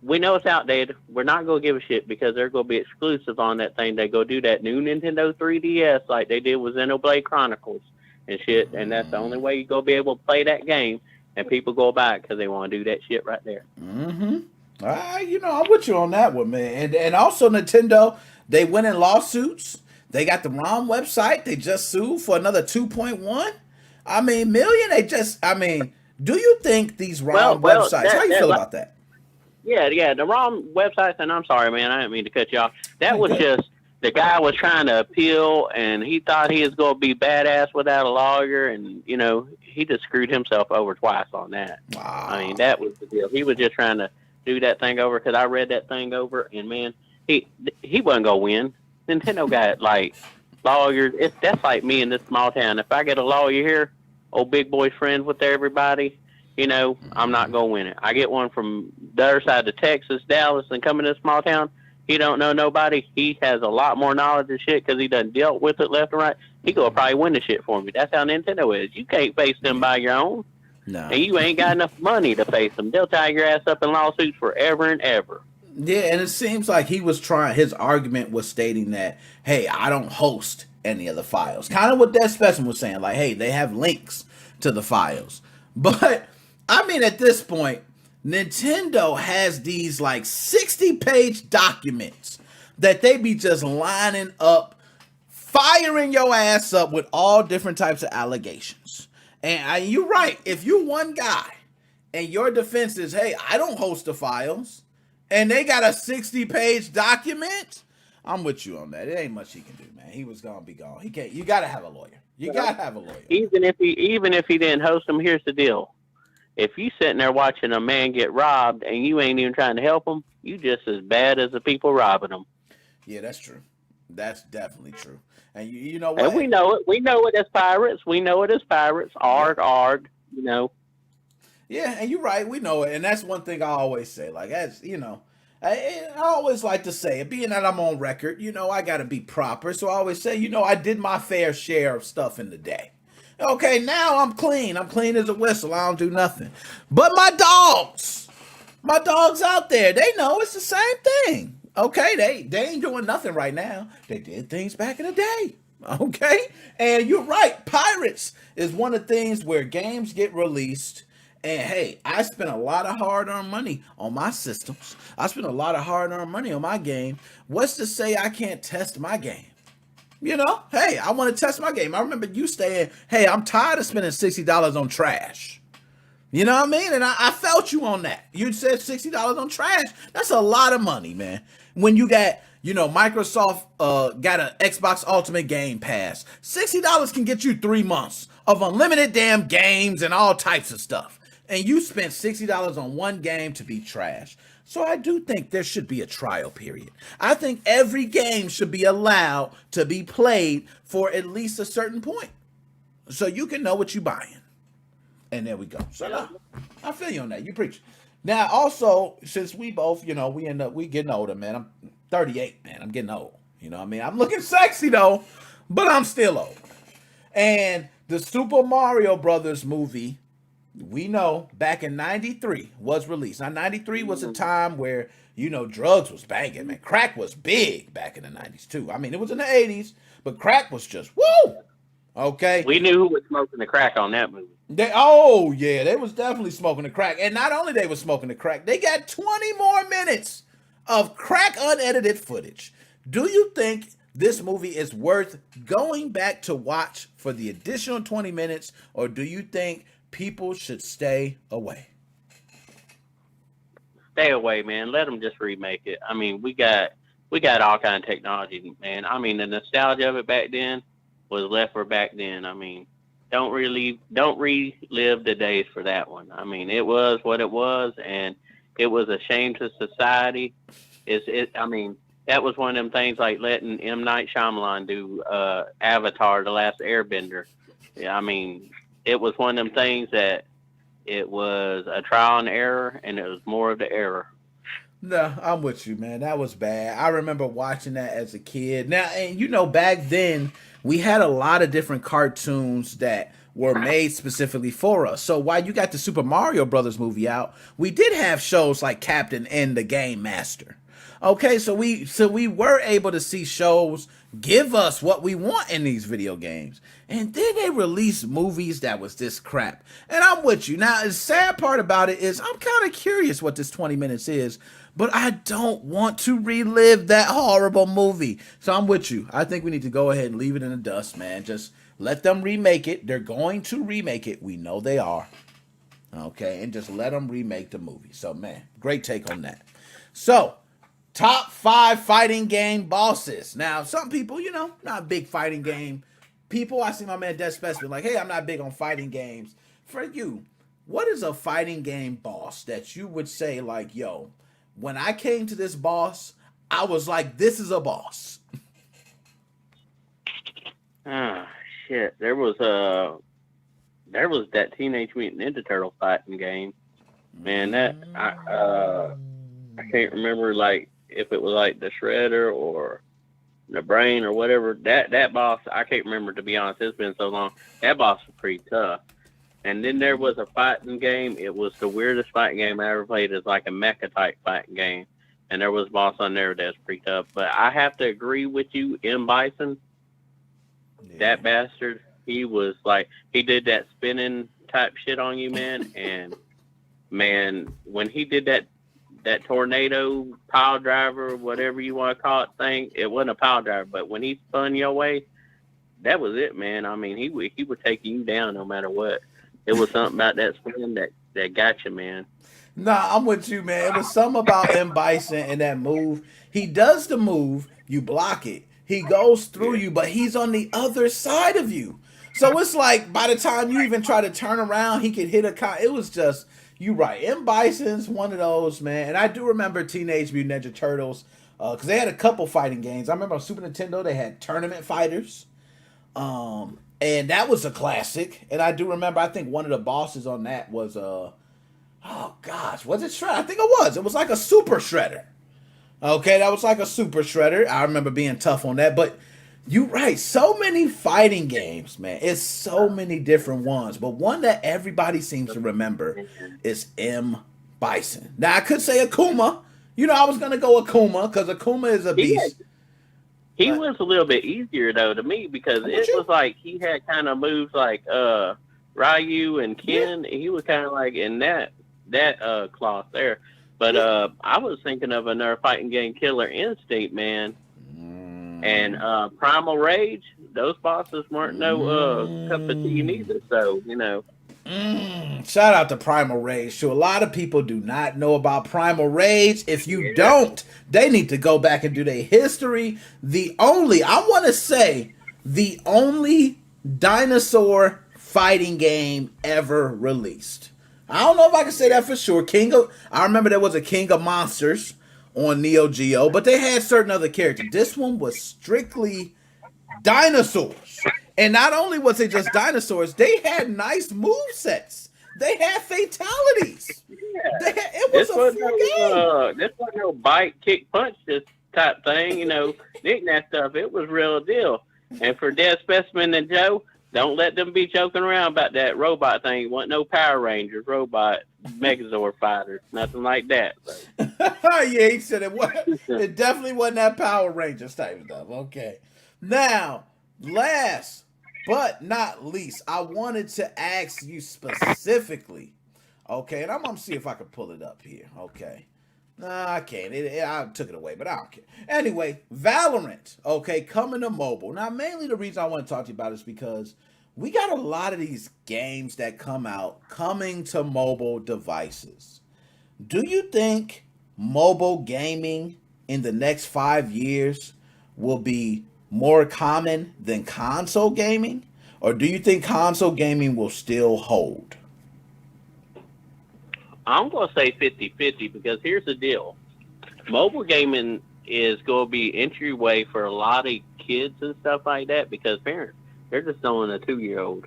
we know it's outdated. We're not gonna give a shit because they're gonna be exclusive on that thing. They go do that new Nintendo 3DS like they did with Xenoblade Chronicles and shit, and that's the only way you go be able to play that game. And people go by it because they want to do that shit right there. You know, I'm with you on that one, man. And also Nintendo, they went in lawsuits. They got the wrong website. They just sued for another 2.1. I mean, million. Do you think these wrong websites? How you feel about that? Yeah, the wrong websites. And I'm sorry, man, I didn't mean to cut you off. That was just the guy was trying to appeal, and he thought he was going to be badass without a lawyer, and you know he just screwed himself over twice on that. Wow. I mean, that was the deal. He was just trying to do that thing over because I read that thing over, and man, he wasn't going to win. Nintendo got like lawyers. That's like me in this small town. If I get a lawyer here, old big boy's friends with everybody, you know, I'm not going to win it. I get one from the other side of Texas, Dallas, and coming to this small town. He don't know nobody. He has a lot more knowledge of shit because he done dealt with it left and right. He gonna probably win the shit for me. That's how Nintendo is. You can't face them by your own. No. And you ain't got enough money to face them. They'll tie your ass up in lawsuits forever and ever. Yeah, and it seems like his argument was stating that, hey, I don't host any of the files. Kind of what Dead Specimen was saying. Like, hey, they have links to the files. But, I mean, at this point, Nintendo has these like 60-page documents that they be just lining up, firing your ass up with all different types of allegations. And you're right. If you one guy and your defense is, hey, I don't host the files, and they got a 60-page document, I'm with you on that. It ain't much he can do, man. He was gonna be gone. He can't. You gotta have a lawyer. You gotta have a lawyer. Even if he didn't host them, here's the deal. If you sitting there watching a man get robbed and you ain't even trying to help him, you just as bad as the people robbing him. Yeah, that's true. That's definitely true. And you know what? And we know it. We know it as pirates. We know it as pirates. Arg, you know. Yeah, and you're right. We know it. And that's one thing I always say. Like, as you know, I always like to say it, being that I'm on record, you know, I got to be proper. So I always say, you know, I did my fair share of stuff in the day. Okay, now I'm clean. I'm clean as a whistle. I don't do nothing. But my dogs out there, they know it's the same thing. Okay, they ain't doing nothing right now. They did things back in the day. Okay, and you're right. Pirates is one of the things where games get released. And hey, I spent a lot of hard-earned money on my systems. I spent a lot of hard-earned money on my game. What's to say I can't test my game? You know, hey, I want to test my game. I remember you saying, hey, I'm tired of spending $60 on trash. You know what I mean? And I felt you on that. You said $60 on trash. That's a lot of money, man. When you got, you know, Microsoft got an Xbox Ultimate Game Pass. $60 can get you 3 months of unlimited damn games and all types of stuff. And you spent $60 on one game to be trash. So I do think there should be a trial period. I think every game should be allowed to be played for at least a certain point, so you can know what you're buying. And there we go. So no, I feel you on that. You preach. Now, also, since we both, you know, we getting older, man. I'm 38, man. I'm getting old. You know what I mean? I'm looking sexy though, but I'm still old. And the Super Mario Brothers movie, we know back in 93 was released. Now 93 was a time where, you know, drugs was banging, man. Crack was big back in the 90s too. I mean, it was in the 80s, but crack was just woo. Okay. We knew who was smoking the crack on that movie. They was definitely smoking the crack. And not only they were smoking the crack, they got 20 more minutes of crack unedited footage. Do you think this movie is worth going back to watch for the additional 20 minutes, or do you think people should stay away? Stay away, man. Let them just remake it. I mean, we got all kind of technology, man. I mean, the nostalgia of it back then was left for back then. I mean, don't relive the days for that one. I mean, it was what it was, and it was a shame to society. I mean, that was one of them things like letting M. Night Shyamalan do Avatar: The Last Airbender. Yeah, I mean, it was one of them things that it was a trial and error, and it was more of the error. No, I'm with you, man. That was bad. I remember watching that as a kid. Now, and you know, back then we had a lot of different cartoons that were made specifically for us. So while you got the Super Mario Brothers movie out, we did have shows like Captain and the Game Master. Okay, so we were able to see shows give us what we want in these video games. And then they released movies that was this crap. And I'm with you. Now, the sad part about it is I'm kind of curious what this 20 minutes is, but I don't want to relive that horrible movie. So I'm with you. I think we need to go ahead and leave it in the dust, man. Just let them remake it. They're going to remake it. We know they are. Okay, and just let them remake the movie. So, man, great take on that. So, top 5 fighting game bosses. Now, some people, you know, not big fighting game people. I see my man Dead Specimen like, hey, I'm not big on fighting games. For you, what is a fighting game boss that you would say like, yo, when I came to this boss, I was like, this is a boss? Ah, shit. There was that Teenage Mutant Ninja Turtle fighting game. Man, that I can't remember like if it was like the Shredder or the Brain or whatever. That boss, I can't remember, to be honest. It's been so long. That boss was pretty tough. And then there was a fighting game. It was the weirdest fighting game I ever played. It's like a mecha type fighting game. And there was a boss on there that's pretty tough. But I have to agree with you, M. Bison. Yeah. That bastard, he was like, he did that spinning type shit on you, man. And man, when he did that tornado pile driver, whatever you want to call it thing, it wasn't a pile driver, but when he spun your way, that was it, man. I mean, he was taking you down no matter what. It was something about that spin that got you, man. Nah, I'm with you, man. It was something about M. Bison and that move. He does the move, you block it. He goes through you, but he's on the other side of you. So it's like by the time you even try to turn around, he could hit a it was just, you right. M. Bison's one of those, man. And I do remember Teenage Mutant Ninja Turtles because they had a couple fighting games. I remember on Super Nintendo, they had Tournament Fighters. And that was a classic. And I do remember, I think one of the bosses on that was, oh gosh, was it Shredder? I think it was. It was like a Super Shredder. Okay, that was like a Super Shredder. I remember being tough on that. But you're right. So many fighting games, man. It's so many different ones. But one that everybody seems to remember is M. Bison. Now, I could say Akuma. You know, I was going to go Akuma because Akuma is a beast. He was a little bit easier, though, to me because it was like he had kind of moves like Ryu and Ken. Yeah. He was kind of like in that cloth there. But I was thinking of another fighting game, Killer Instinct, man. And Primal Rage, those bosses weren't no cup of tea neither. So, you know. Shout out to Primal Rage. So a lot of people do not know about Primal Rage. If you don't, they need to go back and do their history. I want to say, the only dinosaur fighting game ever released. I don't know if I can say that for sure. I remember there was a King of Monsters on Neo Geo, but they had certain other characters. This one was strictly dinosaurs. And not only was it just dinosaurs, they had nice movesets. They had fatalities. Yeah. It was a full game. This wasn't no bite, kick, punch this type thing, you know, knick-knack stuff. It was real deal. And for Dead Specimen and Joe, don't let them be joking around about that robot thing. You want no Power Rangers, robot, Megazord fighters, nothing like that. Yeah, he said it definitely wasn't that Power Rangers type stuff. Okay. Now, last but not least, I wanted to ask you specifically, okay, and I'm going to see if I can pull it up here, okay. Nah, I can't. I took it away, but I don't care. Anyway, Valorant, okay, coming to mobile. Now, mainly the reason I want to talk to you about it is because we got a lot of these games that come out coming to mobile devices. Do you think mobile gaming in the next 5 years will be more common than console gaming? Or do you think console gaming will still hold? I'm going to say 50-50 because here's the deal. Mobile gaming is going to be entryway for a lot of kids and stuff like that because parents, they're just throwing a 2-year-old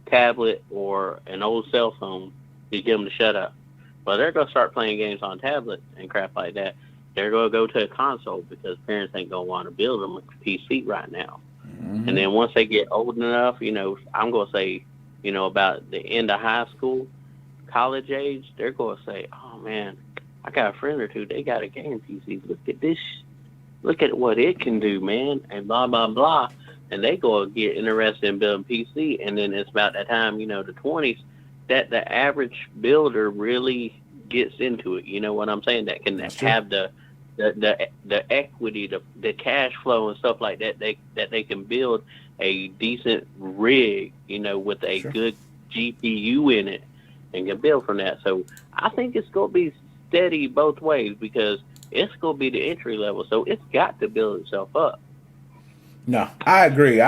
tablet or an old cell phone to get them to shut up. Well, they're going to start playing games on tablets and crap like that. They're going to go to a console because parents ain't going to want to build them a PC right now. Mm-hmm. And then once they get old enough, I'm going to say, about the end of high school, college age, they're going to say, oh, man, I got a friend or two. They got a game PC. Look at this. Look at what it can do, man, and blah, blah, blah. And they go get interested in building PC. And then it's about that time, the 20s, that the average builder really gets into it. You know what I'm saying? That can have the equity, the cash flow and stuff like that. They can build a decent rig, with a good GPU in it, and can build from that. So I think it's going to be steady both ways because it's going to be the entry level. So it's got to build itself up. No, I agree.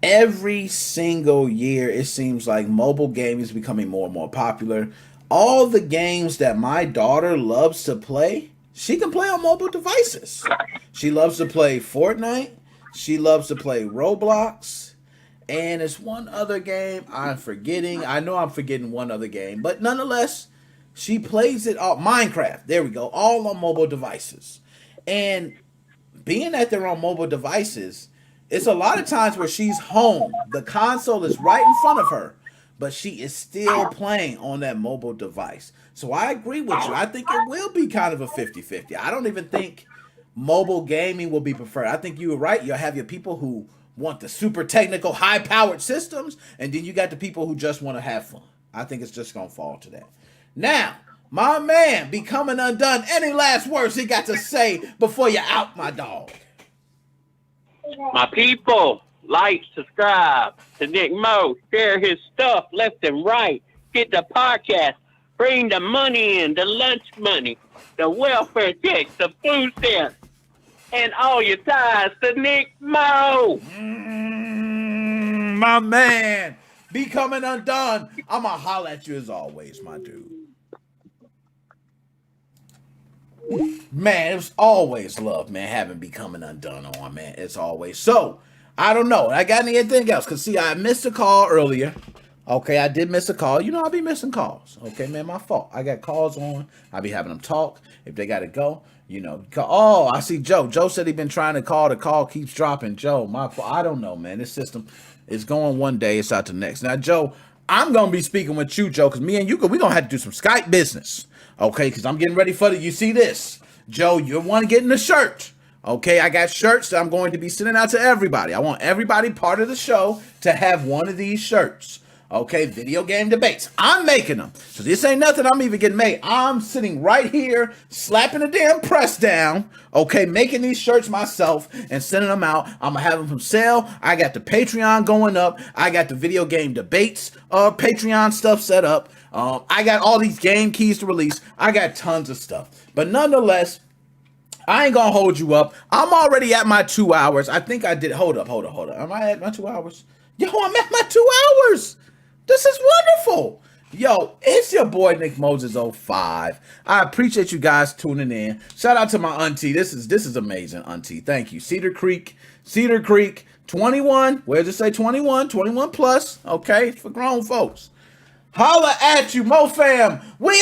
Every single year, it seems like mobile gaming is becoming more and more popular. All the games that my daughter loves to play, she can play on mobile devices. She loves to play Fortnite. She loves to play Roblox. And it's one other game I'm forgetting. I know I'm forgetting one other game. But nonetheless, she plays it all. Minecraft, there we go. All on mobile devices. And being that they're on mobile devices, it's a lot of times where she's home. The console is right in front of her, but she is still playing on that mobile device. So I agree with you. I think it will be kind of a 50-50. I don't even think mobile gaming will be preferred. I think you were right. You'll have your people who want the super technical, high-powered systems, and then you got the people who just want to have fun. I think it's just going to fall to that. Now, my man, Becoming Undone, any last words he got to say before you out, my dog? My people, like, subscribe to Nick Mo, share his stuff left and right, get the podcast, bring the money in, the lunch money, the welfare checks, the food stamps, and all your ties to Nick Mo. My man, Becoming Undone. I'm going to holler at you as always, my dude. Man, it was always love, man, having Becoming Undone on, man. It's always. So, I don't know. I got anything else? Because, see, I missed a call earlier. Okay, I did miss a call. I'll be missing calls. Okay, man, my fault. I got calls on. I'll be having them talk. If they got to go, Oh, I see Joe. Joe said he'd been trying to call. The call keeps dropping. Joe, my fault. I don't know, man. This system is going one day. It's out the next. Now, Joe, I'm going to be speaking with you, Joe, because me and you, we're going to have to do some Skype business. Okay, because I'm getting ready for you see this. Joe, you're one getting the shirt. Okay, I got shirts that I'm going to be sending out to everybody. I want everybody part of the show to have one of these shirts. Okay, video game debates. I'm making them. So this ain't nothing I'm even getting made. I'm sitting right here, slapping the damn press down. Okay, making these shirts myself and sending them out. I'm going to have them from sale. I got the Patreon going up. I got the video game debates Patreon stuff set up. I got all these game keys to release. I got tons of stuff. But nonetheless, I ain't going to hold you up. I'm already at my 2 hours. I think I did. Hold up. Am I at my 2 hours? Yo, I'm at my 2 hours. This is wonderful. Yo, it's your boy NickMoses05. I appreciate you guys tuning in. Shout out to my auntie. This is amazing, auntie. Thank you. Cedar Creek, 21. Where does it say 21? 21 plus. Okay, it's for grown folks. Holla at you, MoFam. We